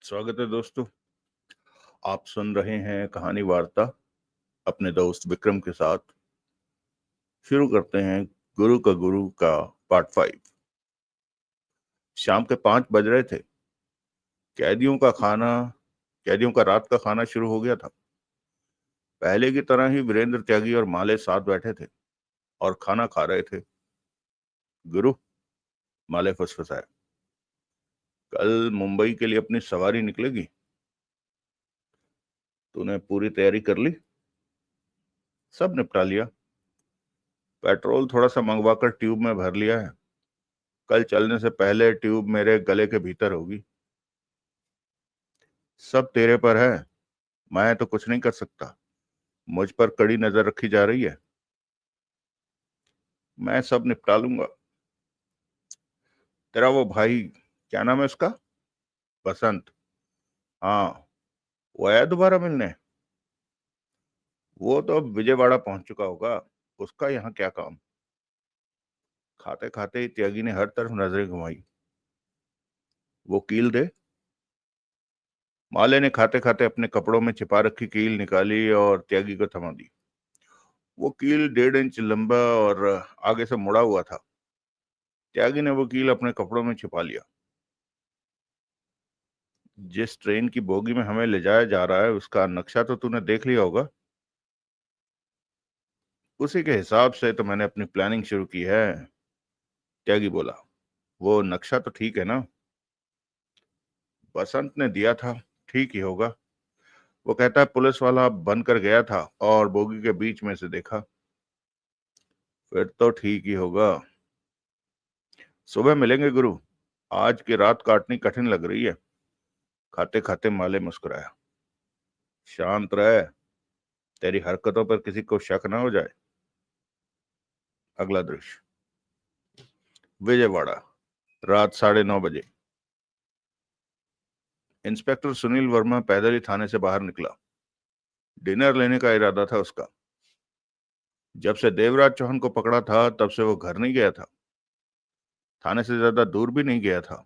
स्वागत है दोस्तों। आप सुन रहे हैं कहानी वार्ता अपने दोस्त विक्रम के साथ। शुरू करते हैं गुरु का गुरु का पार्ट 5। शाम के 5 बज रहे थे। कैदियों का खाना कैदियों का रात का खाना शुरू हो गया था। पहले की तरह ही वीरेंद्र त्यागी और माले साथ बैठे थे और खाना खा रहे थे। गुरु, माले फुसफुसाया, कल मुंबई के लिए अपनी सवारी निकलेगी? तूने पूरी तैयारी कर ली? सब निपटा लिया। पेट्रोल थोड़ा सा मंगवाकर ट्यूब में भर लिया है। कल चलने से पहले ट्यूब मेरे गले के भीतर होगी। सब तेरे पर है, मैं तो कुछ नहीं कर सकता। मुझ पर कड़ी नजर रखी जा रही है। मैं सब निपटा लूंगा। तेरा वो भाई, क्या नाम है उसका? बसंत। हाँ, वो आया दोबारा मिलने? वो तो अब विजयवाड़ा पहुंच चुका होगा। उसका यहाँ क्या काम? खाते खाते ही त्यागी ने हर तरफ नजरें घुमाई। वो कील दे। माले ने खाते खाते अपने कपड़ों में छिपा रखी कील निकाली और त्यागी को थमा दी। वो कील 1.5 इंच लंबा और आगे से मुड़ा हुआ था। त्यागी ने वो कील अपने कपड़ों में छिपा लिया। जिस ट्रेन की बोगी में हमें ले जाया जा रहा है उसका नक्शा तो तूने देख लिया होगा। उसी के हिसाब से तो मैंने अपनी प्लानिंग शुरू की है। त्यागी बोला। वो नक्शा तो ठीक है ना? बसंत ने दिया था, ठीक ही होगा। वो कहता है पुलिस वाला बनकर गया था और बोगी के बीच में से देखा। फिर तो ठीक ही होगा। सुबह मिलेंगे गुरु। आज की रात काटनी कठिन लग रही है। खाते खाते माले मुस्कुराया। शांत रहे, तेरी हरकतों पर किसी को शक ना हो जाए। अगला दृश्य, विजयवाड़ा, रात 9:30 बजे। इंस्पेक्टर सुनील वर्मा पैदल ही थाने से बाहर निकला। डिनर लेने का इरादा था उसका। जब से देवराज चौहान को पकड़ा था तब से वो घर नहीं गया था। थाने से ज्यादा दूर भी नहीं गया था।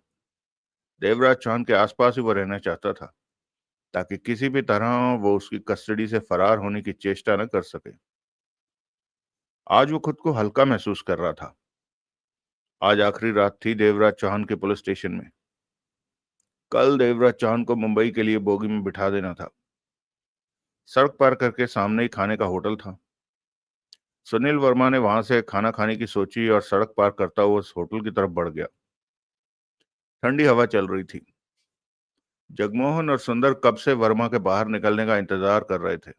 देवराज चौहान के आसपास ही वो रहना चाहता था ताकि किसी भी तरह वो उसकी कस्टडी से फरार होने की चेष्टा न कर सके। आज वो खुद को हल्का महसूस कर रहा था। आज आखिरी रात थी देवराज चौहान के पुलिस स्टेशन में। कल देवराज चौहान को मुंबई के लिए बोगी में बिठा देना था। सड़क पार करके सामने ही खाने का होटल था। सुनील वर्मा ने वहां से खाना खाने की सोची और सड़क पार करता हुआ उस होटल की तरफ बढ़ गया। ठंडी हवा चल रही थी। जगमोहन और सुंदर कब से वर्मा के बाहर निकलने का इंतजार कर रहे थे।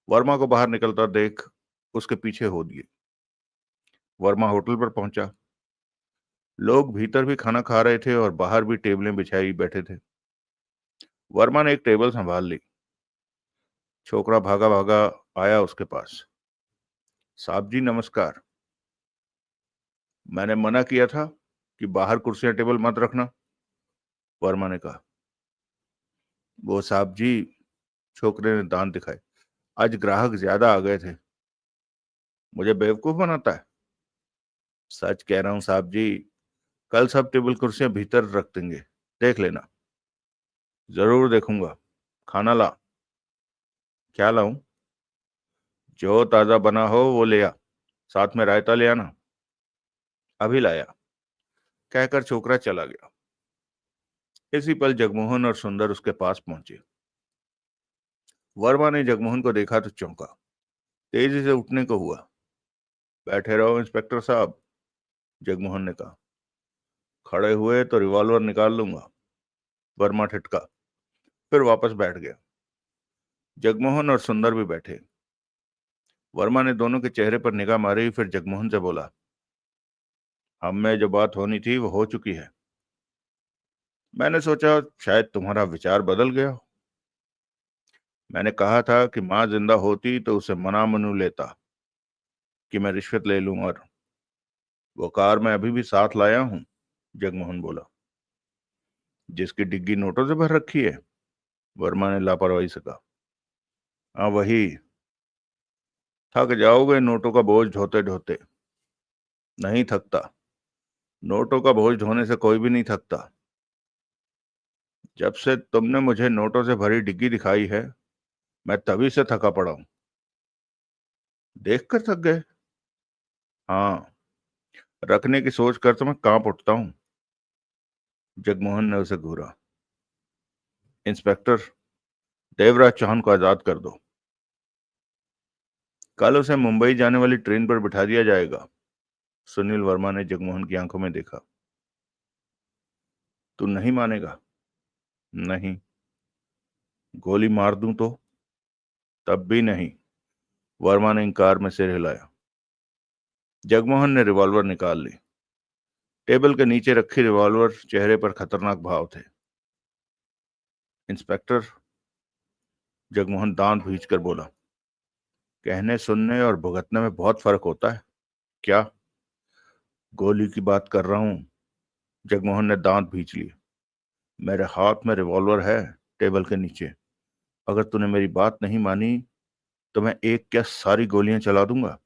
वर्मा को बाहर निकलता देख उसके पीछे हो दिए। वर्मा होटल पर पहुंचा। लोग भीतर भी खाना खा रहे थे और बाहर भी टेबलें बिछाई बैठे थे। वर्मा ने एक टेबल संभाल ली। छोकरा भागा भागा आया उसके पास। साहब जी नमस्कार। मैंने मना किया था कि बाहर कुर्सियां टेबल मत रखना, वर्मा ने कहा। वो साहब जी, छोकरे ने दांत दिखाए, आज ग्राहक ज्यादा आ गए थे। मुझे बेवकूफ बनाता है? सच कह रहा हूं साहब जी, कल सब टेबल कुर्सियां भीतर रख देंगे, देख लेना। जरूर देखूंगा। खाना ला। क्या लाऊं? जो ताजा बना हो वो ले आ। साथ में रायता ले आना। अभी लाया, कहकर छोकरा चला गया। इसी पल जगमोहन और सुंदर उसके पास पहुंचे। वर्मा ने जगमोहन को देखा तो चौंका। तेजी से उठने को हुआ। बैठे रहो इंस्पेक्टर साहब, जगमोहन ने कहा। खड़े हुए तो रिवॉल्वर निकाल लूंगा, वर्मा ठिठका, फिर वापस बैठ गया। जगमोहन और सुंदर भी बैठे। वर्मा ने दोनों के चेहरे पर निगाह मारी, फिर जगमोहन से बोला, हम में जो बात होनी थी वो हो चुकी है। मैंने सोचा शायद तुम्हारा विचार बदल गया हो। मैंने कहा था कि माँ जिंदा होती तो उसे मना मनू लेता कि मैं रिश्वत ले लूं, और वो कार मैं अभी भी साथ लाया हूं, जगमोहन बोला। जिसकी डिग्गी नोटों से भर रखी है, वर्मा ने लापरवाही से कहा। हाँ वही। थक जाओगे नोटों का बोझ ढोते ढोते। नहीं थकता। नोटों का बोझ ढोने से कोई भी नहीं थकता। जब से तुमने मुझे नोटों से भरी डिग्गी दिखाई है, मैं तभी से थका पड़ा हूं। देख कर थक गए? हाँ, रखने की सोच कर तो मैं कांप उठता हूँ। जगमोहन ने उसे घूरा। इंस्पेक्टर, देवराज चौहान को आजाद कर दो। कल उसे मुंबई जाने वाली ट्रेन पर बिठा दिया जाएगा। सुनील वर्मा ने जगमोहन की आंखों में देखा। तू नहीं मानेगा? नहीं। गोली मार दूं तो? तब भी नहीं। वर्मा ने इंकार में सिर हिलाया। जगमोहन ने रिवॉल्वर निकाल ली। टेबल के नीचे रखी रिवॉल्वर, चेहरे पर खतरनाक भाव थे। इंस्पेक्टर, जगमोहन दांत भींचकर बोला, कहने सुनने और भुगतने में बहुत फर्क होता है। क्या? गोली की बात कर रहा हूं। जगमोहन ने दांत भींच लिए। मेरे हाथ में रिवॉल्वर है, टेबल के नीचे। अगर तूने मेरी बात नहीं मानी तो मैं एक क्या सारी गोलियां चला दूंगा।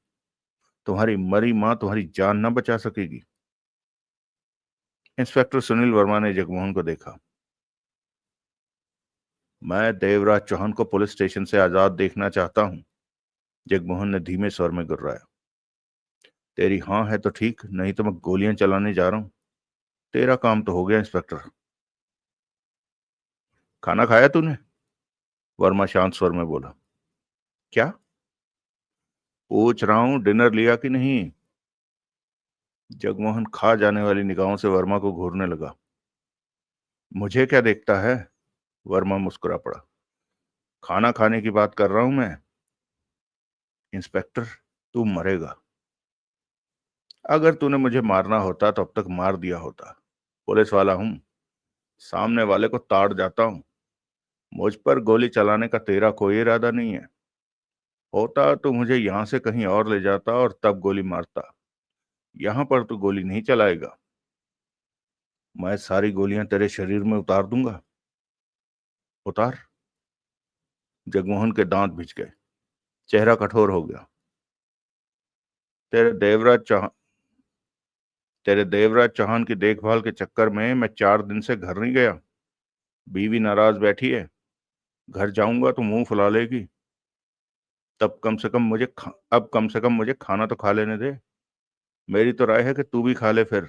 तुम्हारी मरी मां तुम्हारी जान ना बचा सकेगी। इंस्पेक्टर सुनील वर्मा ने जगमोहन को देखा। मैं देवराज चौहान को पुलिस स्टेशन से आजाद देखना चाहता हूं। जगमोहन ने धीमे स्वर में गुर्राया। तेरी हाँ है तो ठीक, नहीं तो मैं गोलियां चलाने जा रहा हूं। तेरा काम तो हो गया इंस्पेक्टर। खाना खाया तूने? वर्मा शांत स्वर में बोला। क्या? पूछ रहा हूं, डिनर लिया कि नहीं? जगमोहन खा जाने वाली निगाहों से वर्मा को घूरने लगा। मुझे क्या देखता है? वर्मा मुस्कुरा पड़ा। खाना खाने की बात कर रहा हूं मैं। इंस्पेक्टर, तू मरेगा। अगर तूने मुझे मारना होता तो अब तक मार दिया होता। पुलिस वाला हूं, सामने वाले को ताड़ जाता हूं। मुझ पर गोली चलाने का तेरा कोई इरादा नहीं है। होता तो मुझे यहां से कहीं और ले जाता और तब गोली मारता। यहां पर तू गोली नहीं चलाएगा। मैं सारी गोलियां तेरे शरीर में उतार दूंगा। उतार। जगमोहन के दांत भिज गए। चेहरा कठोर हो गया। तेरे देवराज चौहान तेरे देवराज चौहान की देखभाल के चक्कर में मैं 4 दिन से घर नहीं गया। बीवी नाराज बैठी है। घर जाऊंगा तो मुंह फुला लेगी। अब कम से कम मुझे खाना तो खा लेने दे। मेरी तो राय है कि तू भी खा ले फिर।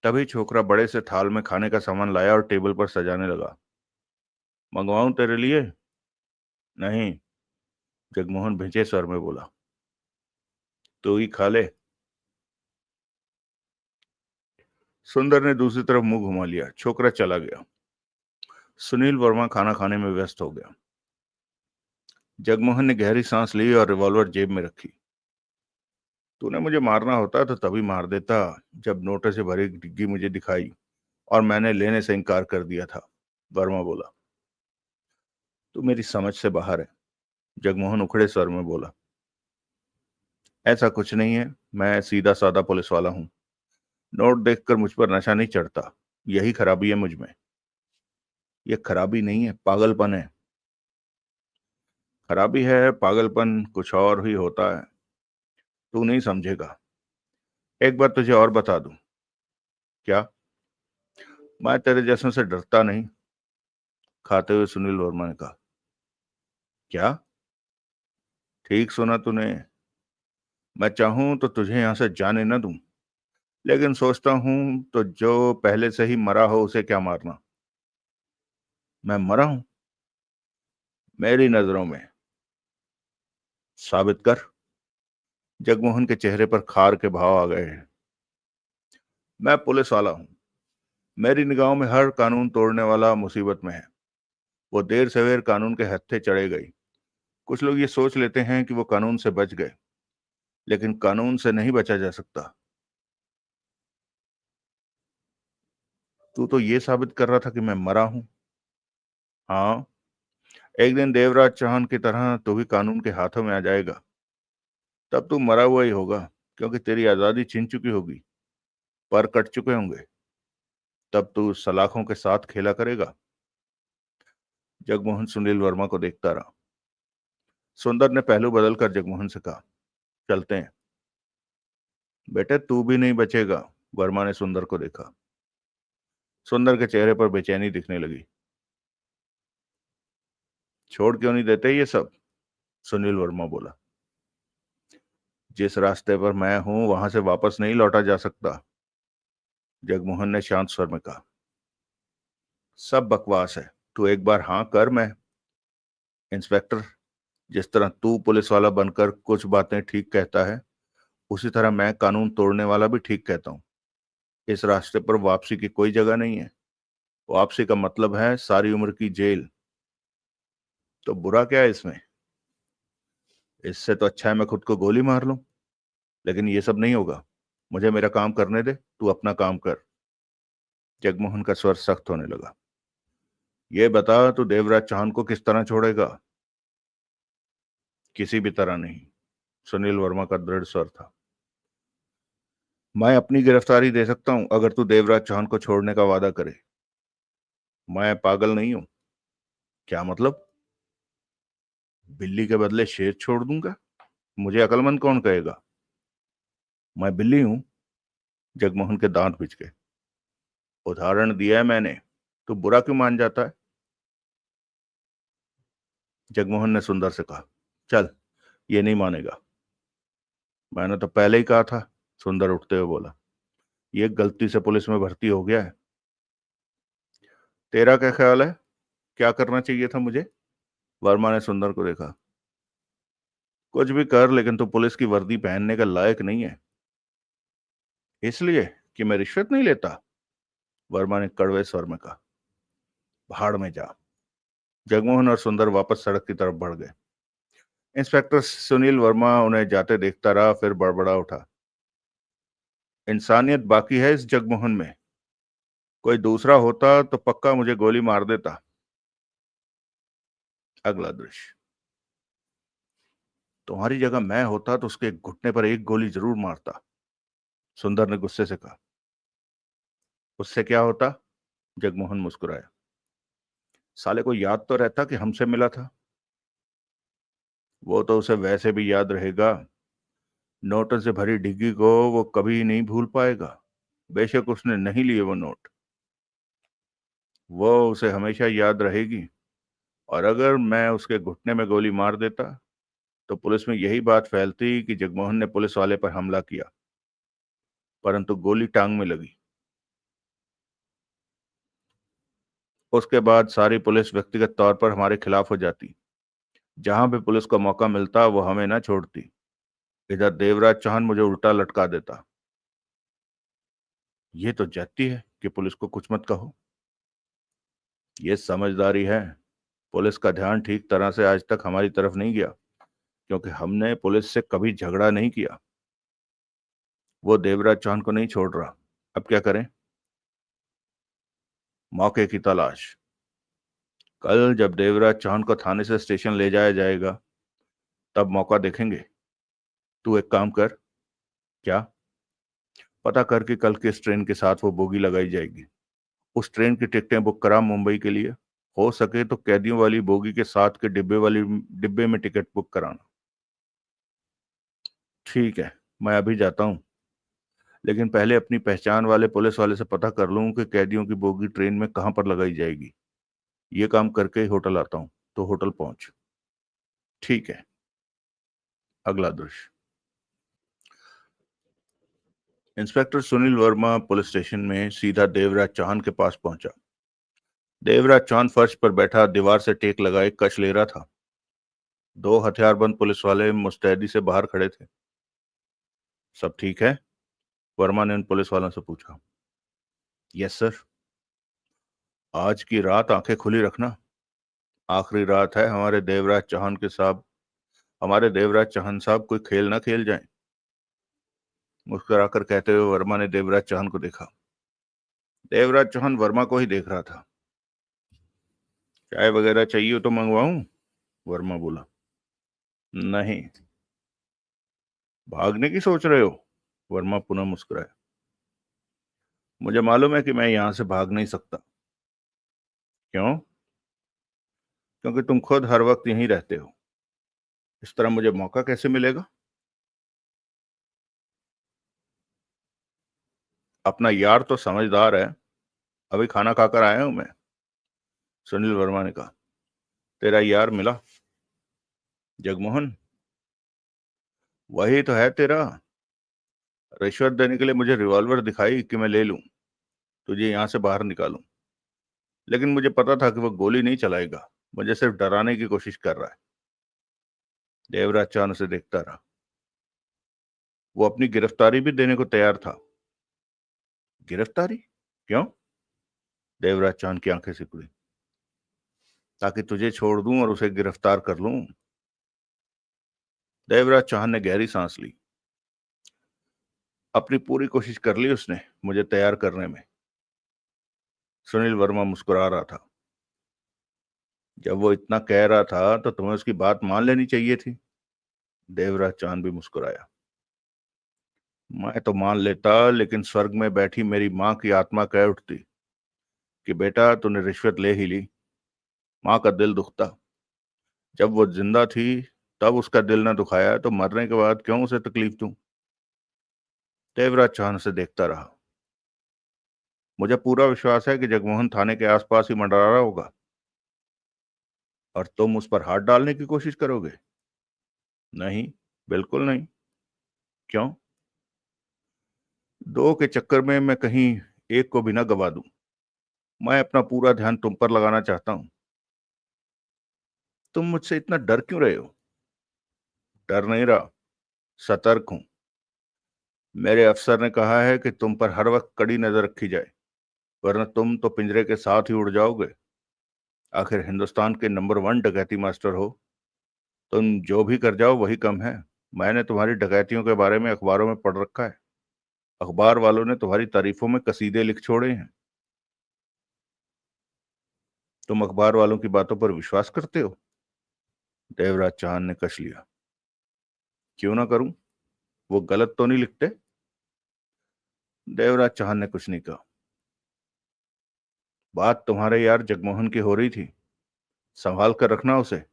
तभी छोकरा बड़े से थाल में खाने का सामान लाया और टेबल पर सजाने लगा। मंगवाऊं तेरे लिए? नहीं। जगमोहन भिंचे स्वर में बोला। तू ही खा ले। सुंदर ने दूसरी तरफ मुंह घुमा लिया। छोकरा चला गया। सुनील वर्मा खाना खाने में व्यस्त हो गया। जगमोहन ने गहरी सांस ली और रिवॉल्वर जेब में रखी। तूने मुझे मारना होता तो तभी मार देता, जब नोटे से भरी डिग्गी मुझे दिखाई और मैंने लेने से इनकार कर दिया था। वर्मा बोला। तू मेरी समझ से बाहर है। जगमोहन उखड़े स्वर में बोला। ऐसा कुछ नहीं है। मैं सीधा साधा पुलिस वाला हूं। नोट देखकर मुझ पर नशा नहीं चढ़ता। यही खराबी है मुझ में। ये खराबी नहीं है, पागलपन है। खराबी है, पागलपन कुछ और ही होता है। तू नहीं समझेगा। एक बात तुझे और बता दूं। क्या? मैं तेरे जैसों से डरता नहीं। खाते हुए सुनील वर्मा ने कहा। क्या? ठीक सुना तूने। मैं चाहूं तो तुझे यहां से जाने न दूं, लेकिन सोचता हूं तो जो पहले से ही मरा हो उसे क्या मारना। मैं मरा हूं? मेरी नजरों में। साबित कर। जगमोहन के चेहरे पर खार के भाव आ गए हैं। मैं पुलिस वाला हूं। मेरी निगाहों में हर कानून तोड़ने वाला मुसीबत में है। वो देर सवेर कानून के हत्थे चढ़े गई। कुछ लोग ये सोच लेते हैं कि वो कानून से बच गए, लेकिन कानून से नहीं बचा जा सकता। तू तो ये साबित कर रहा था कि मैं मरा हूं। हाँ, एक दिन देवराज चौहान की तरह तू भी कानून के हाथों में आ जाएगा। तब तू मरा हुआ ही होगा, क्योंकि तेरी आजादी छिन चुकी होगी, पर कट चुके होंगे। तब तू सलाखों के साथ खेला करेगा। जगमोहन सुनील वर्मा को देखता रहा। सुंदर ने पहलू बदलकर जगमोहन से कहा, चलते हैं। बेटे, तू भी नहीं बचेगा। वर्मा ने सुंदर को देखा। सुंदर के चेहरे पर बेचैनी दिखने लगी। छोड़ क्यों नहीं देते ये सब? सुनील वर्मा बोला। जिस रास्ते पर मैं हूं वहां से वापस नहीं लौटा जा सकता, जगमोहन ने शांत स्वर में कहा। सब बकवास है, तू एक बार हाँ कर। मैं इंस्पेक्टर, जिस तरह तू पुलिस वाला बनकर कुछ बातें ठीक कहता है, उसी तरह मैं कानून तोड़ने वाला भी ठीक कहता हूँ। इस रास्ते पर वापसी की कोई जगह नहीं है। वापसी का मतलब है सारी उम्र की जेल। तो बुरा क्या है इसमें? इससे तो अच्छा है मैं खुद को गोली मार लूं। लेकिन ये सब नहीं होगा। मुझे मेरा काम करने दे, तू अपना काम कर। जगमोहन का स्वर सख्त होने लगा। ये बता, तू देवराज चौहान को किस तरह छोड़ेगा? किसी भी तरह नहीं, सुनील वर्मा का दृढ़ स्वर था। मैं अपनी गिरफ्तारी दे सकता हूं अगर तू देवराज चौहान को छोड़ने का वादा करे। मैं पागल नहीं हूं। क्या मतलब? बिल्ली के बदले शेर छोड़ दूंगा? मुझे अक्लमंद कौन कहेगा? मैं बिल्ली हूं? जगमोहन के दांत बिछ गए। उदाहरण दिया है मैंने, तू बुरा क्यों मान जाता है? जगमोहन ने सुंदर से कहा। चल, ये नहीं मानेगा। मैंने तो पहले ही कहा था, सुंदर उठते हुए बोला। ये गलती से पुलिस में भर्ती हो गया है। तेरा क्या ख्याल है, क्या करना चाहिए था मुझे? वर्मा ने सुंदर को देखा। कुछ भी कर, लेकिन तू पुलिस की वर्दी पहनने का लायक नहीं है। इसलिए कि मैं रिश्वत नहीं लेता? वर्मा ने कड़वे स्वर में कहा। भाड़ में जा। जगमोहन और सुंदर वापस सड़क की तरफ बढ़ गए। इंस्पेक्टर सुनील वर्मा उन्हें जाते देखता रहा, फिर बड़बड़ा उठा। इंसानियत बाकी है इस जगमोहन में। कोई दूसरा होता तो पक्का मुझे गोली मार देता। अगला दृश्य। तुम्हारी जगह मैं होता तो उसके घुटने पर एक गोली जरूर मारता, सुंदर ने गुस्से से कहा। उससे क्या होता? जगमोहन मुस्कुराया। साले को याद तो रहता कि हमसे मिला था। वो तो उसे वैसे भी याद रहेगा। नोटों से भरी डिग्गी को वो कभी नहीं भूल पाएगा, बेशक उसने नहीं लिए वो नोट। वो उसे हमेशा याद रहेगी। और अगर मैं उसके घुटने में गोली मार देता तो पुलिस में यही बात फैलती कि जगमोहन ने पुलिस वाले पर हमला किया, परंतु गोली टांग में लगी। उसके बाद सारी पुलिस व्यक्तिगत तौर पर हमारे खिलाफ हो जाती। जहां भी पुलिस को मौका मिलता वो हमें ना छोड़ती। इधर देवराज चौहान मुझे उल्टा लटका देता। ये तो जाती है कि पुलिस को कुछ मत कहो। ये समझदारी है। पुलिस का ध्यान ठीक तरह से आज तक हमारी तरफ नहीं गया, क्योंकि हमने पुलिस से कभी झगड़ा नहीं किया। वो देवराज चौहान को नहीं छोड़ रहा। अब क्या करें? मौके की तलाश। कल जब देवराज चौहान को थाने से स्टेशन ले जाया जाएगा, तब मौका देखेंगे। तू एक काम कर। क्या? पता कर कि कल किस ट्रेन के साथ वो बोगी लगाई जाएगी। उस ट्रेन की टिकटें बुक करा मुंबई के लिए। हो सके तो कैदियों वाली बोगी के साथ के डिब्बे में टिकट बुक कराना। ठीक है, मैं अभी जाता हूँ। लेकिन पहले अपनी पहचान वाले पुलिस वाले से पता कर लूं कि कैदियों की बोगी ट्रेन में कहां पर लगाई जाएगी। ये काम करके ही होटल आता हूं। तो होटल पहुंच। ठीक है। अगला दृश्य। Inspector Sunil Verma police station में सीधा देवराज चौहान के पास पहुंचा। देवराज चौहान फर्श पर बैठा दीवार से टेक लगाए कच ले रहा था। दो हथियारबंद पुलिस वाले मुस्तैदी से बाहर खड़े थे। सब ठीक है? वर्मा ने उन पुलिस वालों से पूछा। Yes sir. आज की रात आंखें खुली रखना। आखिरी रात है हमारे देवराज चौहान साहब कोई खेल ना खेल जाए। मुस्कुराकर कहते हुए वर्मा ने देवराज चौहान को देखा। देवराज चौहान वर्मा को ही देख रहा था। चाय वगैरह चाहिए तो मंगवाऊं? वर्मा बोला। नहीं। भागने की सोच रहे हो? वर्मा पुनः मुस्कुराया। मुझे मालूम है कि मैं यहां से भाग नहीं सकता। क्यों? क्योंकि तुम खुद हर वक्त यहीं रहते हो। इस तरह मुझे मौका कैसे मिलेगा? अपना यार तो समझदार है। अभी खाना खाकर आया हूं मैं, सुनील वर्मा ने कहा। तेरा यार मिला? जगमोहन? वही तो है तेरा। रिश्वत देने के लिए मुझे रिवॉल्वर दिखाई कि मैं ले लूं, तुझे यहां से बाहर निकालूं। लेकिन मुझे पता था कि वो गोली नहीं चलाएगा, मुझे सिर्फ डराने की कोशिश कर रहा है। देवराज चांद उसे देखता रहा। वो अपनी गिरफ्तारी भी देने को तैयार था। गिरफ्तारी? क्यों? देवराज चांद की आंखें सिकुड़ी। ताकि तुझे छोड़ दूं और उसे गिरफ्तार कर लूं। देवराज चांद ने गहरी सांस ली। अपनी पूरी कोशिश कर ली उसने मुझे तैयार करने में। सुनील वर्मा मुस्कुरा रहा था। जब वो इतना कह रहा था तो तुम्हें उसकी बात मान लेनी चाहिए थी। देवराज चांद भी मुस्कुराया। मैं तो मान लेता, लेकिन स्वर्ग में बैठी मेरी माँ की आत्मा कह उठती कि बेटा तूने रिश्वत ले ही ली। माँ का दिल दुखता। जब वो जिंदा थी तब उसका दिल न दुखाया, तो मरने के बाद क्यों उसे तकलीफ दूं? देवराज चांद से देखता रहा। मुझे पूरा विश्वास है कि जगमोहन थाने के आसपास ही मंडरा रहा होगा। और तुम उस पर हाथ डालने की कोशिश करोगे? नहीं, बिल्कुल नहीं। क्यों? दो के चक्कर में मैं कहीं एक को भी ना गवा दूं। मैं अपना पूरा ध्यान तुम पर लगाना चाहता हूं। तुम मुझसे इतना डर क्यों रहे हो? डर नहीं रहा, सतर्क हूं। मेरे अफसर ने कहा है कि तुम पर हर वक्त कड़ी नजर रखी जाए, वरना तुम तो पिंजरे के साथ ही उड़ जाओगे। आखिर हिंदुस्तान के नंबर 1 डकैती मास्टर हो। तुम जो भी कर जाओ वही कम है। मैंने तुम्हारी डकैतियों के बारे में अखबारों में पढ़ रखा है। अखबार वालों ने तुम्हारी तारीफों में कसीदे लिख छोड़े हैं। तुम अखबार वालों की बातों पर विश्वास करते हो? देवराज चांद ने कश लिया। क्यों ना करूं? वो गलत तो नहीं लिखते? देवराज चांद ने कुछ नहीं कहा। बात तुम्हारे यार जगमोहन की हो रही थी। संभाल कर रखना उसे।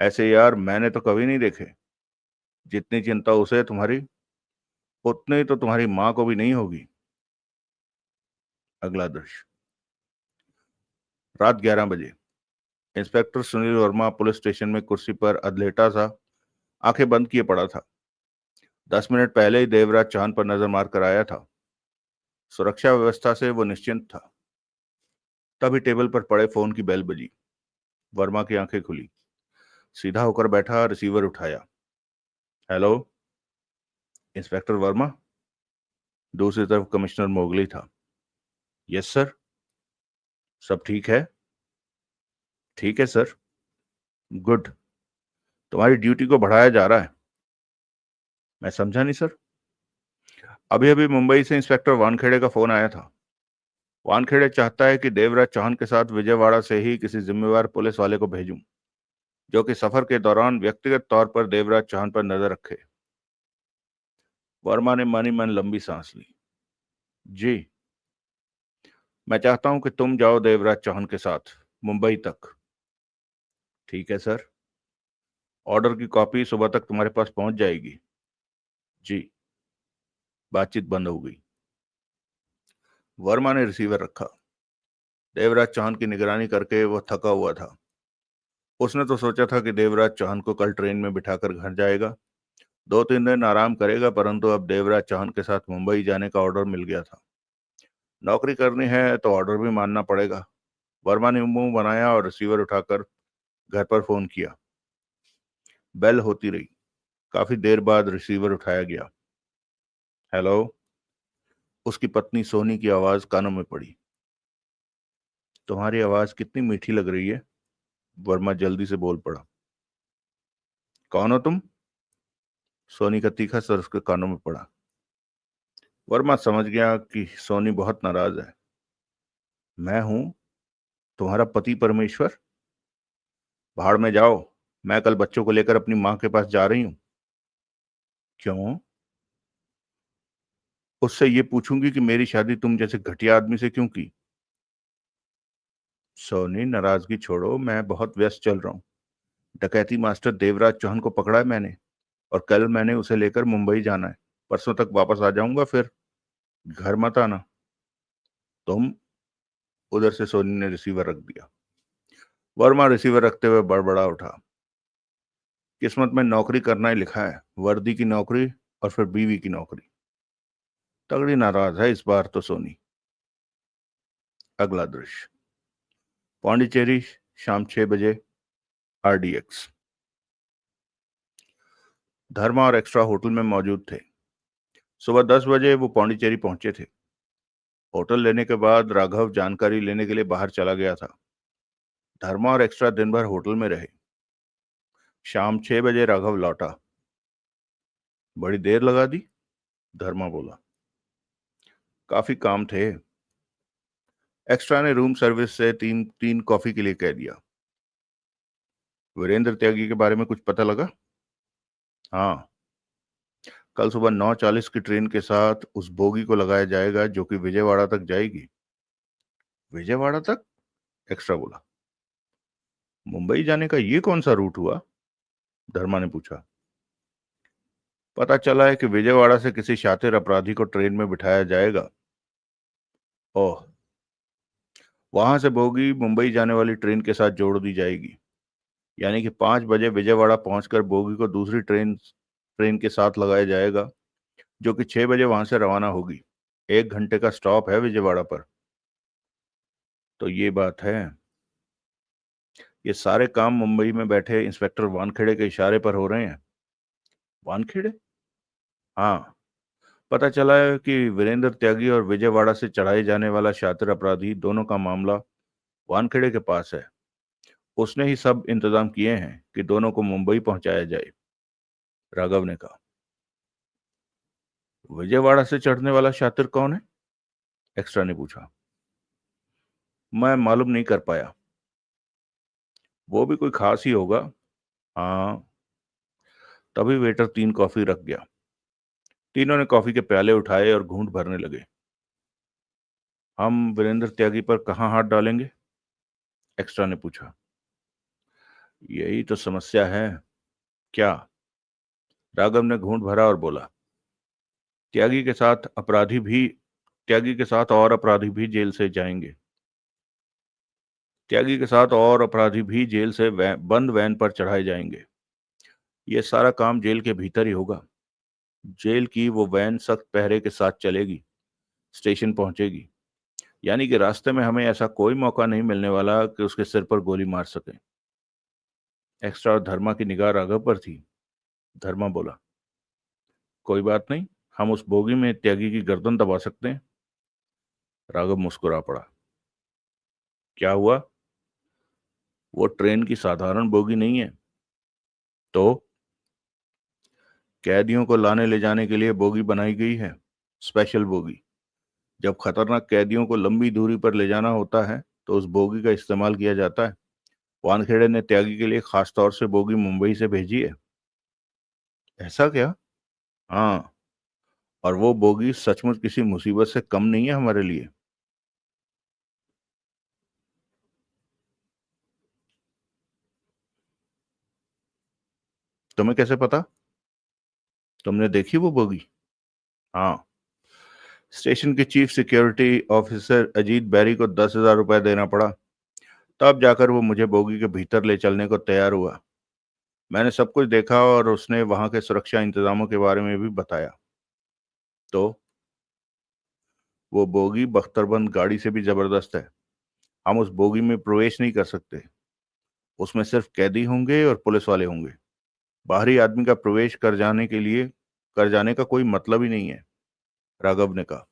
ऐसे यार मैंने तो कभी नहीं देखे। जितनी चिंता उसे तुम्हारी, उतनी तो तुम्हारी मां को भी नहीं होगी। अगला दृश्य। रात 11 बजे। Inspector Sunil Verma police station में कुर्सी पर अधलेटा सा आंखें बंद किए पड़ा था। 10 मिनट पहले ही देवराज चांद पर नजर मार कर आया था। सुरक्षा व्यवस्था से वो निश्चिंत था। तभी टेबल पर पड़े फोन की बेल बजी। वर्मा की आंखें खुली। सीधा होकर बैठा, रिसीवर उठाया। Hello, inspector Verma. दूसरी तरफ कमिश्नर मोगली था। Yes sir. सब ठीक है? ठीक है सर। गुड। तुम्हारी ड्यूटी को बढ़ाया जा रहा है। मैं समझा नहीं सर। अभी अभी मुंबई से इंस्पेक्टर वानखेड़े का फोन आया था। वानखेड़े चाहता है कि देवराज चौहान के साथ विजयवाड़ा से ही किसी जिम्मेवार पुलिस वाले को भेजूं, जो कि सफर के दौरान व्यक्तिगत तौर पर देवराज चौहान पर नजर रखे। वर्मा ने मन ही मन लंबी सांस ली। जी, मैं चाहता हूं कि तुम जाओ देवराज चौहान के साथ मुंबई तक। ठीक है सर। ऑर्डर की कॉपी सुबह तक तुम्हारे पास पहुंच जाएगी। जी। बातचीत बंद हो गई। वर्मा ने रिसीवर रखा। देवराज चौहान की निगरानी करके वो थका हुआ था। उसने तो सोचा था कि देवराज चौहान को कल ट्रेन में बिठाकर घर जाएगा, 2-3 दिन आराम करेगा, परंतु अब देवराज चौहान के साथ मुंबई जाने का ऑर्डर मिल गया था। नौकरी करनी है तो ऑर्डर भी मानना पड़ेगा। वर्मा ने मुंह बनाया और रिसीवर उठाकर घर पर फोन किया। बेल होती रही। काफी देर बाद रिसीवर उठाया गया। हेलो। उसकी पत्नी सोनी की आवाज कानों में पड़ी। तुम्हारी आवाज कितनी मीठी लग रही है। वर्मा जल्दी से बोल पड़ा। कौन हो तुम? सोनी का तीखा स्वर उसके कानों में पड़ा। वर्मा समझ गया कि सोनी बहुत नाराज है। मैं हूं तुम्हारा पति परमेश्वर। भाड़ में जाओ। मैं कल बच्चों को लेकर अपनी मां के पास जा रही हूं। क्यों? उससे ये पूछूंगी कि मेरी शादी तुम जैसे घटिया आदमी से क्यों की। सोनी, नाराजगी छोड़ो, मैं बहुत व्यस्त चल रहा हूँ। डकैती मास्टर देवराज चौहान को पकड़ा है मैंने, और कल मैंने उसे लेकर मुंबई जाना है। परसों तक वापस आ जाऊंगा, फिर घर मत आना। तुम उधर से सोनी ने रिसीवर रख दिया। वर्मा रिसीवर रखते हुए बड़बड़ा उठा, किस्मत में नौकरी करना ही लिखा है, वर्दी की नौकरी और फिर बीवी की नौकरी। तगड़ी नाराज है इस बार तो सोनी। अगला दृश्य, पौंडीचेरी, शाम 6 बजे, RDX। धर्मा और एक्स्ट्रा होटल में मौजूद थे। सुबह 10 बजे वो पौंडीचेरी पहुंचे थे। होटल लेने के बाद राघव जानकारी लेने के लिए बाहर चला गया था। धर्मा और एक्स्ट्रा दिन भर होटल में रहे। शाम 6 बजे राघव लौटा। बड़ी देर लगा दी, धर्मा बोला। काफी काम थे। एक्स्ट्रा ने रूम सर्विस से तीन तीन कॉफी के लिए कह दिया। वीरेंद्र त्यागी के बारे में कुछ पता लगा? हाँ, कल सुबह 9:40 की ट्रेन के साथ उस बोगी को लगाया जाएगा जो कि विजयवाड़ा तक जाएगी। विजयवाड़ा तक? एक्स्ट्रा बोला। मुंबई जाने का ये कौन सा रूट हुआ? धर्मा ने पूछा। पता चला है कि विजयवाड़ा से किसी शातिर अपराधी को ट्रेन में बिठाया जाएगा। ओह, वहां से बोगी मुंबई जाने वाली ट्रेन के साथ जोड़ दी जाएगी। यानी कि 5 बजे विजयवाड़ा पहुंचकर बोगी को दूसरी ट्रेन ट्रेन के साथ लगाया जाएगा जो कि 6 बजे वहां से रवाना होगी। 1 घंटे का स्टॉप है विजयवाड़ा पर। तो ये बात है। ये सारे काम मुंबई में बैठे इंस्पेक्टर वानखेड़े के इशारे पर हो रहे हैं। वानखेड़े? हाँ, पता चला है कि वीरेंद्र त्यागी और विजयवाड़ा से चढ़ाए जाने वाला शातिर अपराधी दोनों का मामला वानखेड़े के पास है। उसने ही सब इंतजाम किए हैं कि दोनों को मुंबई पहुंचाया जाए, राघव ने कहा। विजयवाड़ा से चढ़ने वाला शातिर कौन है? एक्स्ट्रा ने पूछा। मैं मालूम नहीं कर पाया। वो भी कोई खास ही होगा। हाँ। तभी वेटर 3 कॉफी रख गया। तीनों ने कॉफी के प्याले उठाए और घूंट भरने लगे। हम वीरेंद्र त्यागी पर कहाँ हाथ डालेंगे? एक्स्ट्रा ने पूछा। यही तो समस्या है। क्या? राघव ने घूंट भरा और बोला, त्यागी के साथ अपराधी भी त्यागी के साथ और अपराधी भी जेल से जाएंगे। त्यागी के साथ और अपराधी भी जेल से बंद वैन पर चढ़ाए जाएंगे। ये सारा काम जेल के भीतर ही होगा। जेल की वो वैन सख्त पहरे के साथ चलेगी, स्टेशन पहुंचेगी। यानी कि रास्ते में हमें ऐसा कोई मौका नहीं मिलने वाला कि उसके सिर पर गोली मार सके। एक्स्ट्रा और धर्मा की निगाह राघव पर थी। धर्मा बोला, कोई बात नहीं, हम उस बोगी में त्यागी की गर्दन दबा सकते हैं। राघव मुस्कुरा पड़ा। क्या हुआ? वो ट्रेन की साधारण बोगी नहीं है। तो कैदियों को लाने ले जाने के लिए बोगी बनाई गई है, स्पेशल बोगी। जब खतरनाक कैदियों को लंबी दूरी पर ले जाना होता है तो उस बोगी का इस्तेमाल किया जाता है। वानखेड़े ने त्यागी के लिए खास तौर से बोगी मुंबई से भेजी है। ऐसा क्या? हाँ, और वो बोगी सचमुच किसी मुसीबत से कम नहीं है हमारे लिए। तुम्हें कैसे पता? तुमने देखी वो बोगी? हाँ, स्टेशन के चीफ सिक्योरिटी ऑफिसर अजीत बैरी को 10,000 रुपए देना पड़ा, तब जाकर वो मुझे बोगी के भीतर ले चलने को तैयार हुआ। मैंने सब कुछ देखा और उसने वहां के सुरक्षा इंतजामों के बारे में भी बताया। तो वो बोगी बख्तरबंद गाड़ी से भी जबरदस्त है। हम उस बोगी में प्रवेश नहीं कर सकते। उसमें सिर्फ कैदी होंगे और पुलिस वाले होंगे। बाहरी आदमी का प्रवेश कर जाने का कोई मतलब ही नहीं है, राघव ने कहा।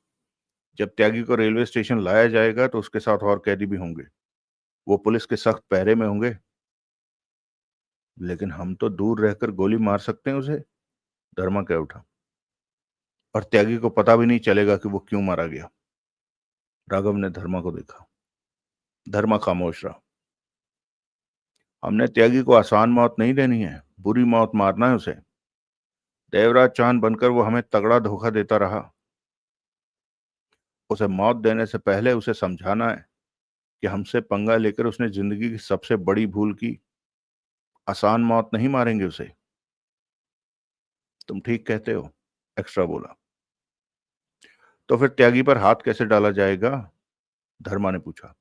जब त्यागी को रेलवे स्टेशन लाया जाएगा तो उसके साथ और कैदी भी होंगे। वो पुलिस के सख्त पहरे में होंगे। लेकिन हम तो दूर रहकर गोली मार सकते हैं उसे, धर्मा कह उठा। और त्यागी को पता भी नहीं चलेगा कि वो क्यों मारा गया। राघव ने धर्मा को देखा। धर्मा खामोश रहा। हमने त्यागी को आसान मौत नहीं देनी है, बुरी मौत मारना है उसे। देवराज चौहान बनकर वो हमें तगड़ा धोखा देता रहा। उसे मौत देने से पहले उसे समझाना है कि हमसे पंगा लेकर उसने जिंदगी की सबसे बड़ी भूल की। आसान मौत नहीं मारेंगे उसे। तुम ठीक कहते हो, एक्स्ट्रा बोला। तो फिर त्यागी पर हाथ कैसे डाला जाएगा? धर्मा ने पूछा।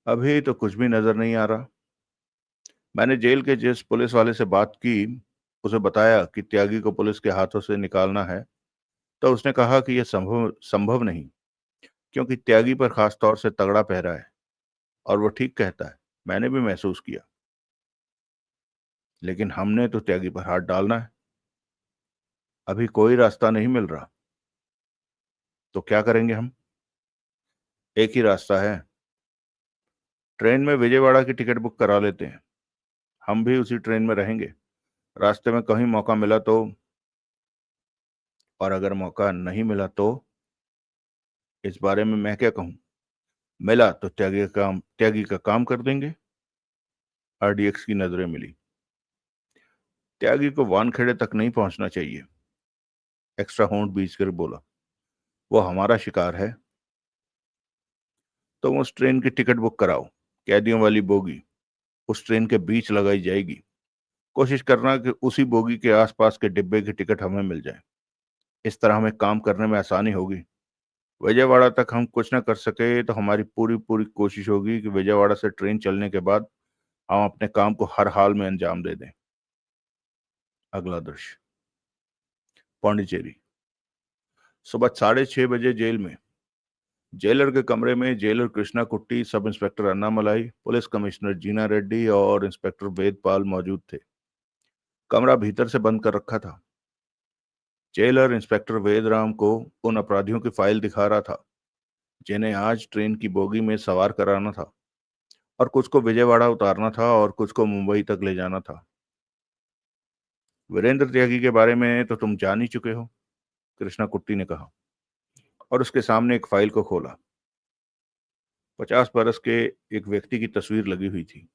अभी तो कुछ भी नजर नहीं आ रहा। मैंने जेल के जिस पुलिस वाले से बात की, उसे बताया कि त्यागी को पुलिस के हाथों से निकालना है, तो उसने कहा कि यह संभव संभव नहीं, क्योंकि त्यागी पर खास तौर से तगड़ा पहरा है। और वो ठीक कहता है, मैंने भी महसूस किया। लेकिन हमने तो त्यागी पर हाथ डालना है। अभी कोई रास्ता नहीं मिल रहा। तो क्या करेंगे हम? एक ही रास्ता है। ट्रेन में विजयवाड़ा की टिकट बुक करा लेते हैं। हम भी उसी ट्रेन में रहेंगे। रास्ते में कहीं मौका मिला तो, और अगर मौका नहीं मिला तो? इस बारे में मैं क्या कहूं? मिला तो त्यागी का काम कर देंगे। आरडीएक्स की नजरें मिली। त्यागी को वानखेड़े तक नहीं पहुंचना चाहिए। एक्स्ट्रा होंठ बीच कर बोला, वो हमारा शिकार है। तो उस ट्रेन की टिकट बुक कराओ। कैदियों वाली बोगी उस ट्रेन के बीच लगाई जाएगी। कोशिश करना कि उसी बोगी के आसपास के डिब्बे की टिकट हमें मिल जाए। इस तरह हमें काम करने में आसानी होगी। विजयवाड़ा तक हम कुछ न कर सके तो हमारी पूरी पूरी कोशिश होगी कि विजयवाड़ा से ट्रेन चलने के बाद हम अपने काम को हर हाल में अंजाम दे दें। अगला दृश्य, पौंडीचेरी। सुबह 6:30 बजे जेल में। जेलर के कमरे में jailer Krishna Kutty, sub inspector Annamalai, police commissioner Jeena Reddy और इंस्पेक्टर वेदपाल मौजूद थे। कमरा भीतर से बंद कर रखा था। जेलर इंस्पेक्टर वेदराम को उन अपराधियों की फाइल दिखा रहा था जिन्हें आज ट्रेन की बोगी में सवार कराना था, और कुछ को विजयवाड़ा उतारना था और कुछ को मुंबई तक ले जाना था। वीरेंद्र त्यागी के बारे में तो तुम जान ही चुके हो, कृष्णा कुट्टी ने कहा, और उसके सामने एक फाइल को खोला। 50 बरस के एक व्यक्ति की तस्वीर लगी हुई थी।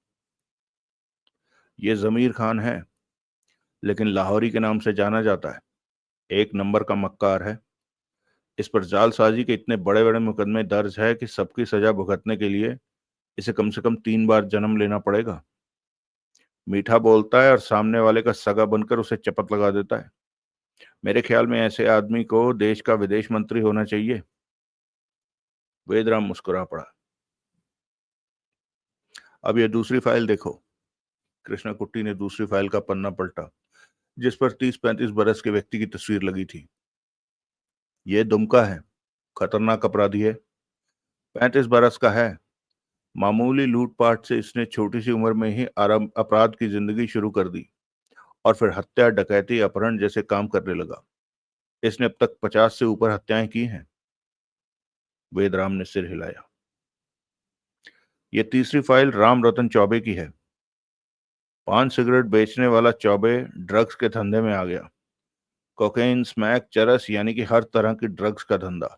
ये जमीर खान है, लेकिन लाहौरी के नाम से जाना जाता है। एक नंबर का मक्कार है। इस पर जालसाजी के इतने बड़े बड़े मुकदमे दर्ज है कि सबकी सजा भुगतने के लिए इसे कम से कम 3 बार जन्म लेना पड़ेगा। मीठा बोलता है और सामने वाले का सगा बनकर उसे चपत लगा देता है। मेरे ख्याल में ऐसे आदमी को देश का विदेश मंत्री होना चाहिए। वेदराम मुस्कुरा पड़ा। अब ये दूसरी फाइल देखो। कृष्णा कुट्टी ने दूसरी फाइल का पन्ना पलटा, जिस पर 30-35 बरस के व्यक्ति की तस्वीर लगी थी। ये दुमका है, खतरनाक अपराधी है। 35 बरस का है। मामूली लूटपाट से इसने छोटी सी उम्र में ही आरंभ अपराध की जिंदगी शुरू कर दी, और फिर हत्या, डकैती, अपहरण जैसे काम करने लगा। इसने अब तक 50 से ऊपर हत्याएं की हैं। वेदराम ने सिर हिलाया। ये तीसरी फाइल राम रतन चौबे की है। पान सिगरेट बेचने वाला चौबे ड्रग्स के धंधे में आ गया। कोकेन, स्मैक, चरस, यानी कि हर तरह की ड्रग्स का धंधा।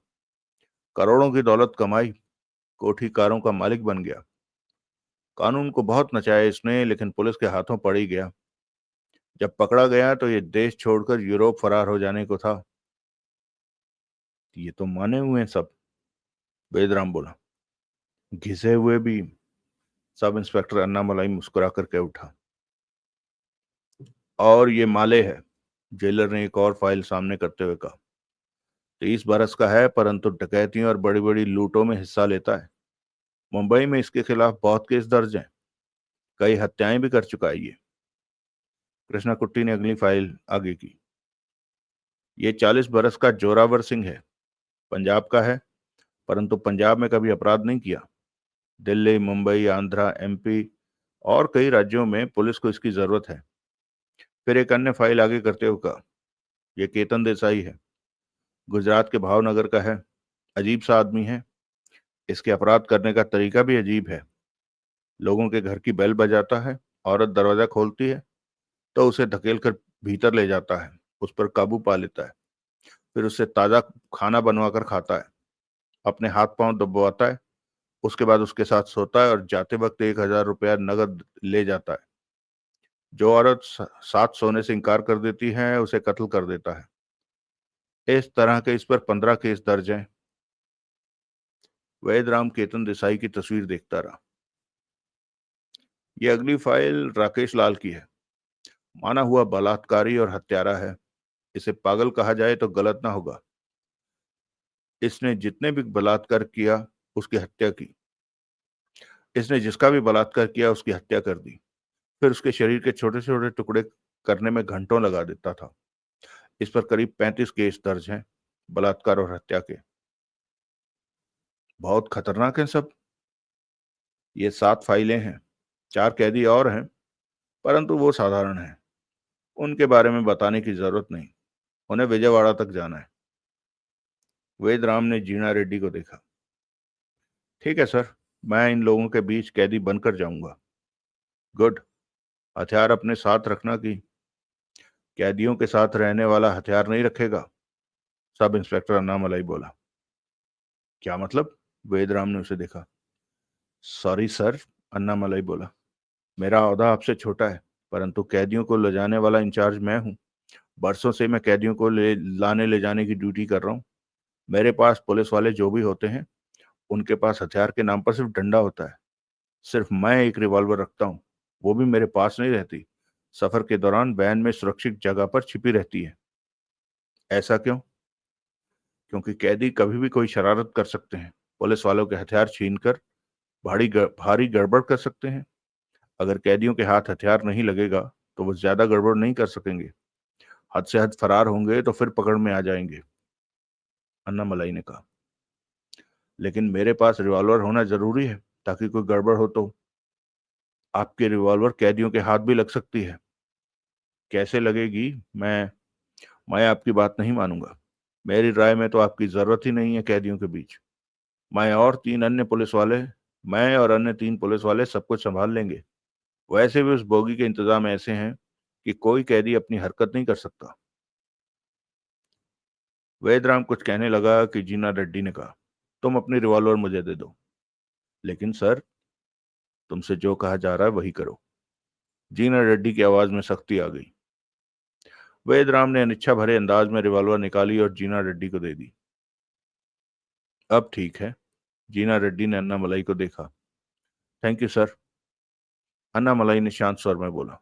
करोड़ों की दौलत कमाई, कोठी कारों का मालिक बन गया। कानून को बहुत नचाया इसने, लेकिन पुलिस के हाथों पड़ ही गया। जब पकड़ा गया तो ये देश छोड़कर यूरोप फरार हो जाने को था। ये तो माने हुए हैं सब, वेदराम बोला। घिसे हुए भी। सब इंस्पेक्टर अन्नामलाई मुस्कुरा कर कह उठा। और ये माले है, जेलर ने एक और फाइल सामने करते हुए कहा। 30 बरस का है, परंतु डकैतियों और बड़ी बड़ी लूटों में हिस्सा लेता है। मुंबई में इसके खिलाफ बहुत केस दर्ज हैं। कई हत्याएं भी कर चुका है ये। कृष्णा कुट्टी ने अगली फाइल आगे की। ये 40 बरस का जोरावर सिंह है। पंजाब का है, परंतु पंजाब में कभी अपराध नहीं किया। दिल्ली, मुंबई, आंध्रा, एमपी और कई राज्यों में पुलिस को इसकी जरूरत है। फिर एक अन्य फाइल आगे करते हुए कहा, यह केतन देसाई है। गुजरात के भावनगर का है। अजीब सा आदमी है। इसके अपराध करने का तरीका भी अजीब है। लोगों के घर की बेल बजाता है, औरत दरवाजा खोलती है तो उसे धकेल कर भीतर ले जाता है, उस पर काबू पा लेता है। फिर उससे ताजा खाना बनवाकर खाता है, अपने हाथ पांव दबवाता है, उसके बाद उसके साथ सोता है और जाते वक्त 1,000 रुपया नगद ले जाता है। जो औरत साथ सोने से इनकार कर देती है उसे कत्ल कर देता है। इस तरह के इस पर 15 केस दर्ज हैं। वैदराम केतन देसाई की तस्वीर देखता रहा। यह अगली फाइल राकेश लाल की है। माना हुआ बलात्कारी और हत्यारा है। इसे पागल कहा जाए तो गलत ना होगा। इसने जितने भी बलात्कार किया, उसकी हत्या की। इसने जिसका भी बलात्कार किया उसकी हत्या कर दी, फिर उसके शरीर के छोटे छोटे टुकड़े करने में घंटों लगा देता था। इस पर करीब 35 केस दर्ज हैं, बलात्कार और हत्या के। बहुत खतरनाक है सब। ये 7 फाइलें हैं। 4 कैदी और हैं, परंतु वो साधारण हैं। उनके बारे में बताने की जरूरत नहीं। उन्हें विजयवाड़ा तक जाना है। वेदराम ने जीना रेड्डी को देखा। ठीक है सर, मैं इन लोगों के बीच कैदी बनकर जाऊंगा। गुड। हथियार अपने साथ रखना कि कैदियों के साथ रहने वाला हथियार नहीं रखेगा, सब इंस्पेक्टर अन्नामलाई बोला। क्या मतलब? वेदराम ने उसे देखा। सॉरी सर, अन्नामलाई बोला। मेरा ओहदा आपसे छोटा है, परंतु कैदियों को ले जाने वाला इंचार्ज मैं हूँ। बरसों से मैं कैदियों को ले जाने की ड्यूटी कर रहा हूँ। मेरे पास पुलिस वाले जो भी होते हैं, उनके पास हथियार के नाम पर सिर्फ डंडा होता है। सिर्फ मैं एक रिवॉल्वर रखता हूँ, वो भी मेरे पास नहीं रहती। सफर के दौरान वैन में सुरक्षित जगह पर छिपी रहती है। ऐसा क्यों? क्योंकि कैदी कभी भी कोई शरारत कर सकते हैं। पुलिस वालों के हथियार छीनकर भारी गड़बड़ कर सकते हैं। अगर कैदियों के हाथ हथियार नहीं लगेगा तो वो ज्यादा गड़बड़ नहीं कर सकेंगे। हद से हद फरार होंगे तो फिर पकड़ में आ जाएंगे, अन्ना मलाई ने कहा। लेकिन मेरे पास रिवॉल्वर होना जरूरी है, ताकि कोई गड़बड़ हो तो। आपके रिवॉल्वर कैदियों के हाथ भी लग सकती है। कैसे लगेगी? मैं आपकी बात नहीं मानूंगा। मेरी राय में तो आपकी जरूरत ही नहीं है कैदियों के बीच। मैं और तीन अन्य पुलिस वाले मैं और अन्य 3 पुलिस वाले सब कुछ संभाल लेंगे। वैसे भी उस बोगी के इंतजाम ऐसे हैं कि कोई कैदी अपनी हरकत नहीं कर सकता। वेदराम कुछ कहने लगा कि जीना रेड्डी ने कहा, तुम अपनी रिवॉल्वर मुझे दे दो। लेकिन सर, तुमसे जो कहा जा रहा है वही करो। जीना रेड्डी की आवाज में सख्ती आ गई। वेदराम ने अनिच्छा भरे अंदाज में रिवॉल्वर निकाली और जीना रेड्डी को दे दी। अब ठीक है, जीना रेड्डी ने अन्ना मलाई को देखा। थैंक यू सर, अन्ना मलाई ने शांत स्वर में बोला।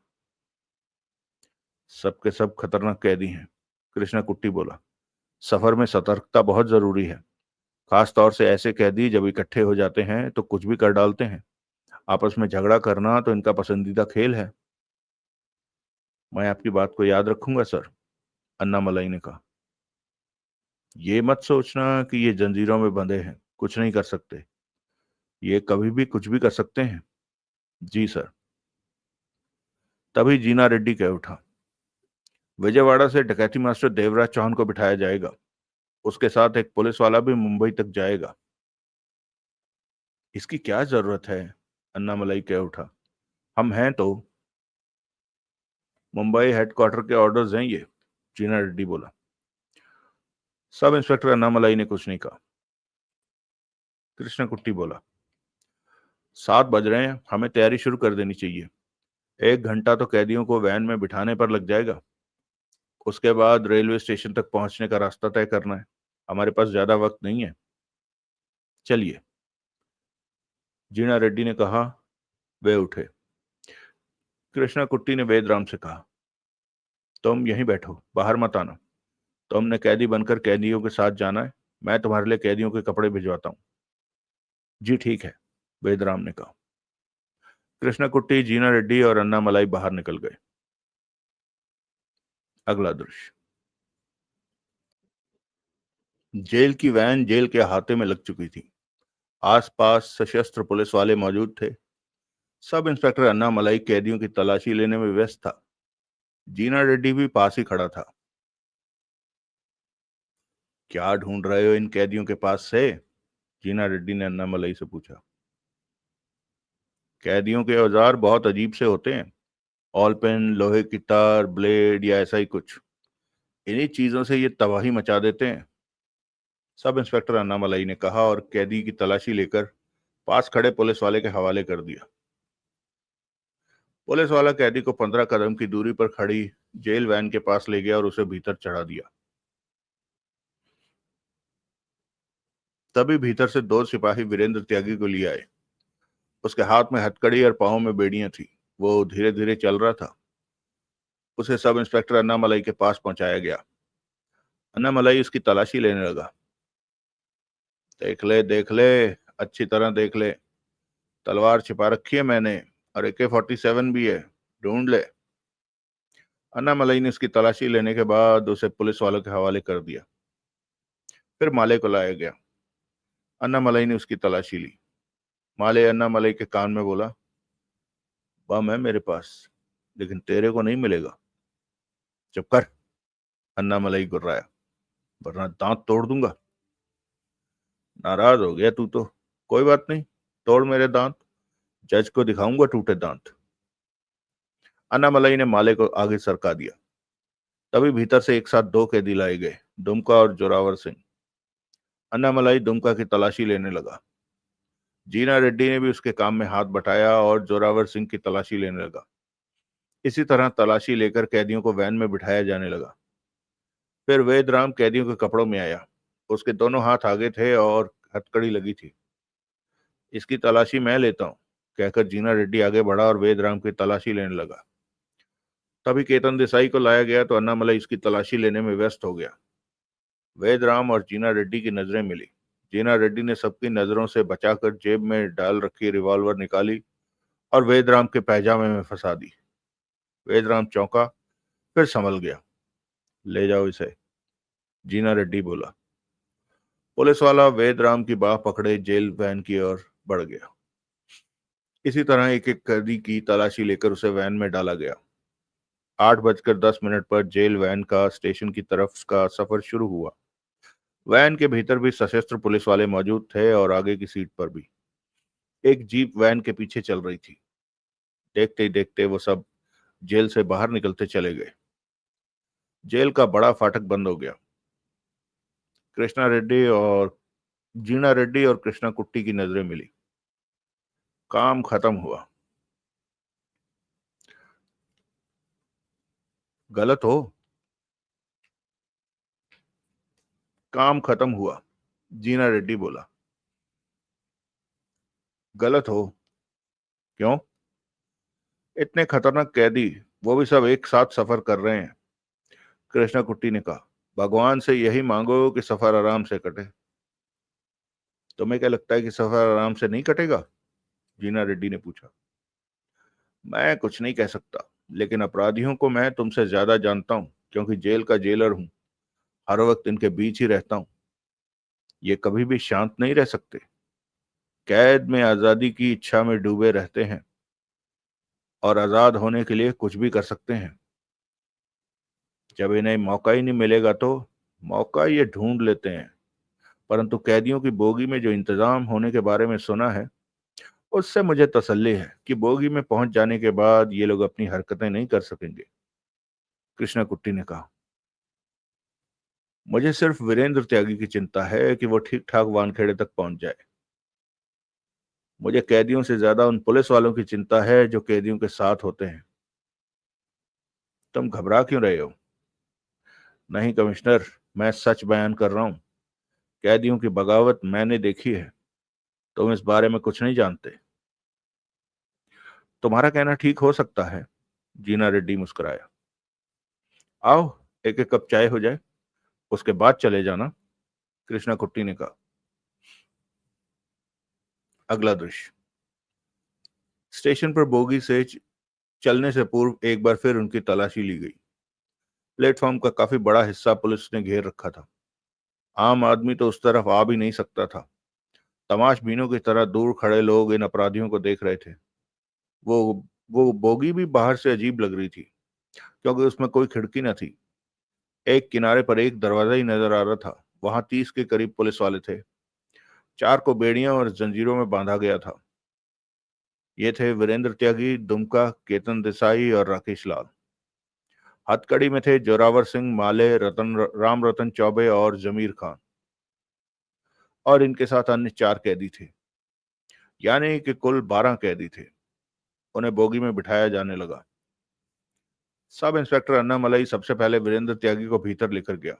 सबके सब खतरनाक कैदी हैं, कृष्णा कुट्टी बोला। सफर में सतर्कता बहुत जरूरी है। खास तौर से ऐसे कैदी जब इकट्ठे हो जाते हैं तो कुछ भी कर डालते हैं। आपस में झगड़ा करना तो इनका पसंदीदा खेल है। मैं आपकी बात को याद रखूंगा सर, अन्ना मलाई ने कहा। ये मत सोचना कि ये जंजीरों में बंधे हैं, कुछ नहीं कर सकते। ये कभी भी कुछ भी कर सकते हैं। जी सर। तभी जीना रेड्डी कह उठा, विजयवाड़ा से डकैती मास्टर देवराज चौहान को बिठाया जाएगा। उसके साथ एक पुलिस वाला भी मुंबई तक जाएगा। इसकी क्या जरूरत है? अन्ना मलाई कह उठा। हम हैं तो। मुंबई हेडक्वार्टर के ऑर्डर्स हैं ये, जीना रेड्डी बोला। सब इंस्पेक्टर अन्नामलाई ने कुछ नहीं कहा। कृष्ण कुट्टी बोला, 7 बज रहे हैं, हमें तैयारी शुरू कर देनी चाहिए। 1 घंटा तो कैदियों को वैन में बिठाने पर लग जाएगा। उसके बाद रेलवे स्टेशन तक पहुंचने का रास्ता तय करना है। हमारे पास ज्यादा वक्त नहीं है। चलिए, जीना रेड्डी ने कहा। वे उठे। कृष्णा कुट्टी ने वेदराम से कहा, तुम यहीं बैठो, बाहर मत आना। तुमने कैदी बनकर कैदियों के साथ जाना है। मैं तुम्हारे लिए कैदियों के कपड़े भिजवाता हूँ। जी ठीक है, वेदराम ने कहा। कृष्णा कुट्टी, जीना रेड्डी और अन्ना मलाई बाहर निकल गए। अगला दृश्य। जेल की वैन जेल के अहाते में लग चुकी थी। आसपास सशस्त्र पुलिस वाले मौजूद थे। सब इंस्पेक्टर अन्ना मलाई कैदियों की तलाशी लेने में व्यस्त था। जीना रेड्डी भी पास ही खड़ा था। क्या ढूंढ रहे हो इन कैदियों के पास से? जीना रेड्डी ने अन्ना मलाई से पूछा। कैदियों के औजार बहुत अजीब से होते हैं। ऑल पेन, लोहे की तार, ब्लेड या ऐसा ही कुछ। इन्हीं चीजों से ये तबाही मचा देते हैं, सब इंस्पेक्टर अन्ना मलाई ने कहा और कैदी की तलाशी लेकर पास खड़े पुलिस वाले के हवाले कर दिया। पुलिस वाला कैदी को 15 कदम की दूरी पर खड़ी जेल वैन के पास ले गया और उसे भीतर चढ़ा दिया। तभी भीतर से 2 सिपाही वीरेंद्र त्यागी को लिए आए। उसके हाथ में हथकड़ी और पांव में बेड़ियां थी। वो धीरे धीरे चल रहा था। उसे सब इंस्पेक्टर अन्नामलाई के पास पहुंचाया गया। अन्नामलाई उसकी तलाशी लेने लगा। देख ले, देख ले, अच्छी तरह देख ले। तलवार छिपा रखी है मैंने और AK-47 भी है, ढूंढ ले। अन्नामलई ने उसकी तलाशी लेने के बाद उसे पुलिस वालों के हवाले कर दिया। फिर माले को लाया गया। अन्नामलई ने उसकी तलाशी ली। माले अन्नामलई के कान में बोला, बम है मेरे पास, लेकिन तेरे को नहीं मिलेगा। चुप कर, अन्नामलई गुर्राया, वरना दांत तोड़ दूंगा। नाराज हो गया तू तो। कोई बात नहीं, तोड़ मेरे दांत, जज को दिखाऊंगा टूटे दांत। अन्नामलई ने माले को आगे सरका दिया। तभी भीतर से एक साथ दो कैदी लाए गए, दुमका और जोरावर सिंह। अन्नामलई दुमका की तलाशी लेने लगा। जीना रेड्डी ने भी उसके काम में हाथ बटाया और जोरावर सिंह की तलाशी लेने लगा। इसी तरह तलाशी लेकर कैदियों को वैन में बिठाया जाने लगा। फिर वेदराम कैदियों के कपड़ों में आया। उसके दोनों हाथ आगे थे और हथकड़ी लगी थी। इसकी तलाशी मैं लेता हूं, कहकर जीना रेड्डी आगे बढ़ा और वेदराम की तलाशी लेने लगा। तभी केतन देसाई को लाया गया तो अन्नामलई इसकी तलाशी लेने में व्यस्त हो गया। वेदराम और जीना रेड्डी की नजरें मिली। जीना रेड्डी ने सबकी नजरों से बचाकर जेब में डाल रखी रिवॉल्वर निकाली और वेदराम के पैजामे में फंसा दी। वेदराम चौंका, फिर संभल गया। ले जाओ इसे, जीना रेड्डी बोला। पुलिस वाला वेदराम की बाह पकड़े जेल वैन की ओर बढ़ गया। इसी तरह एक एक कैदी की तलाशी लेकर उसे वैन में डाला गया। 8:10 पर जेल वैन का स्टेशन की तरफ का सफर शुरू हुआ। वैन के भीतर भी सशस्त्र पुलिस वाले मौजूद थे और आगे की सीट पर भी। एक जीप वैन के पीछे चल रही थी। देखते ही देखते वो सब जेल से बाहर निकलते चले गए। जेल का बड़ा फाटक बंद हो गया। कृष्णा रेड्डी और जीना रेड्डी और कृष्णा कुट्टी की नजरें मिली। काम खत्म हुआ। गलत हो, काम खत्म हुआ, जीना रेड्डी बोला। गलत हो? क्यों? इतने खतरनाक कैदी, वो भी सब एक साथ सफर कर रहे हैं। कृष्णा कुट्टी ने कहा, भगवान से यही मांगो कि सफर आराम से कटे। तुम्हें क्या लगता है कि सफर आराम से नहीं कटेगा? जीना रेड्डी ने पूछा। मैं कुछ नहीं कह सकता, लेकिन अपराधियों को मैं तुमसे ज्यादा जानता हूं, क्योंकि जेल का जेलर हूं। हर वक्त इनके बीच ही रहता हूं। ये कभी भी शांत नहीं रह सकते। कैद में आजादी की इच्छा में डूबे रहते हैं और आजाद होने के लिए कुछ भी कर सकते हैं। जब इन्हें मौका ही नहीं मिलेगा तो मौका ये ढूंढ लेते हैं। परंतु कैदियों की बोगी में जो इंतजाम होने के बारे में सुना है, उससे मुझे तसल्ली है कि बोगी में पहुंच जाने के बाद ये लोग अपनी हरकतें नहीं कर सकेंगे। कृष्णा कुट्टी ने कहा, मुझे सिर्फ वीरेंद्र त्यागी की चिंता है कि वो ठीक ठाक वानखेड़े तक पहुंच जाए। मुझे कैदियों से ज्यादा उन पुलिस वालों की चिंता है जो कैदियों के साथ होते हैं। तुम घबरा क्यों रहे हो? नहीं कमिश्नर, मैं सच बयान कर रहा हूं। कैदियों की बगावत मैंने देखी है। तुम इस बारे में कुछ नहीं जानते। तुम्हारा कहना ठीक हो सकता है, जीना रेड्डी मुस्कुराया। आओ, एक एक कप चाय हो जाए, उसके बाद चले जाना, कृष्णा कुट्टी ने कहा। अगला दृश्य। स्टेशन पर बोगी से चलने से पूर्व एक बार फिर उनकी तलाशी ली गई। प्लेटफॉर्म का काफी बड़ा हिस्सा पुलिस ने घेर रखा था। आम आदमी तो उस तरफ आ भी नहीं सकता था। तमाशबीनों की तरह दूर खड़े लोग इन अपराधियों को देख रहे थे। वो वो बोगी भी बाहर से अजीब लग रही थी, क्योंकि उसमें कोई खिड़की न थी। एक किनारे पर एक दरवाजा ही नजर आ रहा था। वहां 30 के करीब पुलिस वाले थे। 4 को बेड़ियां और जंजीरों में बांधा गया था। ये थे वीरेंद्र त्यागी, दुमका, केतन देसाई और राकेश लाल। हथकड़ी में थे जोरावर सिंह, माले, राम रतन चौबे और जमीर खान। और इनके साथ अन्य 4 कैदी थे, यानी कि कुल 12 कैदी थे। उन्हें बोगी में बिठाया जाने लगा। सब इंस्पेक्टर अन्नामलई सबसे पहले वीरेंद्र त्यागी को भीतर लेकर गया।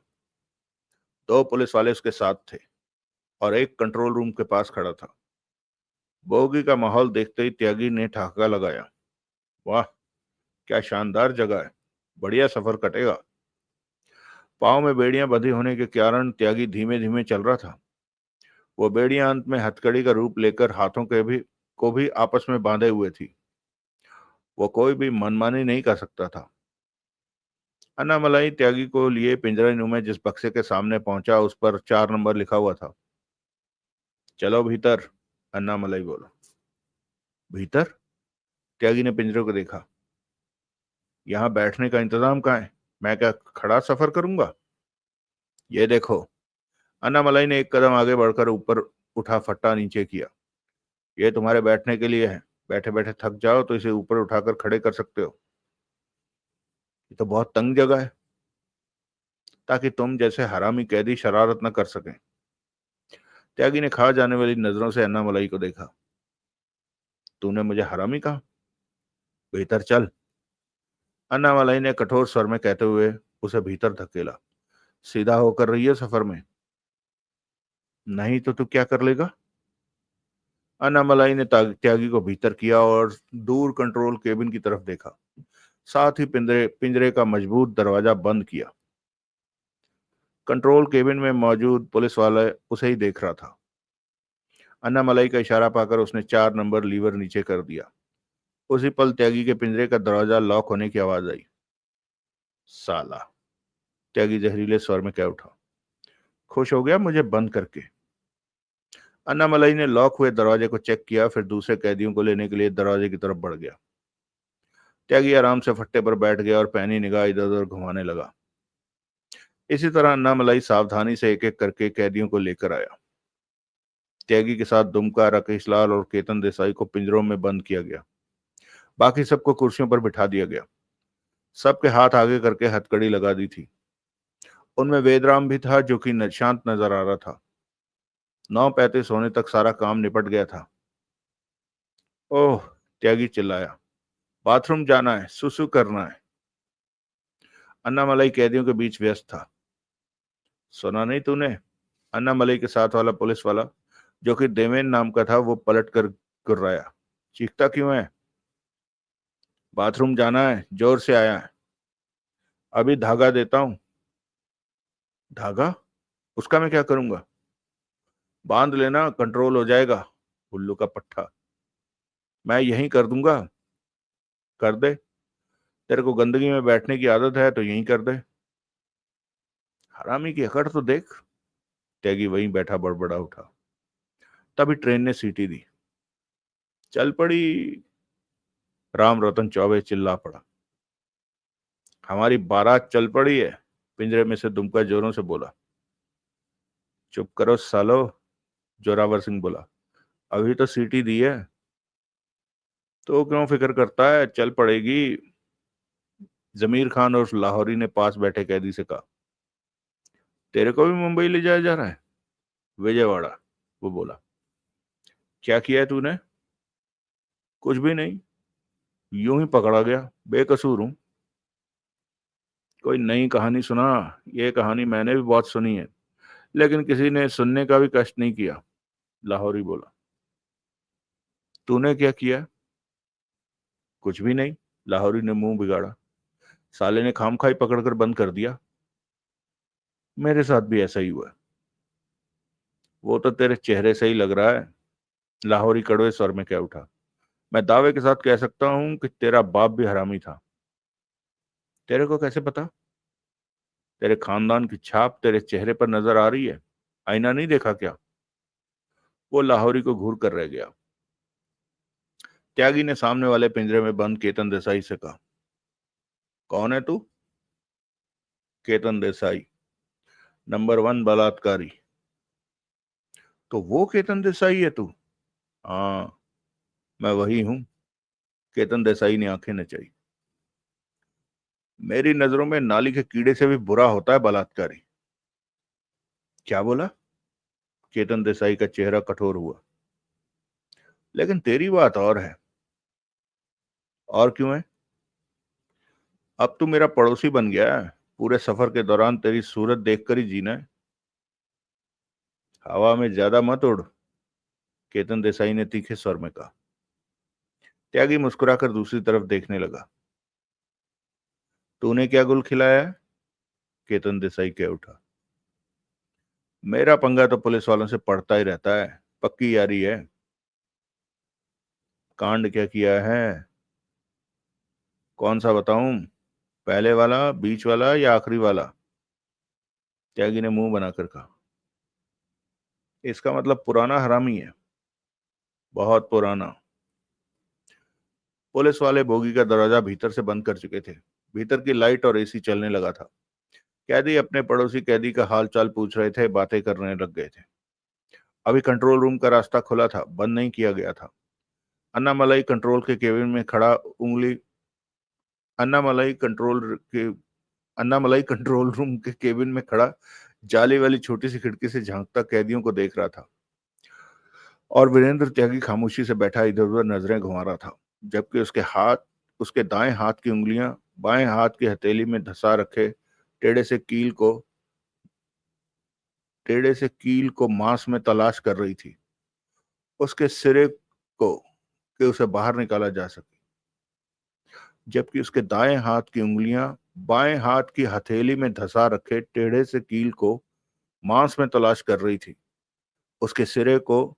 2 पुलिस वाले उसके साथ थे और एक कंट्रोल रूम के पास खड़ा था। बोगी का माहौल देखते ही त्यागी ने ठहाका लगाया। वाह, क्या शानदार जगह है, बढ़िया सफर कटेगा। पांव में बेड़ियां बंधी होने के कारण त्यागी धीमे धीमे चल रहा था। वो बेड़ियां अंत में हथकड़ी का रूप लेकर हाथों के भी को भी आपस में बांधे हुए थी। वो कोई भी मनमानी नहीं कर सकता था। अन्नामलाई त्यागी को लिए पिंजरे में जिस बक्से के सामने पहुंचा उस पर 4 नंबर लिखा हुआ था। चलो भीतर, अन्नामलाई बोला। भीतर? त्यागी ने पिंजरे को देखा। यहाँ बैठने का इंतजाम कहाँ है? मैं क्या खड़ा सफर करूंगा? ये देखो। अन्नामलाई ने एक कदम आगे बढ़कर ऊपर उठा फट्टा नीचे किया। ये तुम्हारे बैठने के लिए है। बैठे बैठे थक जाओ तो इसे ऊपर उठाकर खड़े कर सकते हो। ये तो बहुत तंग जगह है, ताकि तुम जैसे हरामी कैदी शरारत न कर सकें। त्यागी ने खा जाने वाली नजरों से अन्नामलाई को देखा। तूने मुझे हरामी कहा? भीतर चल, अन्नामलाई ने कठोर स्वर में कहते हुए उसे भीतर धकेला। सीधा होकर रही है सफर में, नहीं तो तू क्या कर लेगा? अन्नामलाई ने त्यागी को भीतर किया और दूर कंट्रोल केबिन की तरफ देखा। साथ ही पिंजरे पिंजरे का मजबूत दरवाजा बंद किया। कंट्रोल केबिन में मौजूद पुलिस वाला उसे ही देख रहा था। अन्नामलाई का इशारा पाकर उसने 4 नंबर लीवर नीचे कर दिया। उसी पल त्यागी के पिंजरे का दरवाजा लॉक होने की आवाज आई। साला, त्यागी जहरीले स्वर में कह उठा। खुश हो गया मुझे बंद करके? अन्नामलाई ने लॉक हुए दरवाजे को चेक किया, फिर दूसरे कैदियों को लेने के लिए दरवाजे की तरफ बढ़ गया। त्यागी आराम से फट्टे पर बैठ गया और पैनी निगाह इधर उधर घुमाने लगा। इसी तरह अन्नामलाई सावधानी से एक एक करके कैदियों को लेकर आया। त्यागी के साथ दुमका, राकेश लाल और केतन देसाई को पिंजरों में बंद किया गया। बाकी सबको कुर्सियों पर बिठा दिया गया। सबके हाथ आगे करके हथकड़ी लगा दी थी। उनमें वेदराम भी था, जो कि शांत नजर आ रहा था। 9:35 होने तक सारा काम निपट गया था। ओह, त्यागी चिल्लाया। बाथरूम जाना है, सुसु करना है। अन्नामलाई कैदियों के बीच व्यस्त था। सुना नहीं तूने? अन्नामलाई के साथ वाला पुलिस वाला, जो कि देवेन नाम का था, वो पलट कर गुर्राया। चीखता क्यों है? बाथरूम जाना है, जोर से आया है। अभी धागा देता हूं। धागा? उसका मैं क्या करूंगा? बांध लेना, कंट्रोल हो जाएगा। उल्लू का पट्टा। मैं यहीं कर दूंगा। कर दे। तेरे को गंदगी में बैठने की आदत है तो यहीं कर दे। हरामी की अकड़ तो देख। त्यागी वहीं बैठा बड़बड़ा उठा। तभी ट्रेन ने सीटी दी। चल पड़ी। राम रतन चौबे चिल्ला पड़ा। हमारी बारात चल पड़ी है, पिंजरे में से दुमका जोरों से बोला। चुप करो सालो, जोरावर सिंह बोला। अभी तो सीटी दी है। तो क्यों फिक्र करता है, चल पड़ेगी। जमीर खान और लाहौरी ने पास बैठे कैदी से कहा। तेरे को भी मुंबई ले जाया जा रहा है? विजयवाड़ा, वो बोला। क्या किया है तूने? कुछ भी नहीं, यूं ही पकड़ा गया, बेकसूर हूं। कोई नई कहानी सुना? ये कहानी मैंने भी बहुत सुनी है, लेकिन किसी ने सुनने का भी कष्ट नहीं किया, लाहौरी बोला। तूने क्या किया? कुछ भी नहीं, लाहौरी ने मुंह बिगाड़ा। साले ने खामखाई पकड़कर बंद कर दिया। मेरे साथ भी ऐसा ही हुआ है। वो तो तेरे चेहरे से ही लग रहा है, लाहौरी कड़वे स्वर में कह उठा। मैं दावे के साथ कह सकता हूं कि तेरा बाप भी हरामी था। तेरे को कैसे पता? तेरे खानदान की छाप तेरे चेहरे पर नजर आ रही है। आईना नहीं देखा क्या? वो लाहौरी को घूर कर रह गया। त्यागी ने सामने वाले पिंजरे में बंद केतन देसाई से कहा। कौन है तू? केतन देसाई, नंबर 1 बलात्कारी। तो वो केतन देसाई है तू? हाँ, मैं वही हूं। केतन देसाई ने आंखें नचाई। मेरी नजरों में नाली के कीड़े से भी बुरा होता है बलात्कारी। क्या बोला? केतन देसाई का चेहरा कठोर हुआ। लेकिन तेरी बात और है। और क्यों है? अब तू मेरा पड़ोसी बन गया है। पूरे सफर के दौरान तेरी सूरत देखकर ही जीना है। हवा में ज्यादा मत उड़, केतन देसाई ने तीखे स्वर में कहा। त्यागी मुस्कुराकर दूसरी तरफ देखने लगा। तूने क्या गुल खिलाया है? केतन देसाई कह उठा। मेरा पंगा तो पुलिस वालों से पड़ता ही रहता है, पक्की यारी है। कांड क्या किया है? कौन सा बताऊं? पहले वाला, बीच वाला या आखिरी वाला? त्यागी ने मुंह बनाकर कहा। इसका मतलब पुराना हरामी है, बहुत पुराना। पुलिस वाले बोगी का दरवाजा भीतर से बंद कर चुके थे। भीतर की लाइट और एसी चलने लगा था। कैदी अपने पड़ोसी कैदी का हाल चाल पूछ रहे थे, बातें करने लग गए थे। अभी कंट्रोल रूम का रास्ता खुला था, बंद नहीं किया गया था। अन्नामलाई कंट्रोल के केबिन में खड़ा उंगली अन्नामलाई कंट्रोल के अन्नामलाई कंट्रोल रूम के केबिन में खड़ा जाली वाली छोटी सी खिड़की से झांकता कैदियों को देख रहा था, और वीरेंद्र त्यागी खामोशी से बैठा इधर उधर नजरें घुमा रहा था, जबकि उसके दाएं हाथ की उंगलियां बाएं हाथ की हथेली में धंसा रखे टेढ़े से कील को मांस में तलाश कर रही थी, उसके सिरे को कि उसे बाहर निकाला जा सके, जबकि उसके दाएं हाथ की उंगलियां बाएं हाथ की हथेली में धंसा रखे टेढ़े से कील को मांस में तलाश कर रही थी, उसके सिरे को,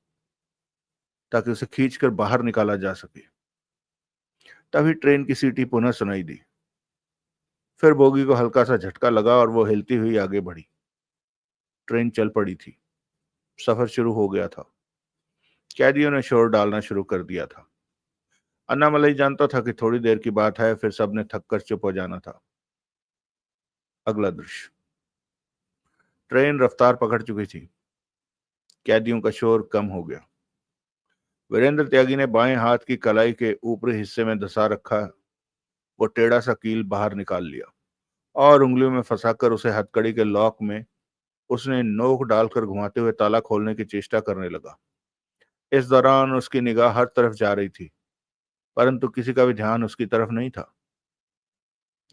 ताकि उसे खींचकर बाहर निकाला जा सके। तभी ट्रेन की सीटी पुनः सुनाई दी। फिर बोगी को हल्का सा झटका लगा और वो हिलती हुई आगे बढ़ी। ट्रेन चल पड़ी थी। सफर शुरू हो गया था। कैदियों ने शोर डालना शुरू कर दिया था। अन्नामलई जानता था कि थोड़ी देर की बात है, फिर सबने थक कर चुप हो जाना था। अगला दृश्य। ट्रेन रफ्तार पकड़ चुकी थी। कैदियों का शोर कम हो गया। वीरेंद्र त्यागी ने बाएं हाथ की कलाई के ऊपरी हिस्से में धंसा रखा वो टेढ़ा सा कील बाहर निकाल लिया और उंगलियों में फंसाकर उसे हथकड़ी के लॉक में उसने नोक डालकर घुमाते हुए ताला खोलने की चेष्टा करने लगा। इस दौरान उसकी निगाह हर तरफ जा रही थी, परंतु किसी का भी ध्यान उसकी तरफ नहीं था।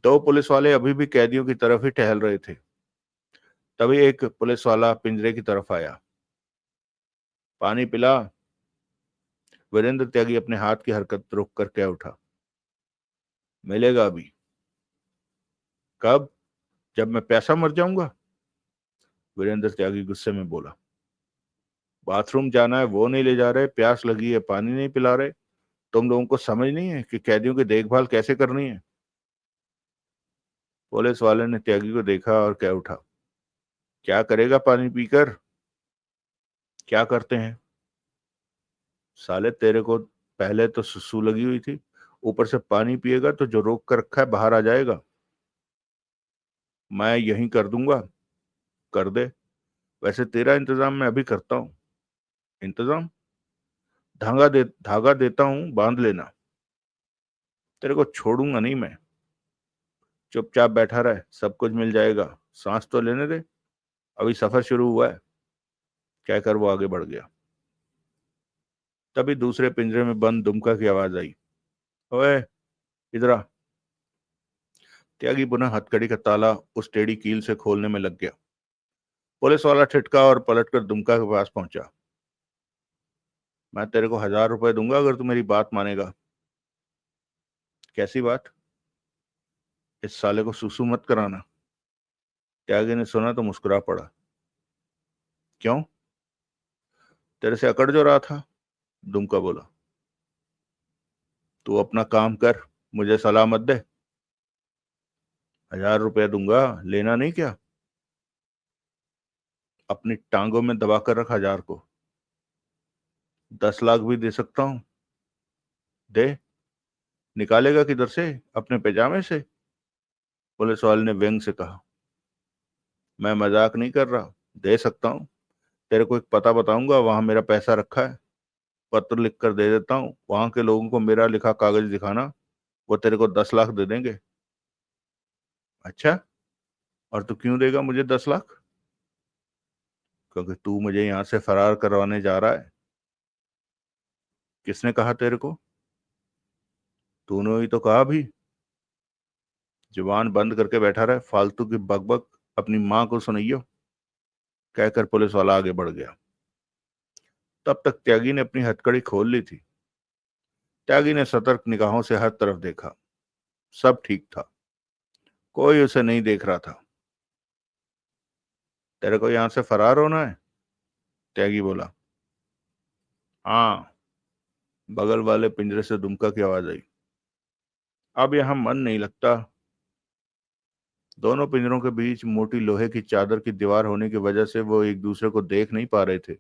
दो पुलिस वाले अभी भी कैदियों की तरफ ही टहल रहे थे। तभी एक पुलिस वाला पिंजरे की तरफ आया। पानी पिला। वीरेंद्र त्यागी अपने हाथ की हरकत रोक कर कह उठा। मिलेगा अभी। कब? जब मैं प्यासा मर जाऊंगा, वीरेंद्र त्यागी गुस्से में बोला। बाथरूम जाना है वो नहीं ले जा रहे, प्यास लगी है पानी नहीं पिला रहे। तुम लोगों को समझ नहीं है कि कैदियों की देखभाल कैसे करनी है? पुलिस वाले ने त्यागी को देखा और कह उठा। क्या करेगा पानी पीकर? क्या करते हैं? साले तेरे को पहले तो सुसु लगी हुई थी, ऊपर से पानी पिएगा तो जो रोक कर रखा है बाहर आ जाएगा। मैं यहीं कर दूंगा। कर दे। वैसे तेरा इंतजाम मैं अभी करता हूँ। इंतजाम? धागा देता हूँ, बांध लेना। तेरे को छोड़ूंगा नहीं मैं। चुपचाप बैठा रहे, सब कुछ मिल जाएगा। सांस तो लेने दे, अभी सफर शुरू हुआ है, कहकर वो आगे बढ़ गया। तभी दूसरे पिंजरे में बंद दुमका की आवाज आई। ओए, इधर आ। त्यागी पुनः हथकड़ी का ताला उस टेढ़ी कील से खोलने में लग गया। पुलिस वाला ठिठका और पलटकर दुमका के पास पहुंचा। मैं तेरे को 1000 रुपए दूंगा अगर तू मेरी बात मानेगा। कैसी बात? इस साले को सुसु मत कराना। त्यागी ने सुना तो मुस्कुरा पड़ा। क्यों? तेरे से अकड़ जो रहा था, दुमका बोला। तू अपना काम कर, मुझे सलाह मत दे। 1000 रुपया दूंगा, लेना नहीं क्या? अपनी टांगों में दबा कर रख 1000 को। 10 लाख भी दे सकता हूँ। दे। निकालेगा किधर से? अपने पैजामे से? पुलिस वाले ने व्यंग से कहा। मैं मजाक नहीं कर रहा, दे सकता हूँ। तेरे को एक पता बताऊंगा, वहां मेरा पैसा रखा है। पत्र लिख कर दे देता हूँ, वहां के लोगों को मेरा लिखा कागज दिखाना, वो तेरे को 10 लाख दे देंगे। अच्छा, और तू क्यों देगा मुझे 10 लाख? क्योंकि तू मुझे यहाँ से फरार करवाने जा रहा है। किसने कहा तेरे को? तूने ही तो कहा भी। जुबान बंद करके बैठा रहे, फालतू की बकबक अपनी माँ को सुनाइयो, कहकर पुलिस वाला आगे बढ़ गया। तब तक त्यागी ने अपनी हथकड़ी खोल ली थी। त्यागी ने सतर्क निगाहों से हर तरफ देखा। सब ठीक था, कोई उसे नहीं देख रहा था। तेरे को यहां से फरार होना है? त्यागी बोला। हाँ, बगल वाले पिंजरे से दुमका की आवाज आई। अब यहां मन नहीं लगता। दोनों पिंजरों के बीच मोटी लोहे की चादर की दीवार होने की वजह से वो एक दूसरे को देख नहीं पा रहे थे।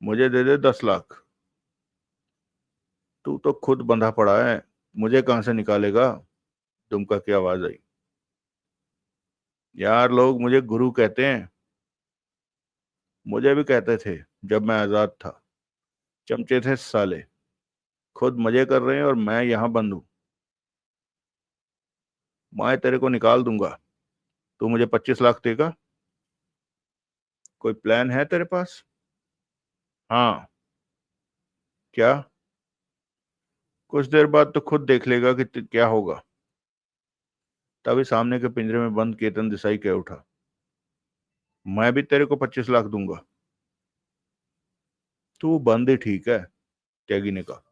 मुझे दे दे 10 लाख। तू तो खुद बंधा पड़ा है, मुझे कहां से निकालेगा? दुमका की आवाज आई। यार, लोग मुझे गुरु कहते हैं। मुझे भी कहते थे जब मैं आजाद था। चमचे थे साले। खुद मजे कर रहे हैं और मैं यहां बंद हूं। मैं तेरे को निकाल दूंगा। तू मुझे 25 लाख देगा? कोई प्लान है तेरे पास? हाँ। क्या? कुछ देर बाद तो खुद देख लेगा कि क्या होगा। तभी सामने के पिंजरे में बंद केतन देसाई कह उठा। मैं भी तेरे को 25 लाख दूंगा। तू बंद ही ठीक है, त्यागी ने कहा।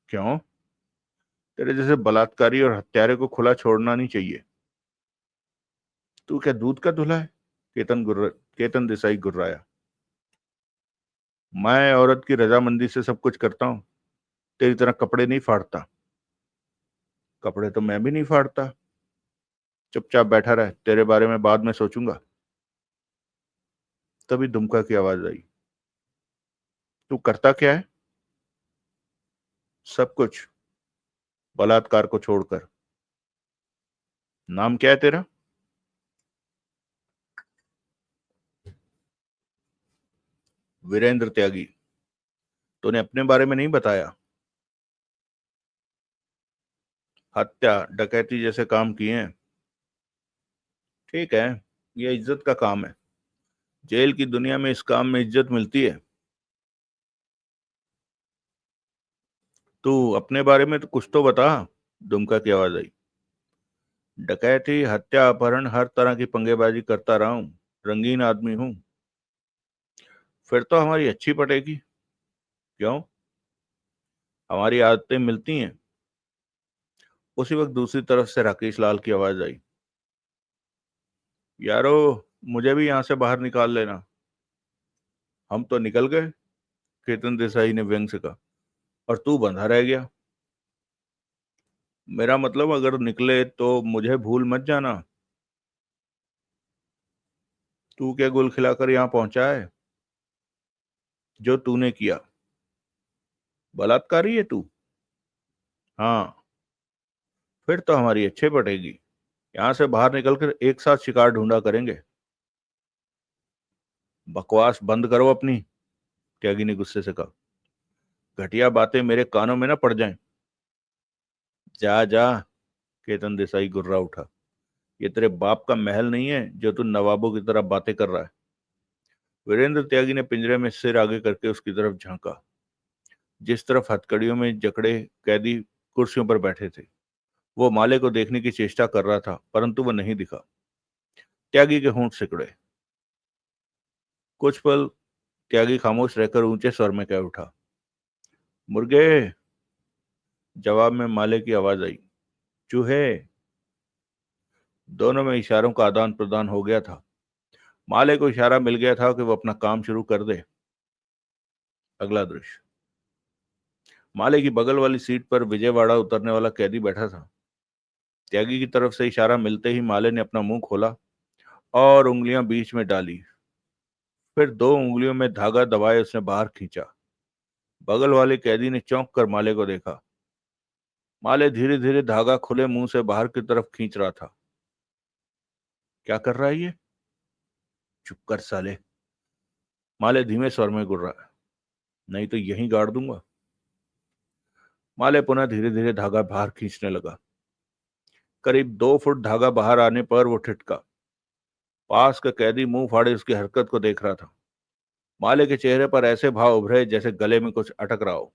क्यों? तेरे जैसे बलात्कारी और हत्यारे को खुला छोड़ना नहीं चाहिए। तू क्या दूध का धुला है? केतन देसाई गुर्राया। मैं औरत की रजामंदी से सब कुछ करता हूँ। तेरी तरह कपड़े नहीं फाड़ता। कपड़े तो मैं भी नहीं फाड़ता। चुपचाप बैठा रह, तेरे बारे में बाद में सोचूंगा। तभी दुमका की आवाज आई। तू करता क्या है? सब कुछ, बलात्कार को छोड़कर। नाम क्या है तेरा? वीरेंद्र त्यागी। तूने अपने बारे में नहीं बताया। हत्या डकैती जैसे काम किए हैं। ठीक है, यह इज्जत का काम है। जेल की दुनिया में इस काम में इज्जत मिलती है। तू अपने बारे में तो कुछ तो बता। दुमका की आवाज आई। डकैती, हत्या, अपहरण, हर तरह की पंगेबाजी करता रहा हूं। रंगीन आदमी हूं। फिर तो हमारी अच्छी पटेगी। क्यों? हमारी आदतें मिलती हैं। उसी वक्त दूसरी तरफ से राकेश लाल की आवाज आई। यारो, मुझे भी यहां से बाहर निकाल लेना। हम तो निकल गए, केतन देसाई ने व्यंग से कहा, और तू बंधा रह गया। मेरा मतलब, अगर निकले तो मुझे भूल मत जाना। तू क्या गुल खिलाकर यहां पहुंचा है? जो तूने किया। बलात्कारी है तू? हाँ। फिर तो हमारी अच्छे पटेगी। यहां से बाहर निकलकर एक साथ शिकार ढूंढा करेंगे। बकवास बंद करो अपनी, त्यागी ने गुस्से से कहा। घटिया बातें मेरे कानों में ना पड़ जाएं। जा जा, केतन देसाई गुर्रा उठा। ये तेरे बाप का महल नहीं है जो तू नवाबों की तरह बातें कर रहा है। वीरेंद्र त्यागी ने पिंजरे में सिर आगे करके उसकी तरफ झांका, जिस तरफ हथकड़ियों में जकड़े कैदी कुर्सियों पर बैठे थे। वो माले को देखने की चेष्टा कर रहा था, परंतु वह नहीं दिखा। त्यागी के होंठ सिकुड़े। कुछ पल त्यागी खामोश रहकर ऊंचे स्वर में कह उठा, मुर्गे। जवाब में माले की आवाज आई, चूहे। दोनों में इशारों का आदान प्रदान हो गया था। माले को इशारा मिल गया था कि वो अपना काम शुरू कर दे। अगला दृश्य। माले की बगल वाली सीट पर विजयवाड़ा उतरने वाला कैदी बैठा था। त्यागी की तरफ से इशारा मिलते ही माले ने अपना मुंह खोला और उंगलियां बीच में डाली। फिर दो उंगलियों में धागा दबाए उसने बाहर खींचा। बगल वाले कैदी ने चौंक कर माले को देखा। माले धीरे धीरे धागा खुले मुंह से बाहर की तरफ खींच रहा था। क्या कर रहा है ये? चुप कर साले, माले धीमे स्वर में गुर्रा, नहीं तो यहीं गाड़ दूंगा। माले पुनः धीरे धीरे धागा बाहर खींचने लगा। करीब 2 फुट धागा बाहर आने पर वो ठिठका। पास का कैदी मुंह फाड़े उसकी हरकत को देख रहा था। माले के चेहरे पर ऐसे भाव उभरे जैसे गले में कुछ अटक रहा हो।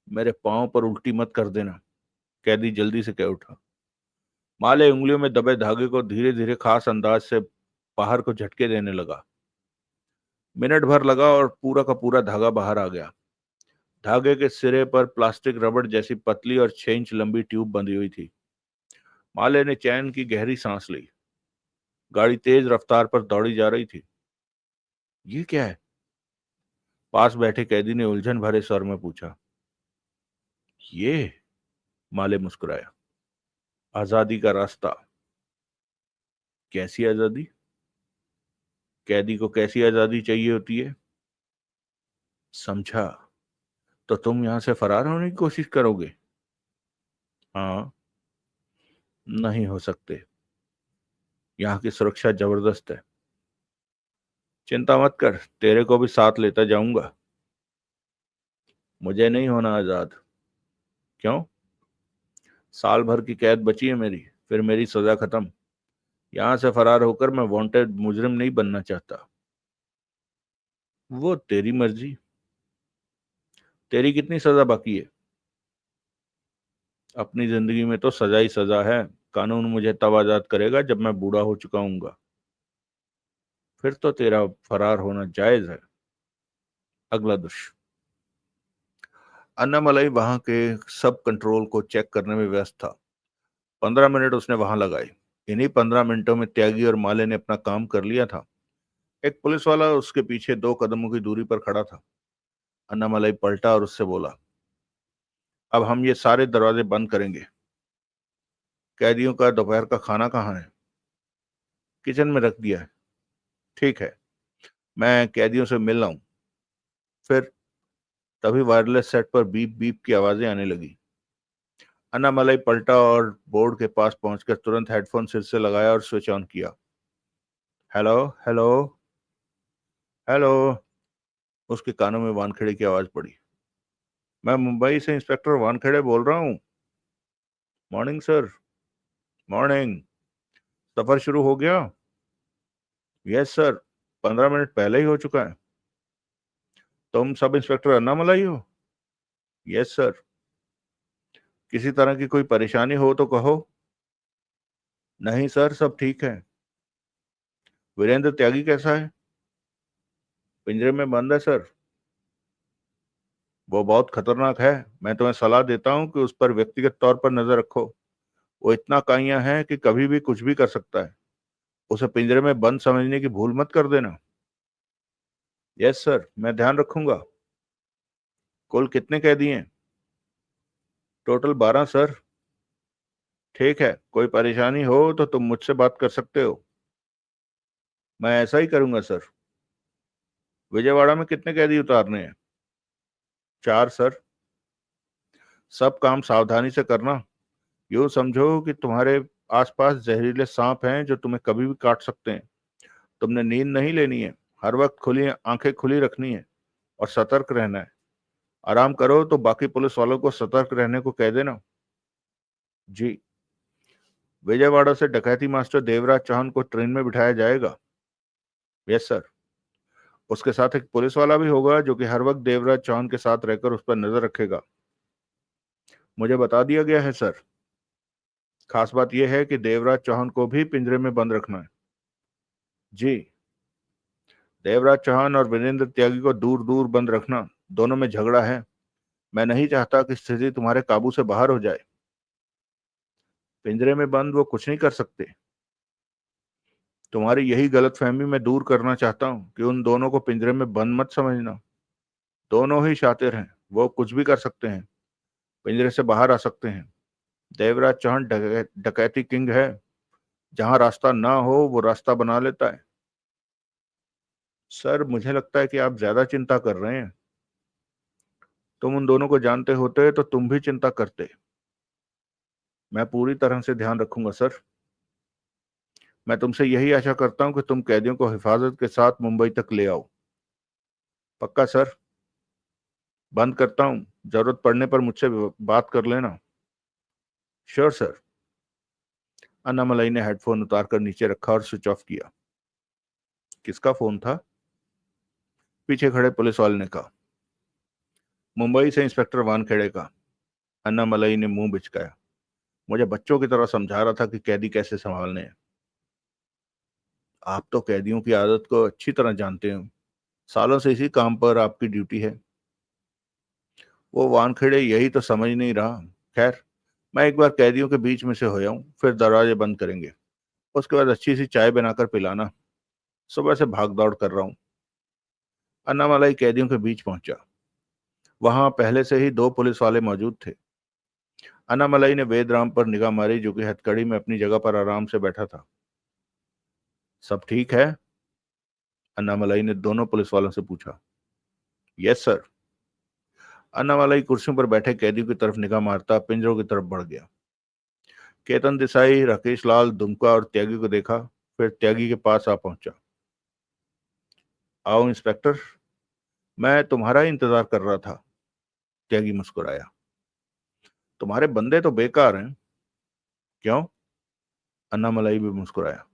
मेरे पांव पर उल्टी मत कर देना, कैदी जल्दी से कह उठा। माले उंगलियों में दबे धागे को धीरे धीरे खास अंदाज से बाहर को झटके देने लगा। मिनट भर लगा और पूरा का पूरा धागा बाहर आ गया। धागे के सिरे पर प्लास्टिक रबड़ जैसी पतली और 6 इंच लंबी ट्यूब बंधी हुई थी। माले ने चैन की गहरी सांस ली। गाड़ी तेज रफ्तार पर दौड़ी जा रही थी। ये क्या है? पास बैठे कैदी ने उलझन भरे स्वर में पूछा। ये? माले मुस्कुराया। आजादी का रास्ता। कैसी आजादी? कैदी को कैसी आजादी चाहिए होती है? समझा। तो तुम यहां से फरार होने की कोशिश करोगे? हाँ। नहीं हो सकते। यहाँ की सुरक्षा जबरदस्त है। चिंता मत कर, तेरे को भी साथ लेता जाऊंगा। मुझे नहीं होना आजाद। क्यों? साल भर की कैद बची है मेरी, फिर मेरी सजा खत्म। यहां से फरार होकर मैं वांटेड मुजरिम नहीं बनना चाहता। वो तेरी मर्जी। तेरी कितनी सजा बाकी है? अपनी जिंदगी में तो सजा ही सजा है। कानून मुझे तब आजाद करेगा जब मैं बूढ़ा हो चुका हूंगा। फिर तो तेरा फरार होना जायज है। अगला दृश्य। अन्नामलई वहां के सब कंट्रोल को चेक करने में व्यस्त था। 15 मिनट उसने वहां लगाए। इन्हीं 15 मिनटों में त्यागी और माले ने अपना काम कर लिया था। एक पुलिस वाला उसके पीछे 2 कदमों की दूरी पर खड़ा था। अन्नामलई पलटा और उससे बोला, अब हम ये सारे दरवाजे बंद करेंगे। कैदियों का दोपहर का खाना कहाँ है? किचन में रख दिया है। ठीक है, मैं कैदियों से मिल रहा हूं। फिर तभी वायरलेस सेट पर बीप बीप की आवाजें आने लगी। अन्नामलई पलटा और बोर्ड के पास पहुंचकर तुरंत हेडफोन सिर से लगाया और स्विच ऑन किया। Hello hello hello. उसके कानों में वानखेड़े की आवाज पड़ी। मैं मुंबई से इंस्पेक्टर वानखेड़े बोल रहा हूँ। Morning sir. मॉर्निंग। सफर शुरू हो गया? यस सर, 15 मिनट पहले ही हो चुका है। तुम सब इंस्पेक्टर अन्नामलाई हो? Yes sir. किसी तरह की कोई परेशानी हो तो कहो। नहीं सर, सब ठीक है। वीरेंद्र त्यागी कैसा है? पिंजरे में बंद है सर। वो बहुत खतरनाक है। मैं तुम्हें सलाह देता हूँ कि उस पर व्यक्तिगत तौर पर नजर रखो। वो इतना काइया है कि कभी भी कुछ भी कर सकता है। उसे पिंजरे में बंद समझने की भूल मत कर देना। यस सर, मैं ध्यान रखूंगा। कुल कितने कैदी हैं? Total 12 sir. ठीक है, कोई परेशानी हो तो तुम मुझसे बात कर सकते हो। मैं ऐसा ही करूंगा सर। विजयवाड़ा में कितने कैदी उतारने हैं? 4 सर। सब काम सावधानी से करना। यूं समझो कि तुम्हारे आसपास जहरीले सांप हैं जो तुम्हें कभी भी काट सकते हैं। तुमने नींद नहीं लेनी है। हर वक्त खुली आंखें खुली रखनी है और सतर्क रहना है। आराम करो तो बाकी पुलिस वालों को सतर्क रहने को कह देना। जी। विजयवाड़ा से डकैती मास्टर देवराज चौहान को ट्रेन में बिठाया जाएगा। Yes sir. उसके साथ एक पुलिस वाला भी होगा जो कि हर वक्त देवराज चौहान के साथ रहकर उस पर नजर रखेगा। मुझे बता दिया गया है सर। खास बात यह है कि देवराज चौहान को भी पिंजरे में बंद रखना है। जी। देवराज चौहान और वीरेंद्र त्यागी को दूर दूर बंद रखना। दोनों में झगड़ा है। मैं नहीं चाहता कि स्थिति तुम्हारे काबू से बाहर हो जाए। पिंजरे में बंद वो कुछ नहीं कर सकते। तुम्हारी यही गलतफहमी मैं दूर करना चाहता हूँ कि उन दोनों को पिंजरे में बंद मत समझना। दोनों ही शातिर हैं। वो कुछ भी कर सकते हैं। पिंजरे से बाहर आ सकते हैं। देवराज चौहान डकैती किंग है। जहां रास्ता ना हो वो रास्ता बना लेता है। सर, मुझे लगता है कि आप ज्यादा चिंता कर रहे हैं। तुम उन दोनों को जानते होते तो तुम भी चिंता करते। मैं पूरी तरह से ध्यान रखूंगा सर। मैं तुमसे यही आशा करता हूं कि तुम कैदियों को हिफाजत के साथ मुंबई तक ले आओ। पक्का सर। बंद करता हूं। जरूरत पड़ने पर मुझसे बात कर लेना। Sure sir. अन्नामलई ने हेडफोन उतारकर नीचे रखा और स्विच ऑफ किया। किसका फोन था? पीछे खड़े पुलिस वाले ने कहा। मुंबई से इंस्पेक्टर वानखेड़े का। अन्नामलई ने मुंह बिचकाया। मुझे बच्चों की तरह समझा रहा था कि कैदी कैसे संभालने हैं। आप तो कैदियों की आदत को अच्छी तरह जानते हो। सालों से इसी काम पर आपकी ड्यूटी है। वो वानखेड़े यही तो समझ नहीं रहा। खैर, मैं एक बार कैदियों के बीच में से होया हूं, फिर दरवाजे बंद करेंगे। उसके बाद अच्छी सी चाय बनाकर पिलाना। सुबह से भाग दौड़ कर रहा हूं। अन्नामलाई कैदियों के बीच पहुंचा। वहां पहले से ही 2 पुलिस वाले मौजूद थे। अन्नामलाई ने वेदराम पर निगाह मारी, जो कि हथकड़ी में अपनी जगह पर आराम से बैठा था। सब ठीक है? अन्नामलाई ने दोनों पुलिस वालों से पूछा। Yes sir. अन्नामलाई कुर्सियों पर बैठे कैदियों की तरफ निगाह मारता पिंजरों की तरफ बढ़ गया। केतन देसाई, राकेश लाल, दुमका और त्यागी को देखा, फिर त्यागी के पास आ पहुंचा। आओ इंस्पेक्टर, मैं तुम्हारा ही इंतजार कर रहा था। त्यागी मुस्कुराया। तुम्हारे बंदे तो बेकार हैं। क्यों? अन्नामलाई भी मुस्कुराया।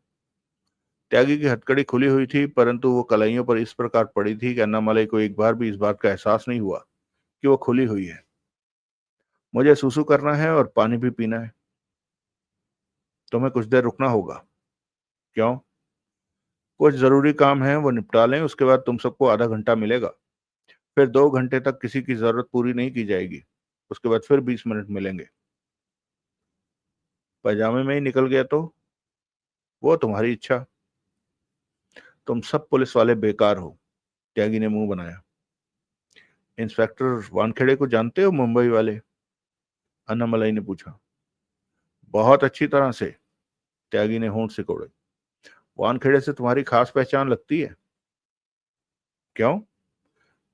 त्यागी की हथकड़ी खुली हुई थी, परंतु वो कलाइयों पर इस प्रकार पड़ी थी कि अन्नामलाई को एक बार भी इस बात का एहसास नहीं हुआ कि वो खुली हुई है। मुझे सूसू करना है और पानी भी पीना है। तुम्हें कुछ देर रुकना होगा। क्यों? कुछ जरूरी काम है, वो निपटा लें, उसके बाद तुम सबको आधा घंटा मिलेगा। फिर 2 घंटे तक किसी की जरूरत पूरी नहीं की जाएगी। उसके बाद फिर 20 मिनट मिलेंगे। पैजामे में ही निकल गया तो? वो तुम्हारी इच्छा। तुम सब पुलिस वाले बेकार हो। त्यागी ने मुंह बनाया। इंस्पेक्टर वानखेड़े को जानते हो, मुंबई वाले? अन्नामलाई ने पूछा। बहुत अच्छी तरह से। त्यागी ने होंठ सिकोड़े। वानखेड़े से तुम्हारी खास पहचान लगती है। क्यों?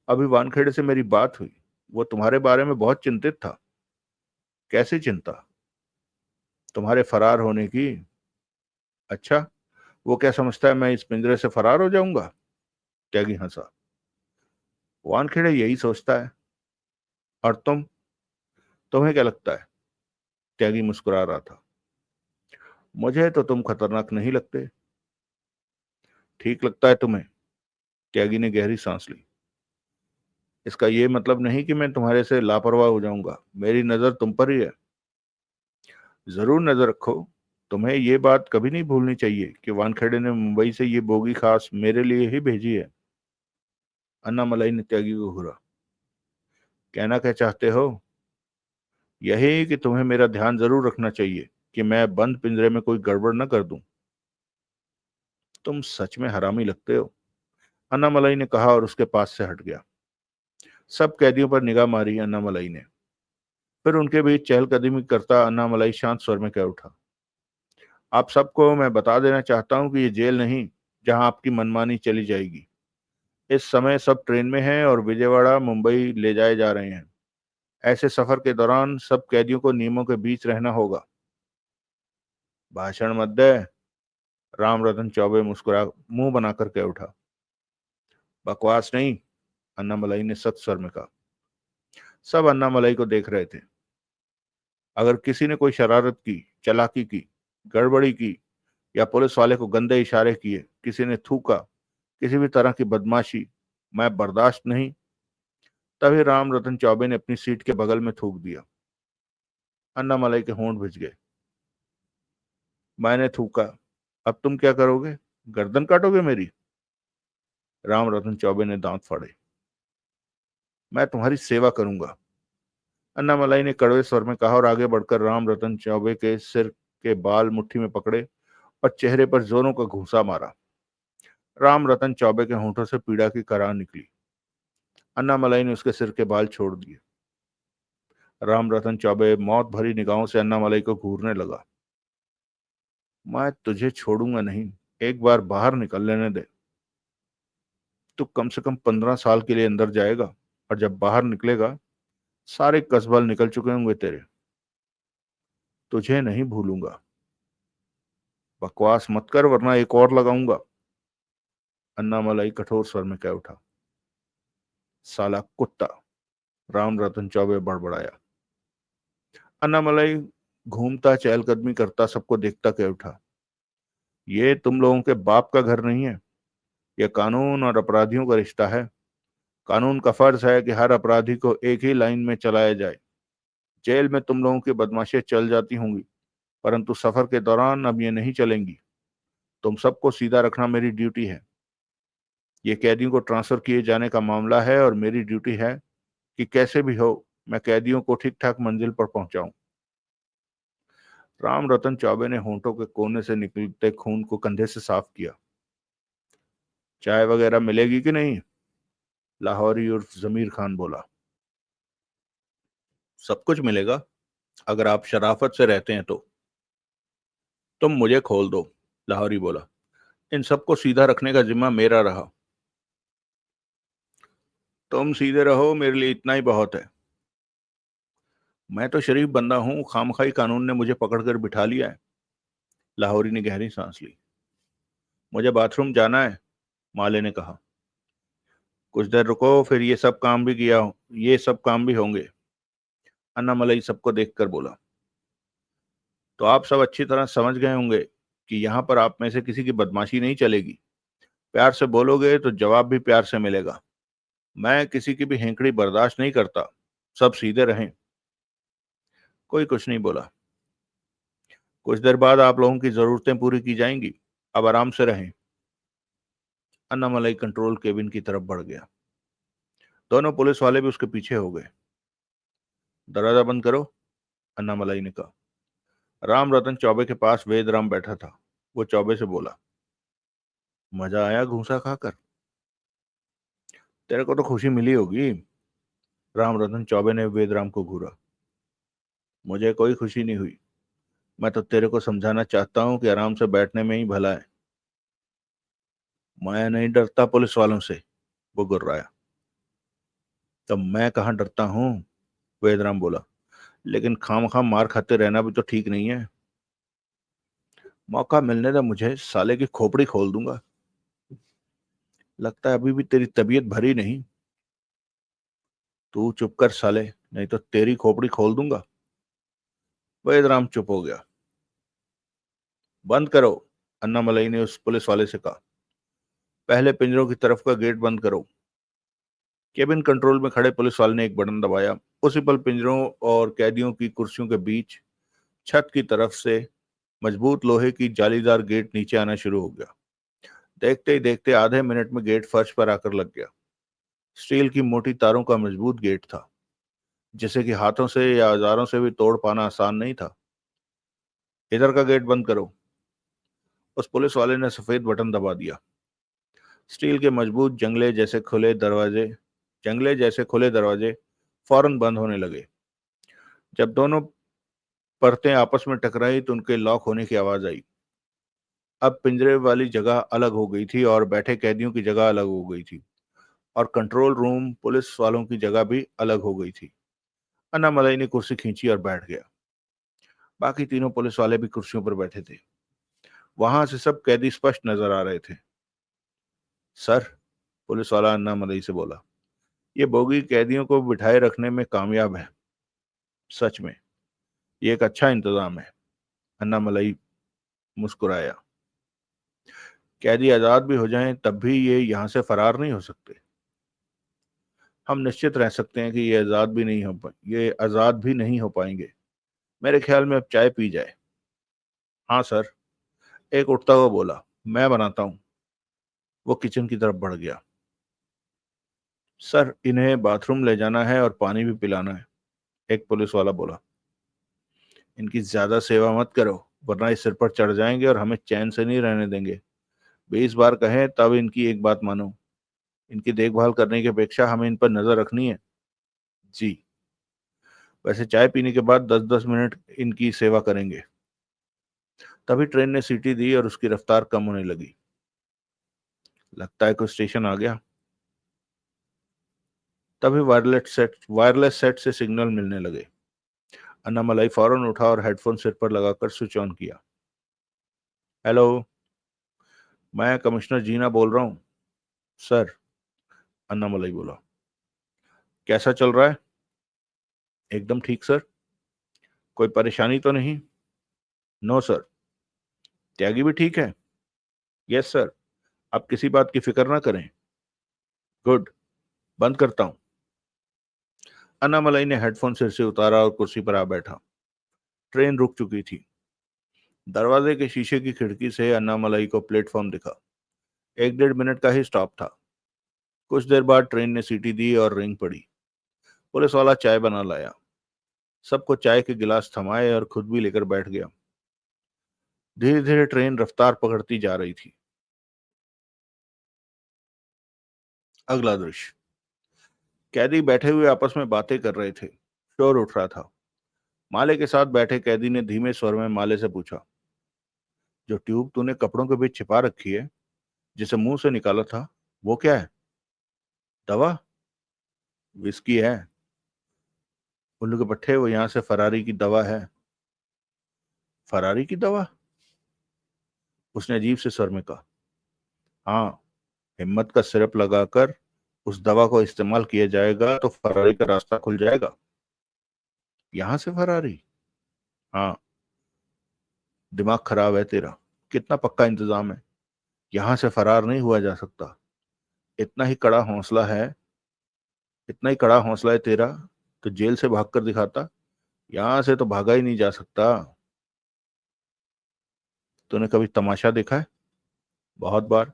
अभी वानखेड़े से मेरी बात हुई। वो तुम्हारे बारे में बहुत चिंतित था। कैसी चिंता? तुम्हारे फरार होने की। अच्छा, वो क्या समझता है मैं इस पिंजरे से फरार हो जाऊंगा? त्यागी हंसा। वानखेड़े यही सोचता है। और तुम्हें क्या लगता है? त्यागी मुस्कुरा रहा था। मुझे तो तुम खतरनाक नहीं लगते। ठीक लगता है तुम्हें? त्यागी ने गहरी सांस ली। इसका ये मतलब नहीं कि मैं तुम्हारे से लापरवाह हो जाऊंगा। मेरी नजर तुम पर ही है। जरूर नजर रखो। तुम्हें ये बात कभी नहीं भूलनी चाहिए कि वानखेड़े ने मुंबई से ये बोगी खास मेरे लिए ही भेजी है। अन्नामलाई ने त्यागी को घूरा। कहना क्या चाहते हो? यही कि तुम्हें मेरा ध्यान जरूर रखना चाहिए कि मैं बंद पिंजरे में कोई गड़बड़ न कर दूं। तुम सच में हरामी लगते हो, अन्नामलाई ने कहा और उसके पास से हट गया। सब कैदियों पर निगाह मारी अन्नामलाई ने। फिर उनके बीच चहलकदमी करता अन्नामलाई शांत स्वर में कह उठा। आप सबको मैं बता देना चाहता हूं कि ये जेल नहीं, जहां आपकी मनमानी चली जाएगी। इस समय सब ट्रेन में हैं और विजयवाड़ा मुंबई ले जाए जा रहे हैं। ऐसे सफर के दौरान सब कैदियों को नियमों के बीच रहना होगा। भाषण मत दे। राम रतन चौबे मुस्कुरा मुंह बनाकर कह उठा। बकवास नहीं, अन्नामलाई ने सख्त स्वर में कहा। सब अन्नामलाई को देख रहे थे। अगर किसी ने कोई शरारत की, चालाकी की, गड़बड़ी की या पुलिस वाले को गंदे इशारे किए, किसी ने थूका, किसी भी तरह की बदमाशी, मैं बर्दाश्त नहीं। तभी राम रतन चौबे ने अपनी सीट के बगल में थूक दिया। अन्नामलाई के होंठ भिज गए। मैंने थूका। अब तुम क्या करोगे? गर्दन काटोगे मेरी? राम रतन चौबे ने दांत फाड़े। मैं तुम्हारी सेवा करूंगा, अन्नामलाई ने कड़वे स्वर में कहा और आगे बढ़कर राम रतन चौबे के सिर के बाल मुट्ठी में पकड़े और चेहरे पर जोरों का घूंसा मारा। राम रतन चौबे के होंठों से पीड़ा की कराह निकली। अन्नामलाई ने उसके सिर के बाल छोड़ दिए। राम रतन चौबे मौत भरी निगाहों से अन्नामलाई को घूरने लगा। मैं तुझे छोड़ूंगा नहीं। एक बार बाहर निकल लेने दे। तू कम से कम 15 साल के लिए अंदर जाएगा, और जब बाहर निकलेगा सारे कसबल निकल चुके होंगे तेरे। तुझे नहीं भूलूंगा। बकवास मत कर वरना एक और लगाऊंगा, अन्नामलाई कठोर स्वर में कह उठा। साला कुत्ता, राम रतन चौबे बड़बड़ाया। अन्नामलाई घूमता चहलकदमी करता सबको देखता कह उठा। ये तुम लोगों के बाप का घर नहीं है। यह कानून और अपराधियों का रिश्ता है। कानून का फर्ज है कि हर अपराधी को एक ही लाइन में चलाया जाए। जेल में तुम लोगों की बदमाशियां चल जाती होंगी, परंतु सफर के दौरान अब ये नहीं चलेंगी। तुम सबको सीधा रखना मेरी ड्यूटी है। ये कैदियों को ट्रांसफर किए जाने का मामला है और मेरी ड्यूटी है कि कैसे भी हो मैं कैदियों को ठीक ठाक मंजिल पर पहुंचाऊं। राम रतन चौबे ने होंठों के कोने से निकलते खून को कंधे से साफ किया। चाय वगैरह मिलेगी कि नहीं? लाहौरी उर्फ जमीर खान बोला। सब कुछ मिलेगा, अगर आप शराफत से रहते हैं तो। तुम मुझे खोल दो, लाहौरी बोला। इन सबको सीधा रखने का जिम्मा मेरा रहा। तुम सीधे रहो, मेरे लिए इतना ही बहुत है। मैं तो शरीफ बंदा हूं, खामखाई कानून ने मुझे पकड़कर बिठा लिया है। लाहौरी ने गहरी सांस ली। मुझे बाथरूम जाना है, माले ने कहा। कुछ देर रुको, फिर ये सब काम भी होंगे। अन्ना मलई सबको देखकर बोला। तो आप सब अच्छी तरह समझ गए होंगे कि यहाँ पर आप में से किसी की बदमाशी नहीं चलेगी। प्यार से बोलोगे तो जवाब भी प्यार से मिलेगा। मैं किसी की भी हेंकड़ी बर्दाश्त नहीं करता। सब सीधे रहें। कोई कुछ नहीं बोला। कुछ देर बाद आप लोगों की जरूरतें पूरी की जाएंगी। अब आराम से रहें। अन्नामलाई कंट्रोल केबिन की तरफ बढ़ गया। दोनों पुलिस वाले भी उसके पीछे हो गए। दरवाजा बंद करो, अन्नामलाई ने कहा। राम रतन चौबे के पास वेद राम बैठा था। वो चौबे से बोला। मजा आया घूसा खाकर? तेरे को तो खुशी मिली होगी। राम रतन चौबे ने वेद राम को घूरा। मुझे कोई खुशी नहीं हुई। मैं तो तेरे को समझाना चाहता हूँ कि आराम से बैठने में ही भला है। मैं नहीं डरता पुलिस वालों से, वो गुर्राया। तब मैं कहाँ डरता हूँ, वेदराम बोला। लेकिन खाम मार खाते रहना भी तो ठीक नहीं है। मौका मिलने दे मुझे, साले की खोपड़ी खोल दूंगा। लगता है अभी भी तेरी तबीयत भरी नहीं। तू चुप कर साले, नहीं तो तेरी खोपड़ी खोल दूंगा। वेदराम चुप हो गया। बंद करो, अन्नामलई ने उस पुलिस वाले से कहा। पहले पिंजरों की तरफ का गेट बंद करो। केबिन कंट्रोल में खड़े पुलिस वाले ने एक बटन दबाया। उसी पल पिंजरों और कैदियों की कुर्सियों के बीच छत की तरफ से मजबूत लोहे की जालीदार गेट नीचे आना शुरू हो गया। देखते ही देखते आधे मिनट में गेट फर्श पर आकर लग गया। स्टील की मोटी तारों का मजबूत गेट था, जिसे कि हाथों से या औजारों से भी तोड़ पाना आसान नहीं था। इधर का गेट बंद करो, उस पुलिस वाले ने सफेद बटन दबा दिया। स्टील के मजबूत जंगले जैसे खुले दरवाजे फौरन बंद होने लगे। जब दोनों परतें आपस में टकराई तो उनके लॉक होने की आवाज आई। अब पिंजरे वाली जगह अलग हो गई थी और बैठे कैदियों की जगह अलग हो गई थी, और कंट्रोल रूम पुलिस वालों की जगह भी अलग हो गई थी। अन्ना मलाई ने कुर्सी खींची और बैठ गया। बाकी तीनों पुलिस वाले भी कुर्सियों पर बैठे थे। वहां से सब कैदी स्पष्ट नजर आ रहे थे। सर, पुलिस वाला अन्ना मलाई से बोला, ये बोगी कैदियों को बिठाए रखने में कामयाब है। सच में ये एक अच्छा इंतजाम है। अन्ना मलाई मुस्कुराया। कैदी आजाद भी हो जाएं तब भी ये यहाँ से फरार नहीं हो सकते। हम निश्चित रह सकते हैं कि ये आजाद भी नहीं हो पाएंगे। मेरे ख्याल में अब चाय पी जाए। हाँ सर, एक उठता हुआ बोला। मैं बनाता हूँ। वो किचन की तरफ बढ़ गया। सर, इन्हें बाथरूम ले जाना है और पानी भी पिलाना है, एक पुलिस वाला बोला। इनकी ज्यादा सेवा मत करो, वरना इस सिर पर चढ़ जाएंगे और हमें चैन से नहीं रहने देंगे। 20 बार कहें तब इनकी एक बात मानो। इनकी देखभाल करने की अपेक्षा हमें इन पर नजर रखनी है। जी। वैसे चाय पीने के बाद 10-10 मिनट इनकी सेवा करेंगे। तभी ट्रेन ने सीटी दी और उसकी रफ्तार कम होने लगी। लगता है कोई स्टेशन आ गया। तभी वायरलेस सेट से सिग्नल मिलने लगे। अन्नामलाई फौरन उठा और हेडफोन सिर पर लगाकर स्विच ऑन किया। हेलो, मैं कमिश्नर जीना बोल रहा हूँ। सर, अन्नामलाई बोला। कैसा चल रहा है? एकदम ठीक सर। कोई परेशानी तो नहीं? No sir. त्यागी भी ठीक है? Yes sir. आप किसी बात की फिक्र ना करें। गुड। बंद करता हूँ। अन्नामलाई ने हेडफोन सिर से उतारा और कुर्सी पर आ बैठा। ट्रेन रुक चुकी थी। दरवाजे के शीशे की खिड़की से अन्नामलाई को प्लेटफॉर्म दिखा। 1-1.5 मिनट का ही स्टॉप था। कुछ देर बाद ट्रेन ने सीटी दी और रिंग पड़ी। पुलिस वाला चाय बना लाया। सबको चाय के गिलास थमाए और खुद भी लेकर बैठ गया। धीरे धीरे ट्रेन रफ्तार पकड़ती जा रही थी। अगला दृश्य। कैदी बैठे हुए आपस में बातें कर रहे थे। शोर उठ रहा था। माले के साथ बैठे कैदी ने धीमे स्वर में माले से पूछा, जो ट्यूब तूने कपड़ों के बीच छिपा रखी है, जिसे मुंह से निकाला था, वो क्या है? दवा? विस्की है। उल्लू के पट्टे, वो यहां से फरारी की दवा है। फरारी की दवा? उसने अजीब से स्वर में कहा। हाँ, हिम्मत का सिरप लगाकर उस दवा को इस्तेमाल किया जाएगा तो फरारी का रास्ता खुल जाएगा। यहां से फरारी? हाँ। दिमाग खराब है तेरा। कितना पक्का इंतजाम है? यहां से फरार नहीं हुआ जा सकता। इतना ही कड़ा हौसला है इतना ही कड़ा हौसला है तेरा तो जेल से भाग कर दिखाता। यहां से तो भागा ही नहीं जा सकता। तूने कभी तमाशा देखा है? बहुत बार।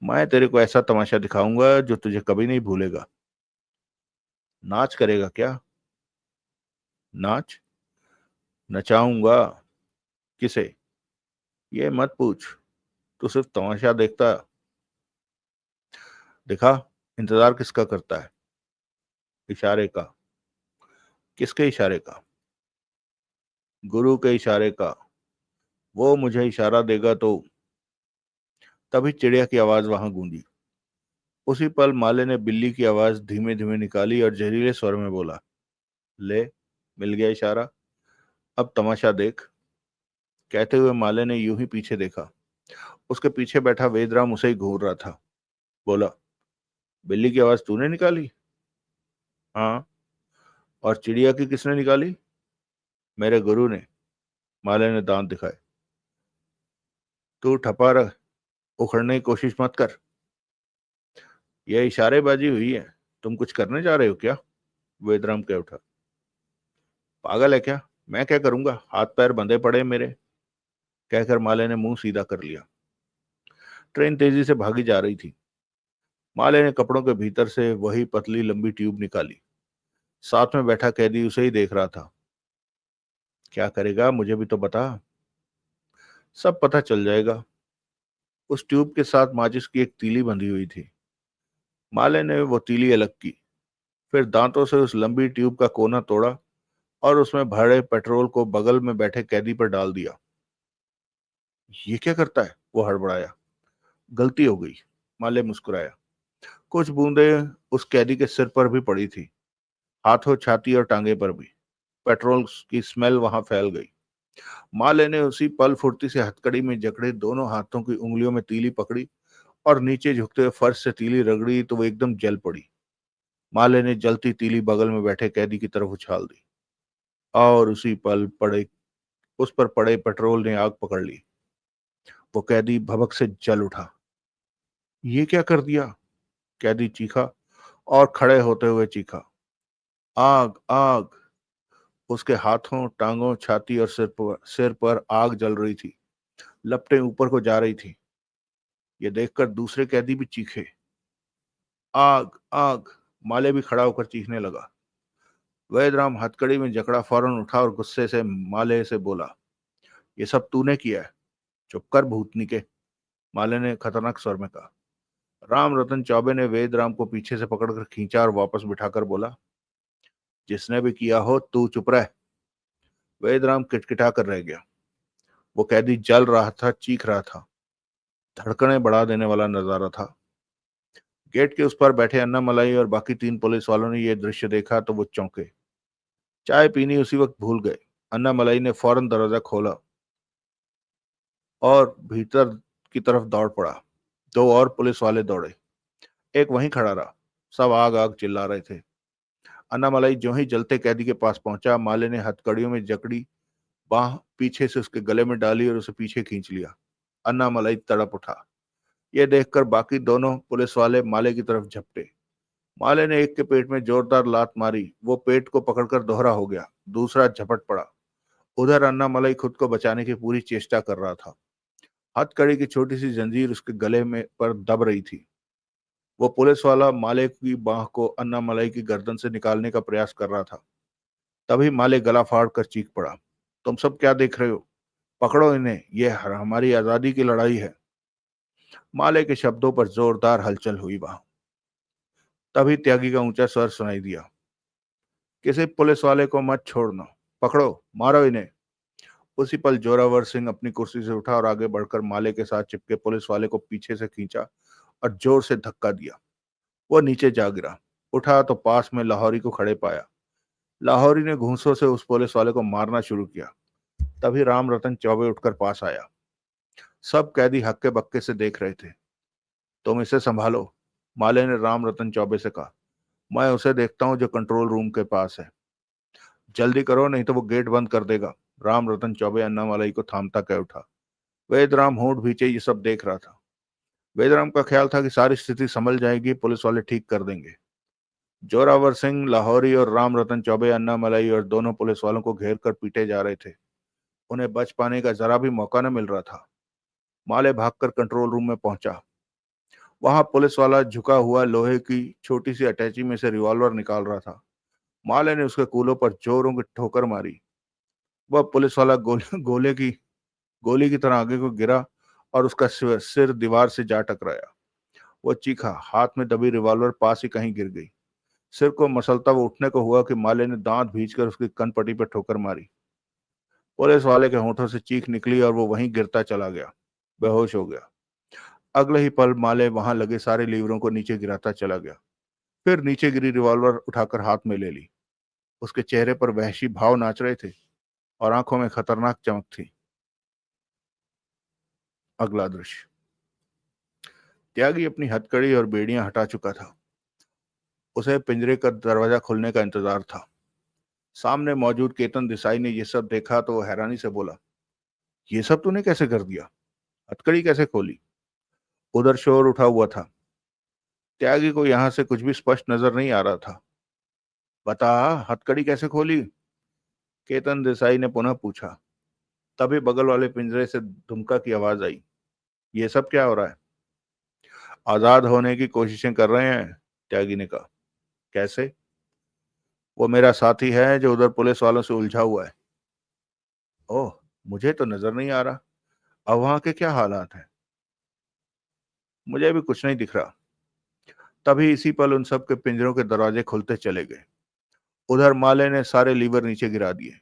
मैं तेरे को ऐसा तमाशा दिखाऊंगा जो तुझे कभी नहीं भूलेगा। नाच करेगा क्या? नाच? नचाऊंगा। किसे? ये मत पूछ। तू सिर्फ तमाशा देखता। दिखा। इंतजार किसका करता है? इशारे का। किसके इशारे का? गुरु के इशारे का। वो मुझे इशारा देगा तो। तभी चिड़िया की आवाज वहां गूंजी। उसी पल माले ने बिल्ली की आवाज धीमे धीमे निकाली और जहरीले स्वर में बोला, ले, मिल गया इशारा। अब तमाशा देख। कहते हुए माले ने यूं ही पीछे देखा। उसके पीछे बैठा वेदराम उसे ही घूर रहा था। बोला, बिल्ली की आवाज तूने निकाली? हाँ। और चिड़िया की किसने निकाली? मेरे गुरु ने। माले ने दांत दिखाए। तू ठपा रह, उखड़ने की कोशिश मत कर। यह इशारेबाजी हुई है। तुम कुछ करने जा रहे हो क्या? वेदराम कह उठा। पागल है क्या? मैं क्या करूंगा? हाथ पैर बंधे पड़े मेरे। कहकर माले ने मुंह सीधा कर लिया। ट्रेन तेजी से भागी जा रही थी। माले ने कपड़ों के भीतर से वही पतली लंबी ट्यूब निकाली। साथ में बैठा कैदी उसे ही देख रहा था। क्या करेगा, मुझे भी तो बता। सब पता चल जाएगा। उस ट्यूब के साथ माचिस की एक तीली बंधी हुई थी। माले ने वो तीली अलग की। फिर दांतों से उस लंबी ट्यूब का कोना तोड़ा और उसमें भरे पेट्रोल को बगल में बैठे कैदी पर डाल दिया। ये क्या करता है? वो हड़बड़ाया। गलती हो गई। माले मुस्कुराया। कुछ बूंदें उस कैदी के सिर पर भी पड़ी थी, हाथों, छाती और टांगे पर भी। पेट्रोल की स्मेल वहां फैल गई। माले ने उसी पल फुर्ती से हथकड़ी में जकड़े दोनों हाथों की उंगलियों में तीली पकड़ी और नीचे झुकते हुए फर्श से तीली रगड़ी तो वो एकदम जल पड़ी। माले ने जलती तीली बगल में बैठे कैदी की तरफ उछाल दी और उसी पल पड़े उस पर पड़े पेट्रोल ने आग पकड़ ली। वो कैदी भभक से जल उठा। ये क्या कर दिया? कैदी चीखा और खड़े होते हुए चीखा। आग, आग! उसके हाथों, टांगों, छाती और सिर पर आग जल रही थी। लपटें ऊपर को जा रही थी। ये देखकर दूसरे कैदी भी चीखे। आग, आग! माले भी खड़ा होकर चीखने लगा। वैदराम हथकड़ी में जकड़ा फौरन उठा और गुस्से से माले से बोला, ये सब तूने किया है। चुप कर भूतनी के। माले ने खतरनाक स्वर में कहा। राम रतन चौबे ने वेदराम को पीछे से पकड़कर खींचा और वापस बिठाकर बोला, जिसने भी किया हो तू चुप रह। वेदराम किटकिटा कर रह गया। वो कैदी जल रहा था, चीख रहा था। धड़कनें बढ़ा देने वाला नजारा था। गेट के उस पर बैठे अन्ना मलाई और बाकी 3 पुलिस वालों ने यह दृश्य देखा तो वो चौंके। चाय पीनी उसी वक्त भूल गए। अन्ना मलाई ने फौरन दरवाजा खोला और भीतर की तरफ दौड़ पड़ा। 2 और पुलिस वाले दौड़े। एक वहीं खड़ा रहा। सब आग आग चिल्ला रहे थे। अन्ना मलाई जो ही जलते कैदी के पास पहुंचा, माले ने हथकड़ियों में जकड़ी बाह पीछे से उसके गले में डाली और उसे पीछे खींच लिया। अन्ना मलाई तड़प उठा। यह देखकर बाकी दोनों पुलिस वाले माले की तरफ झपटे। माले ने एक के पेट में जोरदार लात मारी। वो पेट को पकड़कर दोहरा हो गया। दूसरा झपट पड़ा। उधर अन्ना मलाई खुद को बचाने की पूरी चेष्टा कर रहा था। हथकड़ी की छोटी सी जंजीर उसके गले में पर दब रही थी। वो पुलिस वाला माले की बाह को अन्ना मलाई की गर्दन से निकालने का प्रयास कर रहा था। तभी माले गला फाड़ कर चीख पड़ा, तुम सब क्या देख रहे हो? पकड़ो इन्हें, यह हमारी आजादी की लड़ाई है। माले के शब्दों पर जोरदार हलचल हुई वहां। तभी त्यागी का ऊंचा स्वर सुनाई दिया, किसी पुलिस वाले को मत छोड़ना, पकड़ो, मारो इन्हें। उसी पल जोरावर सिंह अपनी कुर्सी से उठा और आगे बढ़कर माले के साथ चिपके पुलिस वाले को पीछे से खींचा और जोर से धक्का दिया। वो नीचे जा गिरा। उठा तो पास में लाहौरी को खड़े पाया। लाहौरी ने घूंसों से उस पुलिस वाले को मारना शुरू किया। तभी राम रतन चौबे उठकर पास आया। सब कैदी हक्के बक्के से देख रहे थे। तुम इसे संभालो, माले ने राम रतन चौबे से कहा। मैं उसे देखता हूं जो कंट्रोल रूम के पास है। जल्दी करो नहीं तो वो गेट बंद कर देगा। राम रतन चौबे अन्नामलई को थामता कह उठा। वेदराम होंठ भींचे ये सब देख रहा था। वेदराम का ख्याल था कि सारी स्थिति संभल जाएगी, पुलिस वाले ठीक कर देंगे। जोरावर सिंह, लाहौरी और राम रतन चौबे अन्नामलई और दोनों पुलिस वालों को घेर कर पीटे जा रहे थे। उन्हें बच पाने का जरा भी मौका न मिल रहा था। माले भागकर कंट्रोल रूम में पहुंचा। वहां पुलिस वाला झुका हुआ लोहे की छोटी सी अटैची में से रिवॉल्वर निकाल रहा था। माले ने उसके कूलों पर जोरों की ठोकर मारी। वह पुलिस वाला गोली की तरह आगे को गिरा और उसका सिर दीवार से जा टकराया। वो चीखा। हाथ में दबी रिवॉल्वर पास ही कहीं गिर गई। सिर को मसलता वो उठने को हुआ कि माले ने दांत भींचकर उसकी कनपट्टी पर ठोकर मारी। पुलिस वाले के होंठों से चीख निकली और वो वहीं गिरता चला गया, बेहोश हो गया। अगले ही पल माले वहां लगे सारे लीवरों को नीचे गिराता चला गया। फिर नीचे गिरी रिवॉल्वर उठाकर हाथ में ले ली। उसके चेहरे पर वहशी भाव नाच रहे थे और आंखों में खतरनाक चमक थी। अगला दृश्य। त्यागी अपनी हथकड़ी और बेड़ियां हटा चुका था। उसे पिंजरे का दरवाजा खुलने का इंतजार था। सामने मौजूद केतन देसाई ने यह सब देखा तो वो हैरानी से बोला, ये सब तूने कैसे कर दिया? हथकड़ी कैसे खोली? उधर शोर उठा हुआ था। त्यागी को यहां से कुछ भी स्पष्ट नजर नहीं आ रहा था। बता, हथकड़ी कैसे खोली? केतन देसाई ने पुनः पूछा। तभी बगल वाले पिंजरे से धुमका की आवाज आई। ये सब क्या हो रहा है? आजाद होने की कोशिशें कर रहे हैं, त्यागी ने कहा। कैसे? वो मेरा साथी है जो उधर पुलिस वालों से उलझा हुआ है। ओह, मुझे तो नजर नहीं आ रहा। अब वहां के क्या हालात हैं? मुझे भी कुछ नहीं दिख रहा। तभी इसी पल उन सब के पिंजरों के दरवाजे खुलते चले गए। उधर माले ने सारे लीवर नीचे गिरा दिए।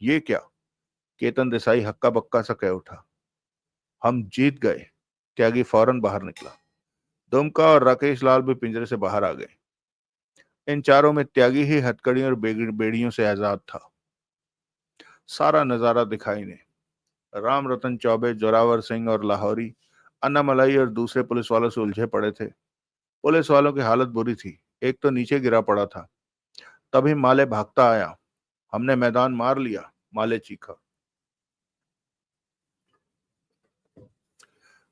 ये क्या? केतन देसाई हक्का बक्का सा कह उठा। हम जीत गए। त्यागी फौरन बाहर निकला। दुमका और राकेश लाल भी पिंजरे से बाहर आ गए। इन चारों में त्यागी ही हथकड़ियों और बेड़ियों से आजाद था। सारा नजारा दिखाई ने। राम रतन चौबे, जोरावर सिंह और लाहौरी अन्नामलाई और दूसरे पुलिस वालों से उलझे पड़े थे। पुलिस वालों की हालत बुरी थी। एक तो नीचे गिरा पड़ा था। तभी माले भागता आया। हमने मैदान मार लिया, माले चीखा।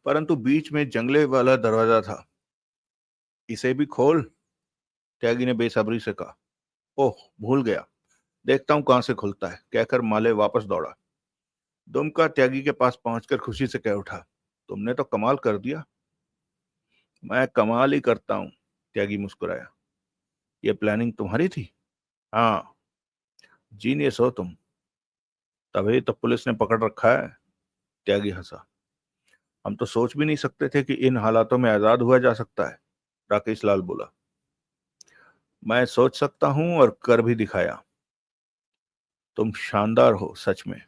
परंतु बीच में जंगले वाला दरवाजा था। इसे भी खोल, त्यागी ने बेसब्री से कहा। ओह, भूल गया, देखता हूं कहां से खुलता है, कहकर माले वापस दौड़ा। दुमका त्यागी के पास पहुंचकर खुशी से कह उठा। तुमने तो कमाल कर दिया। मैं कमाल ही करता हूं, त्यागी मुस्कुराया। ये प्लानिंग तुम्हारी थी? हाँ, जीनियस हो तुम। तभी तो पुलिस ने पकड़ रखा है, त्यागी हंसा। हम तो सोच भी नहीं सकते थे कि इन हालातों में आजाद हुआ जा सकता है, राकेश लाल बोला। मैं सोच सकता हूं और कर भी दिखाया। तुम शानदार हो सच में।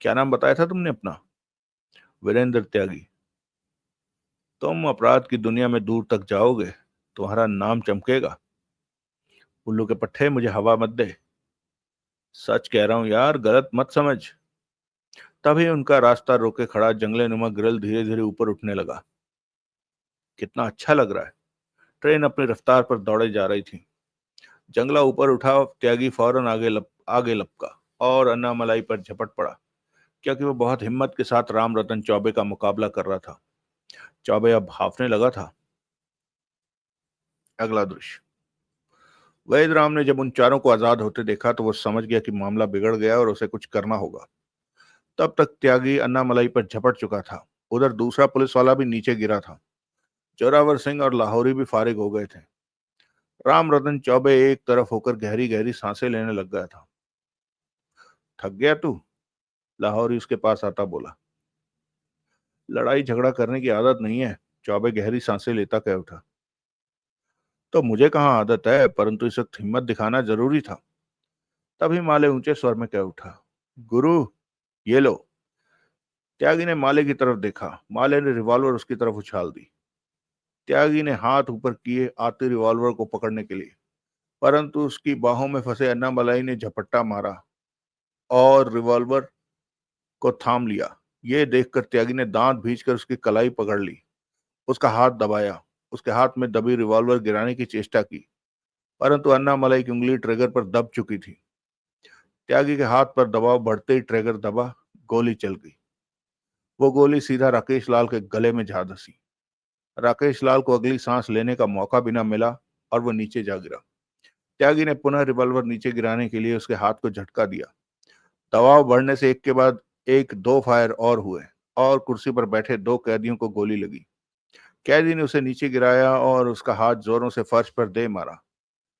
क्या नाम बताया था तुमने अपना? वीरेंद्र त्यागी। तुम अपराध की दुनिया में दूर तक जाओगे, तुम्हारा नाम चमकेगा। उल्लू के पट्टे, मुझे हवा मत दे। सच कह रहा हूं यार, गलत मत समझ। तभी उनका रास्ता रोके खड़ा जंगले नुमा ग्रिल धीरे धीरे ऊपर उठने लगा। कितना अच्छा लग रहा है। ट्रेन अपनी रफ्तार पर दौड़े जा रही थी। जंगला ऊपर उठा। त्यागी फौरन आगे लपका और अन्नामलाई पर झपट पड़ा, क्योंकि वो बहुत हिम्मत के साथ राम रतन चौबे का मुकाबला कर रहा था। चौबे अब हाफने लगा था। अगला दृश्य। वैद राम ने जब उन चारों को आजाद होते देखा तो वो समझ गया कि मामला बिगड़ गया और उसे कुछ करना होगा। तब तक त्यागी अन्नामलाई पर झपट चुका था। उधर दूसरा पुलिस वाला भी नीचे गिरा था। जोरावर सिंह और लाहौरी भी फारिग हो गए थे। राम रतन चौबे एक तरफ होकर गहरी गहरी सांसें लेने लग गया था। थक गया तू? लाहौरी उसके पास आता बोला। लड़ाई झगड़ा करने की आदत नहीं है, चौबे गहरी सांसें लेता कह उठा। तो मुझे कहाँ आदत है, परंतु इस वक्त हिम्मत दिखाना जरूरी था। तभी माले ऊंचे स्वर में कह उठा, गुरु, ये लो। त्यागी ने माले की तरफ देखा। माले ने रिवॉल्वर उसकी तरफ उछाल दी। त्यागी ने हाथ ऊपर किए आते रिवॉल्वर को पकड़ने के लिए, परंतु उसकी बाहों में फंसे अन्नामलाई ने झपट्टा मारा और रिवॉल्वर को थाम लिया। ये देखकर त्यागी ने दांत भींचकर उसकी कलाई पकड़ ली, उसका हाथ दबाया, उसके हाथ में दबी रिवॉल्वर गिराने की चेष्टा की, परंतु अन्नामलाई की उंगली ट्रिगर पर दब चुकी थी। त्यागी के हाथ पर दबाव बढ़ते ही ट्रिगर दबा, गोली चल गई। वो गोली सीधा राकेश लाल के गले में जा धसी। राकेश लाल को अगली सांस लेने का मौका भी न मिला और वो नीचे जा गिरा। त्यागी ने पुनः रिवॉल्वर नीचे गिराने के लिए उसके हाथ को झटका दिया। दबाव बढ़ने से एक के बाद एक दो फायर और हुए और कुर्सी पर बैठे दो कैदियों को गोली लगी। कैदी ने उसे नीचे गिराया और उसका हाथ जोरों से फर्श पर दे मारा।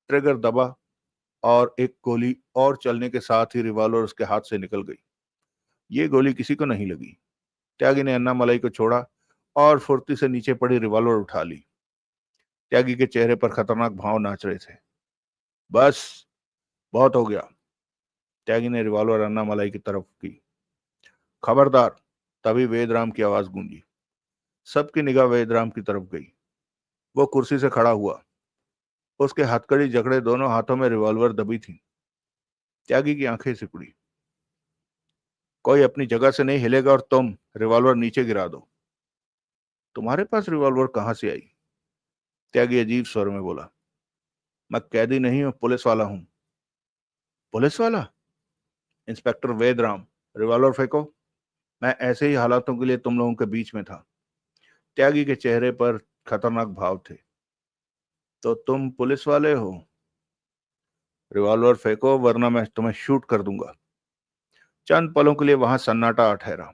ट्रिगर दबा और एक गोली और चलने के साथ ही रिवॉल्वर उसके हाथ से निकल गई। ये गोली किसी को नहीं लगी। त्यागी ने अन्नामलाई को छोड़ा और फुर्ती से नीचे पड़ी रिवॉल्वर उठा ली। त्यागी के चेहरे पर खतरनाक भाव नाच रहे थे। बस, बहुत हो गया। त्यागी ने रिवॉल्वर अन्नामलाई की तरफ की। खबरदार। तभी वेदराम की आवाज गूंजी। सबकी निगाह वेदराम की तरफ गई। वो कुर्सी से खड़ा हुआ। उसके हथकड़ी जकड़े दोनों हाथों में रिवॉल्वर दबी थी। त्यागी की आंखें सिकुड़ी। कोई अपनी जगह से नहीं हिलेगा और तुम रिवॉल्वर नीचे गिरा दो। तुम्हारे पास रिवॉल्वर कहां से आई? त्यागी अजीब स्वर में बोला। मैं कैदी नहीं हूं, पुलिस वाला हूं। पुलिस वाला? इंस्पेक्टर वेदराम, रिवॉल्वर फेंको। मैं ऐसे ही हालातों के लिए तुम लोगों के बीच में था। त्यागी के चेहरे पर खतरनाक भाव थे। तो तुम पुलिस वाले हो? रिवॉल्वर फेंको वरना मैं तुम्हें शूट कर दूंगा। चंद पलों के लिए वहां सन्नाटा ठहरा।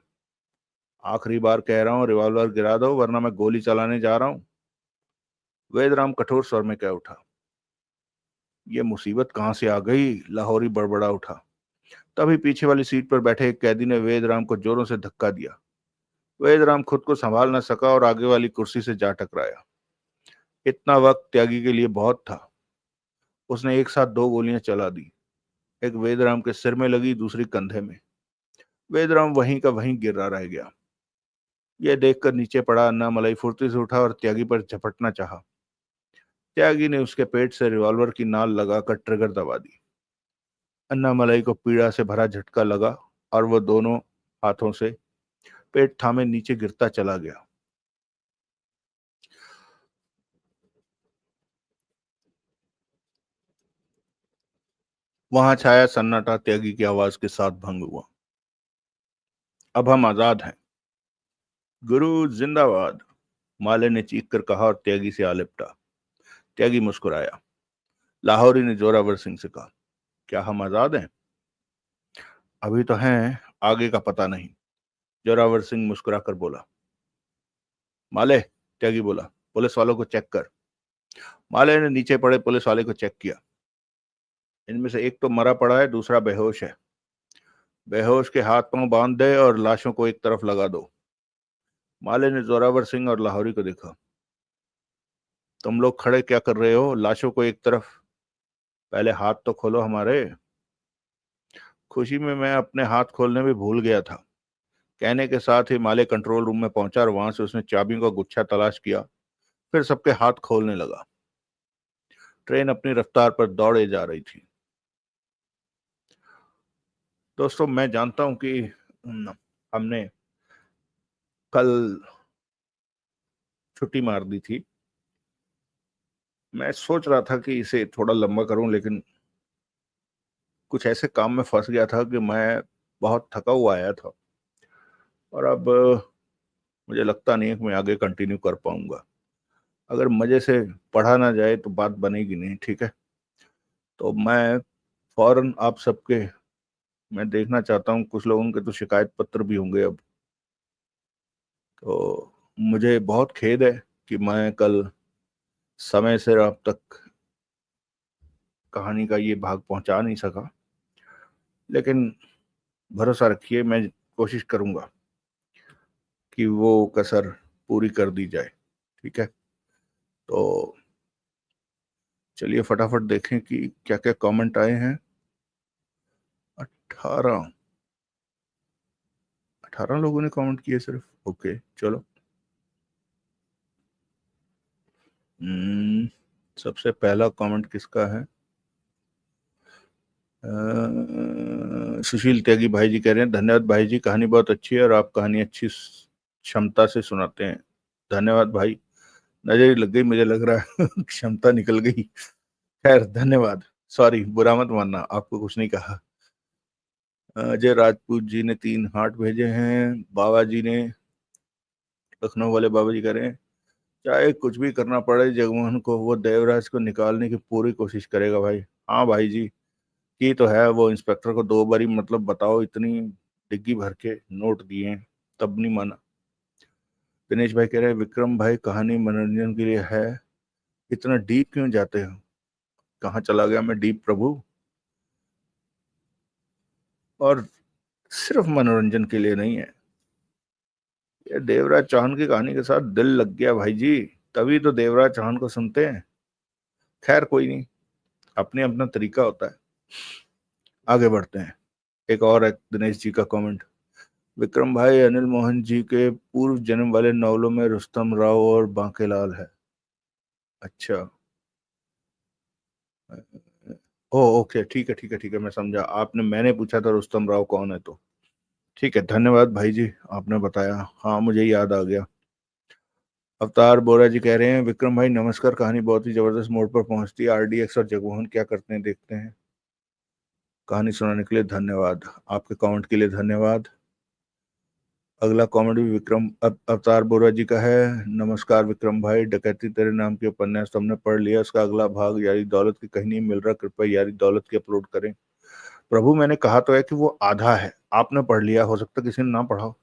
आखिरी बार कह रहा हूं, रिवॉल्वर गिरा दो वरना मैं गोली चलाने जा रहा हूं। वेदराम कठोर स्वर में कह उठा। ये मुसीबत कहां से आ गई? लाहौरी बड़बड़ा उठा। तभी पीछे वाली सीट पर बैठे एक कैदी ने वेदराम को जोरों से धक्का दिया। वेदराम खुद को संभाल न सका और आगे वाली कुर्सी से जा टकराया। इतना वक्त त्यागी के लिए बहुत था। उसने एक साथ दो गोलियां चला दी। एक वेदराम के सिर में लगी, दूसरी कंधे में। वेदराम वहीं का वहीं गिरा रह गया। यह देखकर नीचे पड़ा अन्नामलाई फुर्ती से उठा और त्यागी पर झपटना चाहा। त्यागी ने उसके पेट से रिवॉल्वर की नाल लगाकर ट्रिगर दबा दी। अन्नामलाई को पीड़ा से भरा झटका लगा और वो दोनों हाथों से पेट थामे नीचे गिरता चला गया। वहां छाया सन्नाटा त्यागी की आवाज के साथ भंग हुआ। अब हम आजाद हैं। गुरु जिंदाबाद। माले ने चीख कर कहा और त्यागी से आ लिपटा। त्यागी मुस्कुराया। लाहौरी ने जोरावर सिंह से कहा, क्या हम आजाद हैं? अभी तो हैं, आगे का पता नहीं। जोरावर सिंह मुस्कुराकर बोला। माले, त्यागी बोला, पुलिस वालों को चेक कर। माले ने नीचे पड़े पुलिस वाले को चेक किया। इनमें से एक तो मरा पड़ा है, दूसरा बेहोश है। बेहोश के हाथ पांव बांध दे और लाशों को एक तरफ लगा दो। माले ने जोरावर सिंह और लाहौरी को देखा। तुम लोग खड़े क्या कर रहे हो? लाशों को एक तरफ। पहले हाथ तो खोलो हमारे। खुशी में मैं अपने हाथ खोलने भी भूल गया था। कहने के साथ ही माले कंट्रोल रूम में पहुंचा और वहां से उसने चाबियों का गुच्छा तलाश किया, फिर सबके हाथ खोलने लगा। ट्रेन अपनी रफ्तार पर दौड़े जा रही थी। दोस्तों, मैं जानता हूं कि हमने कल छुट्टी मार दी थी। मैं सोच रहा था कि इसे थोड़ा लंबा करूं, लेकिन कुछ ऐसे काम में फंस गया था कि मैं बहुत थका हुआ आया था और अब मुझे लगता नहीं है कि मैं आगे कंटिन्यू कर पाऊंगा। अगर मजे से पढ़ा ना जाए तो बात बनेगी नहीं, ठीक है? तो मैं फौरन आप सबके, मैं देखना चाहता हूँ, कुछ लोगों के तो शिकायत पत्र भी होंगे अब। तो मुझे बहुत खेद है कि मैं कल समय से आप तक कहानी का ये भाग पहुंचा नहीं सका, लेकिन भरोसा रखिए, मैं कोशिश करूंगा कि वो कसर पूरी कर दी जाए। ठीक है? तो चलिए फटाफट देखें कि क्या क्या कमेंट आए हैं। 18 18 लोगों ने कमेंट किए सिर्फ। ओके चलो। सबसे पहला कमेंट किसका है? सुशील त्यागी भाई जी कह रहे हैं, धन्यवाद भाई जी, कहानी बहुत अच्छी है और आप कहानी अच्छी क्षमता से सुनाते हैं। धन्यवाद भाई। नजर ही लग गई, मुझे लग रहा है क्षमता निकल गई। खैर धन्यवाद। सॉरी, बुरा मत मानना, आपको कुछ नहीं कहा। अजय राजपूत जी ने 3 हार्ट भेजे हैं। बाबा जी ने, लखनऊ वाले बाबा जी कह रहे हैं, चाहे कुछ भी करना पड़े जगमोहन को, वो देवराज को निकालने की पूरी कोशिश करेगा भाई। हाँ भाई जी, की तो है। वो इंस्पेक्टर को 2 बारी मतलब बताओ, इतनी डिग्गी भर के नोट दिए हैं, तब नहीं माना। दिनेश भाई कह रहे हैं, विक्रम भाई कहानी मनोरंजन के लिए है, इतना डीप क्यों जाते हो? कहाँ चला गया मैं डीप प्रभु? और सिर्फ मनोरंजन के लिए नहीं है, ये देवराज चौहान की कहानी के साथ दिल लग गया भाई जी, तभी तो देवराज चौहान को सुनते हैं। खैर कोई नहीं, अपने अपना तरीका होता है। आगे बढ़ते हैं। एक और है दिनेश जी का कमेंट। विक्रम भाई, अनिल मोहन जी के पूर्व जन्म वाले नॉवलों में रुस्तम राव और बांकेलाल है। अच्छा। ओ ओके, ठीक है ठीक है ठीक है, मैं समझा। आपने, मैंने पूछा था रुस्तम राव कौन है, तो ठीक है। धन्यवाद भाई जी, आपने बताया। हाँ मुझे याद आ गया। अवतार बोरा जी कह रहे हैं, विक्रम भाई नमस्कार, कहानी बहुत ही जबरदस्त मोड़ पर पहुंचती है। आरडीएक्स और जगमोहन क्या करते हैं देखते हैं। कहानी सुनाने के लिए धन्यवाद। आपके कमेंट के लिए धन्यवाद। अगला कमेंट भी विक्रम अवतार बोरा जी का है। नमस्कार विक्रम भाई, डकैती तेरे नाम के उपन्यास तो हमने पढ़ लिया, उसका अगला भाग यारी दौलत की कहीं नहीं मिल रहा, कृपया यारी दौलत की अपलोड करें। प्रभु मैंने कहा तो है कि वो आधा है, आपने पढ़ लिया, हो सकता किसी ने ना पढ़ा हो,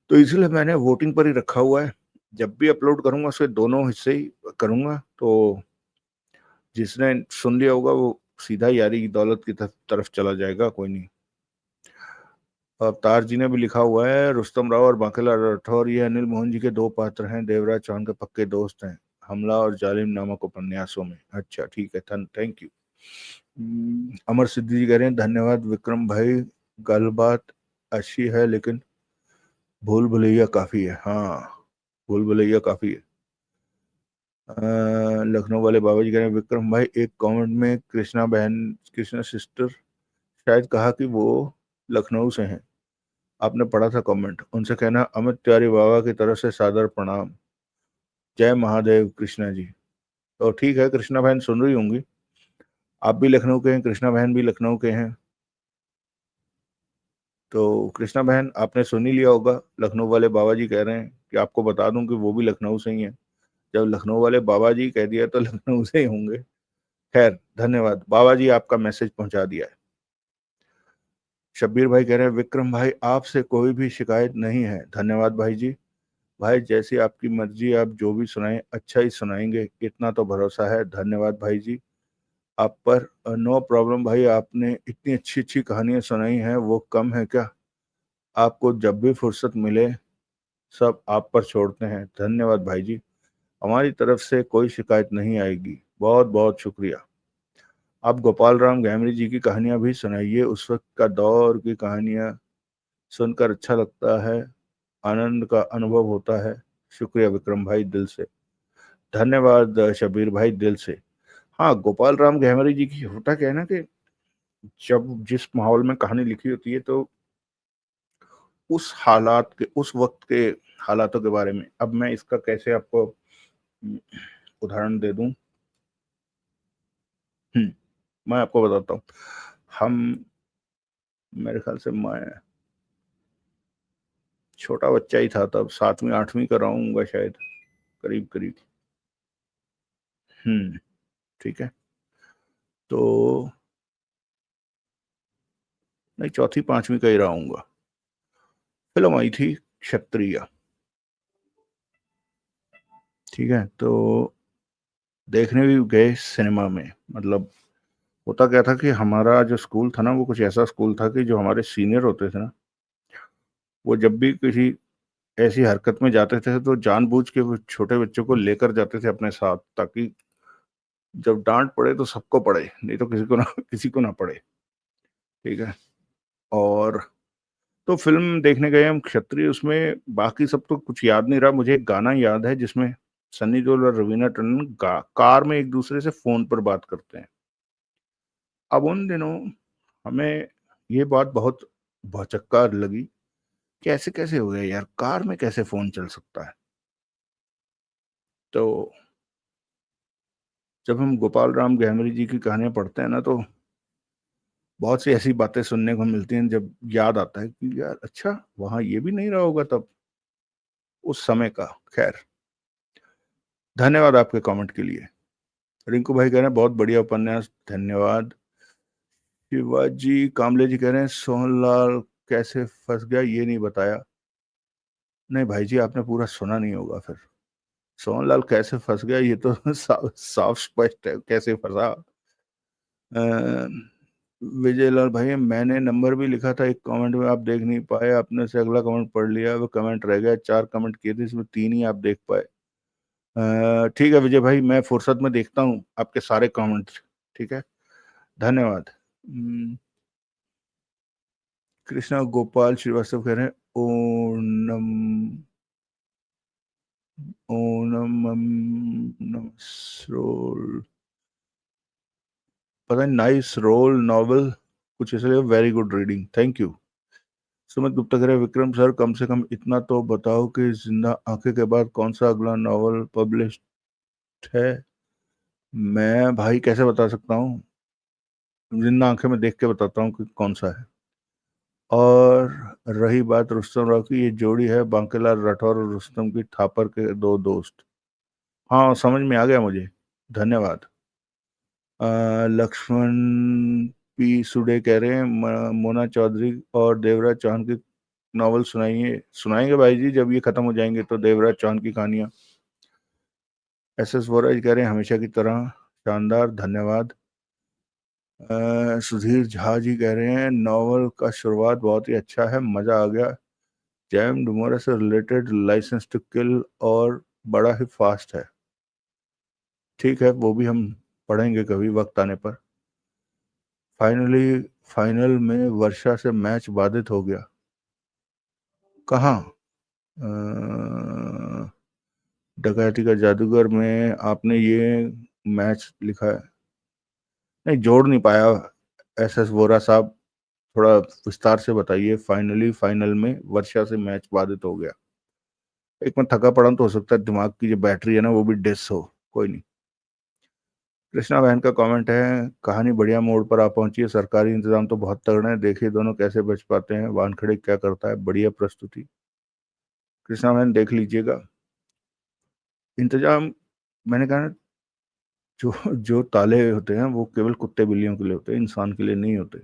तो इसलिए मैंने वोटिंग पर ही रखा हुआ है। जब भी अपलोड करूंगा उसके दोनों हिस्से ही करूंगा, तो जिसने सुन लिया होगा वो सीधा यारी की दौलत की तरफ चला जाएगा। कोई नहीं। अवतार जी ने भी लिखा हुआ है, रुस्तम राव और बांकेलाल राठौर ये अनिल मोहन जी के 2 पात्र हैं, देवराज चौहान के पक्के दोस्त हैं, हमला और जालिम नामक उपन्यासों में। अच्छा ठीक है, थैंक यू। अमर सिद्धि जी कह रहे हैं, धन्यवाद विक्रम भाई, गलबात अच्छी है लेकिन भूल भुलैया काफी है। हाँ, भूल भुलैया काफी है। लखनऊ वाले बाबा जी कह रहे हैं, विक्रम भाई एक कमेंट में कृष्णा बहन, कृष्णा सिस्टर शायद कहा कि वो लखनऊ से हैं। आपने पढ़ा था कमेंट, उनसे कहना अमित तिवारी बाबा की तरफ से सादर प्रणाम। जय महादेव कृष्णा जी। तो ठीक है, कृष्णा बहन सुन रही होंगी। आप भी लखनऊ के हैं, कृष्णा बहन भी लखनऊ के हैं, तो कृष्णा बहन आपने सुन ही लिया होगा। लखनऊ वाले बाबा जी कह रहे हैं कि आपको बता दूं कि वो भी लखनऊ से ही हैं। जब लखनऊ वाले बाबा जी कह दिया तो लखनऊ से ही होंगे। खैर धन्यवाद बाबा जी, आपका मैसेज पहुंचा दिया है। शब्बीर भाई कह रहे हैं, विक्रम भाई आपसे कोई भी शिकायत नहीं है। धन्यवाद भाई जी। भाई जैसी आपकी मर्जी, आप जो भी सुनाएं अच्छा ही सुनाएंगे, इतना तो भरोसा है। धन्यवाद भाई जी आप पर। नो प्रॉब्लम भाई, आपने इतनी अच्छी अच्छी कहानियां सुनाई हैं, वो कम है क्या? आपको जब भी फुर्सत मिले सब आप पर छोड़ते हैं। धन्यवाद भाई जी, हमारी तरफ से कोई शिकायत नहीं आएगी। बहुत बहुत शुक्रिया। आप गोपाल राम गहमरी जी की कहानियां भी सुनाइए, उस वक्त का दौर की कहानियां सुनकर अच्छा लगता है, आनंद का अनुभव होता है। शुक्रिया विक्रम भाई, दिल से धन्यवाद। शबीर भाई दिल से। हाँ, गोपाल राम गहमरी जी की होता क्या है ना कि जब जिस माहौल में कहानी लिखी होती है, तो उस हालात के, उस वक्त के हालातों के बारे में, अब मैं इसका कैसे आपको उदाहरण दे दूं। मैं आपको बताता हूँ। हम, मेरे ख्याल से मैं छोटा बच्चा ही था तब, 7वीं 8वीं का रहूंगा शायद, करीब करीब। ठीक है। तो नहीं, चौथी 5वीं का ही रहूंगा। फिल्म आई थी क्षत्रिय। ठीक है, तो देखने भी गए सिनेमा में। मतलब होता क्या था कि हमारा जो स्कूल था ना, वो कुछ ऐसा स्कूल था कि जो हमारे सीनियर होते थे ना, वो जब भी किसी ऐसी हरकत में जाते थे तो जानबूझ के वो छोटे बच्चों को लेकर जाते थे अपने साथ, ताकि जब डांट पड़े तो सबको पड़े, नहीं तो किसी को ना पड़े। ठीक है। और तो फिल्म देखने गए हम क्षत्रिय, उसमें बाकी सब तो कुछ याद नहीं रहा। मुझे एक गाना याद है जिसमें सन्नी देओल और रवीना टंडन कार में एक दूसरे से फोन पर बात करते हैं। अब उन दिनों हमें ये बात बहुत भौचक्का लगी कि ऐसे कैसे हो गया यार, कार में कैसे फोन चल सकता है। तो जब हम गोपाल राम गहमरी जी की कहानियां पढ़ते हैं ना, तो बहुत सी ऐसी बातें सुनने को मिलती हैं, जब याद आता है कि यार अच्छा, वहां ये भी नहीं रहा होगा तब, उस समय का। खैर, धन्यवाद आपके कमेंट के लिए। रिंकू भाई कह रहे हैं बहुत बढ़िया उपन्यास, धन्यवाद। शिवाजी कामले जी कह रहे हैं सोहनलाल कैसे फंस गया ये नहीं बताया। नहीं भाई जी, आपने पूरा सुना नहीं होगा फिर। सोहनलाल कैसे फंस गया ये तो साफ साफ स्पष्ट है कैसे फंसा। अ, विजय लाल भाई, मैंने नंबर भी लिखा था एक कमेंट में, आप देख नहीं पाए, आपने से अगला कमेंट पढ़ लिया, वो कमेंट रह गया। 4 कमेंट किए थे, इसमें 3 ही आप देख पाए। ठीक है विजय भाई, मैं फुर्सत में देखता हूँ आपके सारे कमेंट्स। ठीक है, धन्यवाद। कृष्णा गोपाल श्रीवास्तव कह रहे हैं ओनम ओनम रोल, पता नहीं, नाइस रोल नॉवल कुछ, इसलिए very good reading, thank you. Sumit Gupta कह रहे हैं विक्रम सर, कम से कम इतना तो बताओ कि जिंदा आंखें के बाद कौन सा अगला नॉवल पब्लिश है। मैं भाई कैसे बता सकता हूँ, जिंदा आंखें में देख के बताता हूँ कि कौन सा है। और रही बात रुस्तम राव की, ये जोड़ी है बांकेलाल राठौर और रुस्तम की, थापर के दो दोस्त। हाँ समझ में आ गया मुझे, धन्यवाद। लक्ष्मण पी सुडे कह रहे हैं मोना चौधरी और देवराज चौहान की नॉवल सुनाइए। सुनाएंगे भाई जी, जब ये खत्म हो जाएंगे तो देवराज चौहान की कहानियां। एस एस वोराज कह रहे हैं हमेशा की तरह शानदार, धन्यवाद। सुधीर झा जी कह रहे हैं नॉवल का शुरुआत बहुत ही अच्छा है, मजा आ गया। जैम डुमोरा से रिलेटेड लाइसेंस टू किल और बड़ा ही फास्ट है। ठीक है, वो भी हम पढ़ेंगे कभी वक्त आने पर। फाइनली फाइनल में वर्षा से मैच बाधित हो गया, कहाँ? अ, डकैती का जादूगर में आपने ये मैच लिखा है? नहीं, जोड़ नहीं पाया। एस एस वोरा साहब, थोड़ा विस्तार से बताइए। फाइनली फाइनल में वर्षा से मैच बाधित हो गया, एक मैं थका पड़ा तो हो सकता है दिमाग की जो बैटरी है ना वो भी डिस हो, कोई नहीं। कृष्णा बहन का कमेंट है कहानी बढ़िया मोड़ पर आ पहुंची है, सरकारी इंतजाम तो बहुत तगड़े हैं, देखिए दोनों कैसे बच पाते हैं, वानखड़े क्या करता है, बढ़िया प्रस्तुति। कृष्णा बहन देख लीजिएगा इंतजाम। मैंने कहा ना, जो जो ताले होते हैं वो केवल कुत्ते बिल्लियों के लिए होते हैं, इंसान के लिए नहीं होते।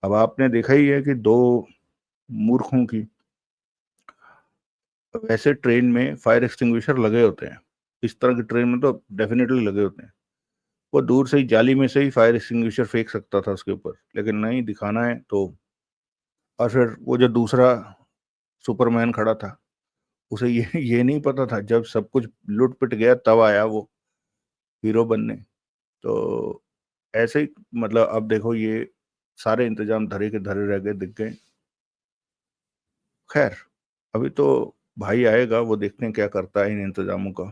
अब आपने देखा ही है कि दो मूर्खों की, वैसे ट्रेन में फायर एक्सटिंग्विशर लगे होते हैं, इस तरह की ट्रेन में तो डेफिनेटली लगे होते हैं। वो दूर से ही जाली में से ही फायर एक्सटिंग्विशर फेंक सकता था उसके ऊपर, लेकिन नहीं, दिखाना है तो। और फिर वो जो दूसरा सुपरमैन खड़ा था, उसे ये नहीं पता था, जब सब कुछ लुट पिट गया तब आया वो हीरो बनने। तो ऐसे ही, मतलब अब देखो ये सारे इंतजाम धरे के धरे रह गए, दिख गए। खैर, अभी तो भाई आएगा, वो देखते हैं क्या करता है इन इंतजामों का।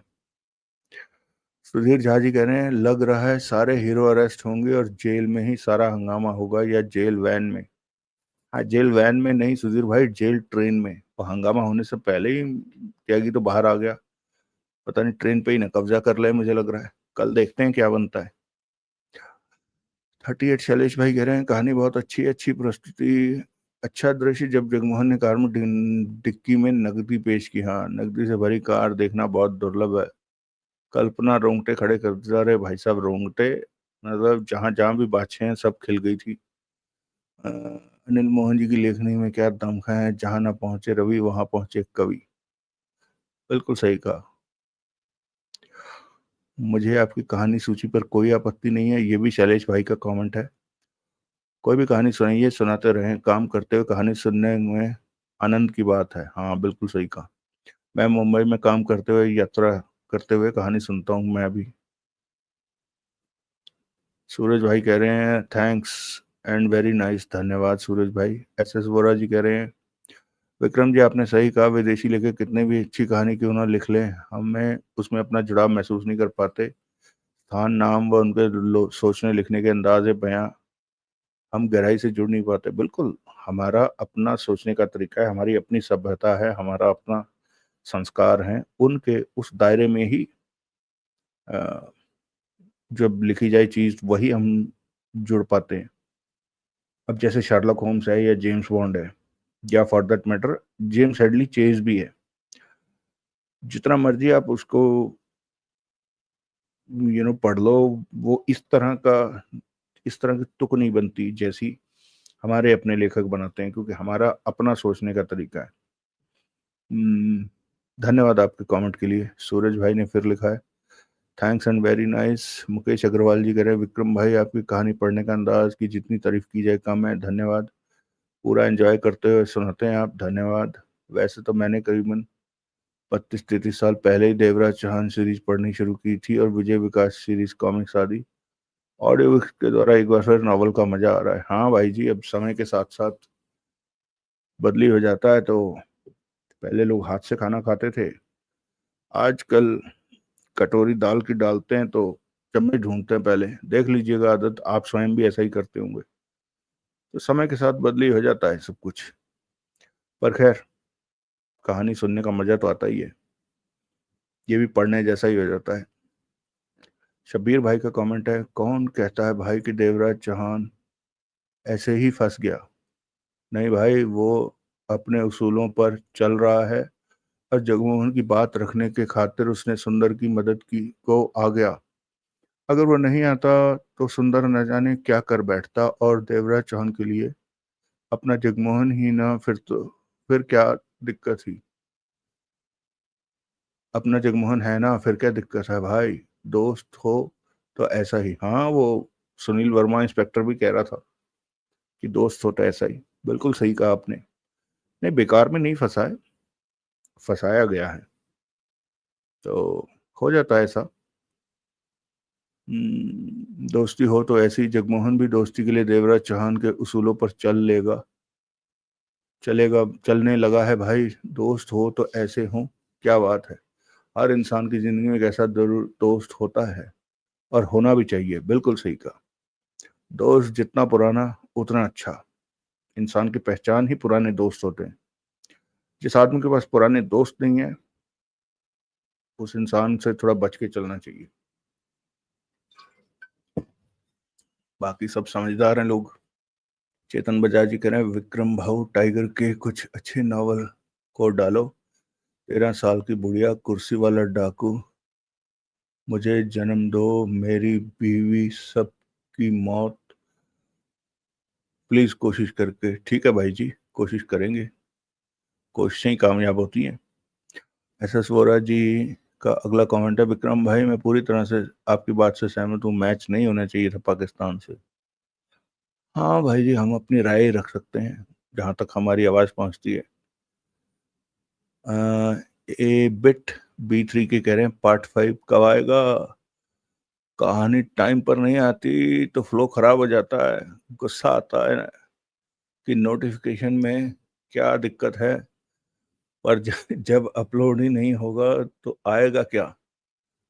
सुधीर झा जी कह रहे हैं लग रहा है सारे हीरो अरेस्ट होंगे और जेल में ही सारा हंगामा होगा, या जेल वैन में। हाँ, जेल वैन में नहीं सुधीर भाई, जेल ट्रेन में। और हंगामा होने से पहले ही त्यागी तो बाहर आ गया, पता नहीं ट्रेन पे ही ना कब्जा कर ले, मुझे लग रहा है। कल देखते हैं क्या बनता है। 38 शैलेश भाई कह रहे हैं कहानी बहुत अच्छी है, अच्छी प्रस्तुति, अच्छा दृश्य, जब जगमोहन ने कार में डिक्की में नकदी पेश की। हाँ, नकदी से भरी कार देखना बहुत दुर्लभ है। कल्पना रोंगटे खड़े कर दिया, रहे भाई साहब रोंगटे, मतलब जहां जहां भी बाछे हैं सब खिल गई थी। अनिल मोहन जी की लेखनी में क्या दम है, जहां ना पहुंचे रवि वहां पहुंचे कवि। बिल्कुल सही कहा। मुझे आपकी कहानी सूची पर कोई आपत्ति नहीं है, ये भी शैलेश भाई का कमेंट है। कोई भी कहानी सुनाइए, सुनाते रहें, काम करते हुए कहानी सुनने में आनंद की बात है। हाँ बिल्कुल सही कहा। मैं मुंबई में काम करते हुए, यात्रा करते हुए कहानी सुनता हूँ मैं भी। सूरज भाई कह रहे हैं थैंक्स एंड वेरी नाइस, धन्यवाद सूरज भाई। SS वोरा जी कह रहे हैं विक्रम जी आपने सही कहा, विदेशी लेखक कितने भी अच्छी कहानी क्यों ना लिख लें, हमें उसमें अपना जुड़ाव महसूस नहीं कर पाते। स्थान, नाम व उनके सोचने लिखने के अंदाज बयां हम गहराई से जुड़ नहीं पाते। बिल्कुल, हमारा अपना सोचने का तरीका है, हमारी अपनी सभ्यता है, हमारा अपना संस्कार है, उनके उस दायरे में ही अ, जब लिखी जाए चीज वही हम जुड़ पाते हैं। अब जैसे शार्लक होम्स है या जेम्स बॉन्ड है, या for that matter James Hadley Chase भी है, जितना मर्जी आप उसको पढ़ लो, वो इस तरह की तुक नहीं बनती जैसी हमारे अपने लेखक बनाते हैं, क्योंकि हमारा अपना सोचने का तरीका है। हम्म, धन्यवाद आपके कमेंट के लिए। सूरज भाई ने फिर लिखा है thanks and very nice. Mukesh Agarwal ji कह रहे हैं विक्रम भाई आपकी कहानी पढ़ने का अंदाज की जितनी तारीफ की जाए कम है, धन्यवाद। पूरा एंजॉय करते हुए सुनाते हैं आप, धन्यवाद। वैसे तो मैंने करीबन 32-33 साल पहले ही देवराज चौहान सीरीज पढ़नी शुरू की थी और विजय विकास सीरीज कॉमिक्स आदि। ऑडियो बुक्स के द्वारा एक बार फिर नॉवल का मजा आ रहा है। हाँ भाई जी, अब समय के साथ साथ बदली हो जाता है, तो पहले लोग हाथ से खाना खाते थे, आजकल कटोरी दाल की डालते हैं तो चम्मच ढूंढते हैं। पहले देख लीजिएगा, आदत आप स्वयं भी ऐसा ही करते होंगे। तो समय के साथ बदली हो जाता है सब कुछ, पर खैर कहानी सुनने का मजा तो आता ही है, ये भी पढ़ने जैसा ही हो जाता है। शब्बीर भाई का कमेंट है कौन कहता है भाई कि देवराज चौहान ऐसे ही फंस गया। नहीं भाई, वो अपने उसूलों पर चल रहा है और जगमोहन की बात रखने के खातिर उसने सुंदर की मदद की को आ गया। अगर वो नहीं आता तो सुंदर न जाने क्या कर बैठता, और देवराज चौहान के लिए अपना जगमोहन ही ना, फिर क्या दिक्कत थी। अपना जगमोहन है ना, फिर क्या दिक्कत है भाई, दोस्त हो तो ऐसा ही। हाँ, वो सुनील वर्मा इंस्पेक्टर भी कह रहा था कि दोस्त हो तो ऐसा ही। बिल्कुल सही कहा आपने। नहीं, बेकार में नहीं फंसा है, फंसाया गया है, तो हो जाता है ऐसा। दोस्ती हो तो ऐसी, जगमोहन भी दोस्ती के लिए देवराज चौहान के उसूलों पर चलेगा, चलने लगा है भाई। दोस्त हो तो ऐसे हो, क्या बात है। हर इंसान की जिंदगी में एक ऐसा जरूर दोस्त होता है, और होना भी चाहिए। बिल्कुल सही कहा। दोस्त जितना पुराना उतना अच्छा। इंसान की पहचान ही पुराने दोस्त होते हैं। जिस आदमी के पास पुराने दोस्त नहीं है, उस इंसान से थोड़ा बच के चलना चाहिए। बाकी सब समझदार हैं लोग। चेतन बजाज जी कह रहे हैं विक्रम भाऊ टाइगर के कुछ अच्छे नावल को डालो। 13 साल की बुढ़िया, कुर्सी वाला डाकू, मुझे जन्म दो, मेरी बीवी, सबकी मौत, प्लीज कोशिश करके। ठीक है भाई जी, कोशिश करेंगे, कोशिशें ही कामयाब होती हैं। SS वोरा जी का अगला कमेंट है विक्रम भाई मैं पूरी तरह से आपकी बात से सहमत हूँ, मैच नहीं होना चाहिए था पाकिस्तान से। हाँ भाई जी, हम अपनी राय रख सकते हैं जहां तक हमारी आवाज पहुंचती है। ए बिट B3 के कह रहे हैं पार्ट 5 कब आएगा। कहानी टाइम पर नहीं आती तो फ्लो खराब हो जाता है, गुस्सा आता है कि नोटिफिकेशन में क्या दिक्कत है, पर जब अपलोड ही नहीं होगा तो आएगा क्या।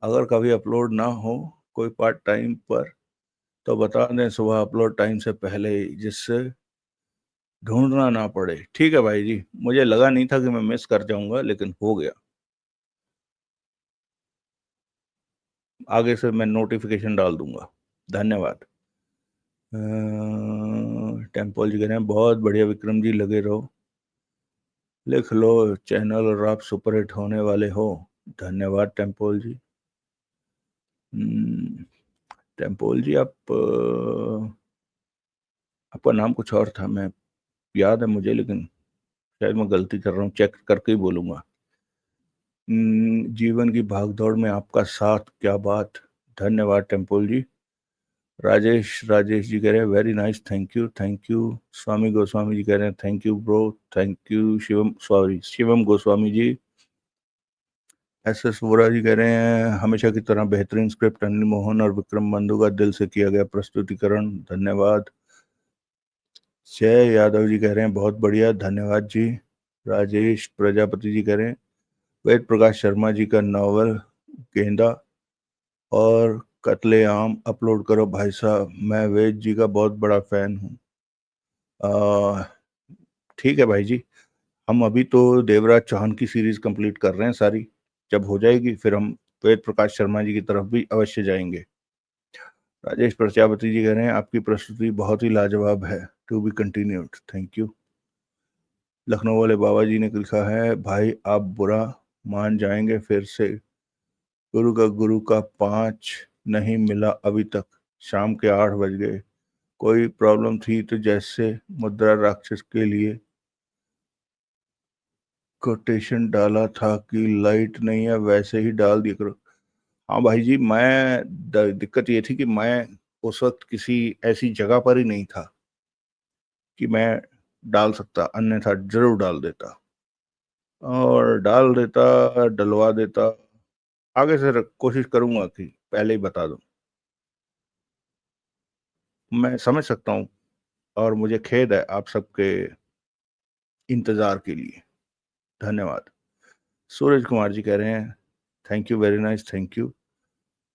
अगर कभी अपलोड ना हो कोई पार्ट टाइम पर तो बता दें सुबह अपलोड टाइम से पहले ही, जिससे ढूंढना ना पड़े। ठीक है भाई जी, मुझे लगा नहीं था कि मैं मिस कर जाऊंगा, लेकिन हो गया। आगे से मैं नोटिफिकेशन डाल दूंगा। धन्यवाद। टेम्पल जी कह रहे हैं बहुत बढ़िया विक्रम जी, लगे रहो, लिख लो चैनल और आप सुपरहिट होने वाले हो। धन्यवाद टेम्पल जी। हम्म, टेम्पल जी, आपका नाम कुछ और था, मैं याद है मुझे, लेकिन शायद मैं गलती कर रहा हूँ, चेक करके ही बोलूंगा। जीवन की भागदौड़ में आपका साथ, क्या बात। धन्यवाद टेम्पल जी। राजेश जी कह रहे हैं very nice, thank you. Swami Goswami ji कह रहे हैं thank you bro, thank you Shivam, sorry Shivam Goswami ji. SS Vora ji कह रहे हैं हमेशा की तरह बेहतरीन स्क्रिप्ट, अनिल मोहन और विक्रम बंधु का दिल से किया गया प्रस्तुतिकरण, धन्यवाद। जय यादव जी कह रहे हैं बहुत बढ़िया, धन्यवाद जी। राजेश प्रजापति जी कह रहे हैं वेद प्रकाश शर्मा जी का नॉवल गेंदा और कत्ले आम अपलोड करो भाई साहब, मैं वेद जी का बहुत बड़ा फैन हूँ। ठीक है भाई जी, हम अभी तो देवराज चौहान की सीरीज कंप्लीट कर रहे हैं सारी, जब हो जाएगी फिर हम वेद प्रकाश शर्मा जी की तरफ भी अवश्य जाएंगे। राजेश प्रजापति जी कह रहे हैं आपकी प्रस्तुति बहुत ही लाजवाब है, to be continued, thank you. Lucknow वाले बाबा जी ने लिखा है भाई आप बुरा मान जाएंगे फिर से, गुरु का 5 नहीं मिला अभी तक, शाम के 8 बज गए, कोई प्रॉब्लम थी तो जैसे मुद्रा राक्षस के लिए कोटेशन डाला था कि लाइट नहीं है वैसे ही डाल दिया करो। हाँ भाई जी, मैं दिक्कत ये थी कि मैं उस वक्त किसी ऐसी जगह पर ही नहीं था कि मैं डाल सकता, अन्यथा जरूर डाल देता, और डाल देता, डलवा देता। आगे से कोशिश करूंगा कि पहले ही बता दूं। मैं समझ सकता हूँ और मुझे खेद है आप सबके इंतजार के लिए, धन्यवाद। सूरज कुमार जी कह रहे हैं thank you very nice, thank you.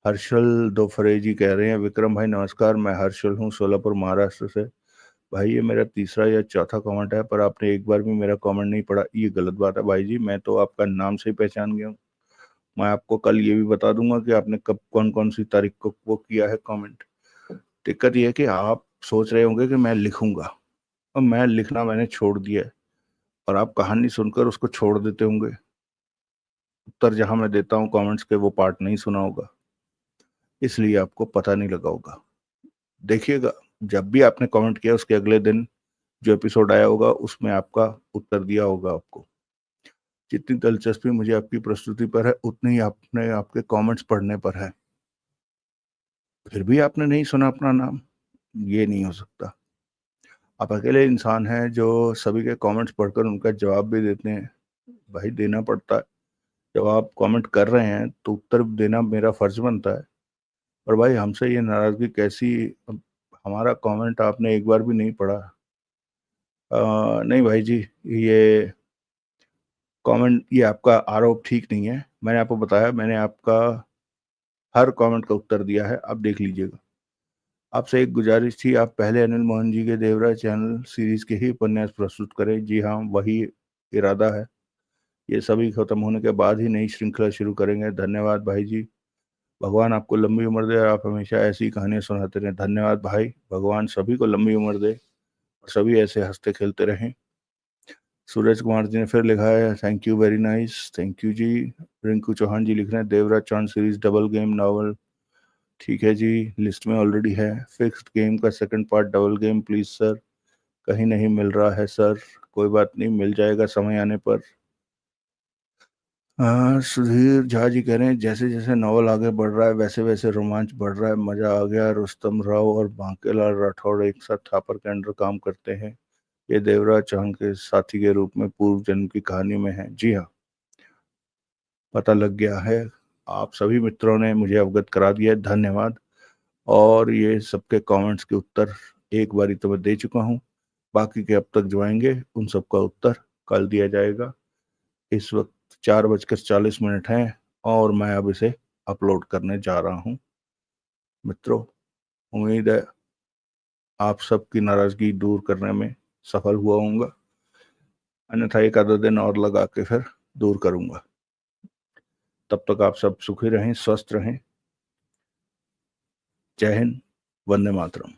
Harshal Dofre ji कह रहे हैं विक्रम भाई नमस्कार, मैं हर्षल हूँ सोलापुर महाराष्ट्र से। भाई ये मेरा तीसरा या चौथा कमेंट है पर आपने एक बार भी मेरा कमेंट नहीं पढ़ा, ये गलत बात है भाई जी, मैं तो आपका नाम से ही पहचान गया हूँ। मैं आपको कल ये भी बता दूंगा कि आपने कब कौन कौन सी तारीख को वो किया है कमेंट। दिक्कत ये है कि आप सोच रहे होंगे कि मैं लिखूंगा, और मैं लिखना मैंने छोड़ दिया है, और आप कहानी सुनकर उसको छोड़ देते होंगे, उत्तर जहां मैं देता हूँ कमेंट्स के वो पार्ट नहीं सुना होगा, इसलिए आपको पता नहीं लगा होगा। देखिएगा, जब भी आपने कमेंट किया उसके अगले दिन जो एपिसोड आया होगा उसमें आपका उत्तर दिया होगा आपको। जितनी दिलचस्पी मुझे आपकी प्रस्तुति पर है उतनी ही आपने आपके कमेंट्स पढ़ने पर है, फिर भी आपने नहीं सुना अपना नाम, ये नहीं हो सकता। आप अकेले इंसान हैं जो सभी के कमेंट्स पढ़कर उनका जवाब भी देते हैं। भाई देना पड़ता है, जब आप कमेंट कर रहे हैं तो उत्तर देना मेरा फर्ज बनता है। और भाई हमसे ये नाराजगी कैसी, हमारा कमेंट आपने एक बार भी नहीं पढ़ा। नहीं भाई जी, ये कमेंट, ये आपका आरोप ठीक नहीं है। मैंने आपको बताया, मैंने आपका हर कमेंट का उत्तर दिया है, आप देख लीजिएगा। आपसे एक गुजारिश थी, आप पहले अनिल मोहन जी के देवराज चैनल सीरीज के ही उपन्यास प्रस्तुत करें। जी हाँ, वही इरादा है। ये सभी खत्म होने के बाद ही नई श्रृंखला शुरू करेंगे। धन्यवाद भाई जी, भगवान आपको लंबी उम्र दे, आप हमेशा ऐसी कहानियां सुनाते रहें। धन्यवाद भाई, भगवान सभी को लंबी उम्र दे और सभी ऐसे हंसते खेलते रहें। सूरज कुमार जी ने फिर लिखा है thank you very nice, thank you ji. Rinku Chauhan ji लिख रहे हैं Devraj Chauhan series double game novel, ठीक है जी, लिस्ट में ऑलरेडी है। फिक्स्ड गेम का second part double game please sir, कहीं नहीं मिल रहा है सर, कोई बात नहीं, मिल जाएगा समय आने पर। सुधीर झा जी कह रहे हैं जैसे जैसे नॉवल आगे बढ़ रहा है वैसे वैसे रोमांच बढ़ रहा है, मजा आ गया। रुस्तम राव और बांकेलाल राठौड़ एक साथ थापर के अंडर काम करते हैं, ये देवराज चौहान के साथी के रूप में पूर्व जन्म की कहानी में है। जी हाँ, पता लग गया है, आप सभी मित्रों ने मुझे अवगत करा दिया है, धन्यवाद। और ये सबके कमेंट्स के उत्तर एक बारी तो मैं दे चुका हूँ, बाकी के अब तक जो आएंगे उन सबका उत्तर कल दिया जाएगा। इस वक्त 4:40 हैं और मैं अब इसे अपलोड करने जा रहा हूँ। मित्रों, उम्मीद है आप सबकी नाराजगी दूर करने में सफल हुआ होऊंगा, अन्यथा एक आधा दिन और लगा के फिर दूर करूंगा। तब तक आप सब सुखी रहें, स्वस्थ रहें। जय हिंद, वंदे मातरम।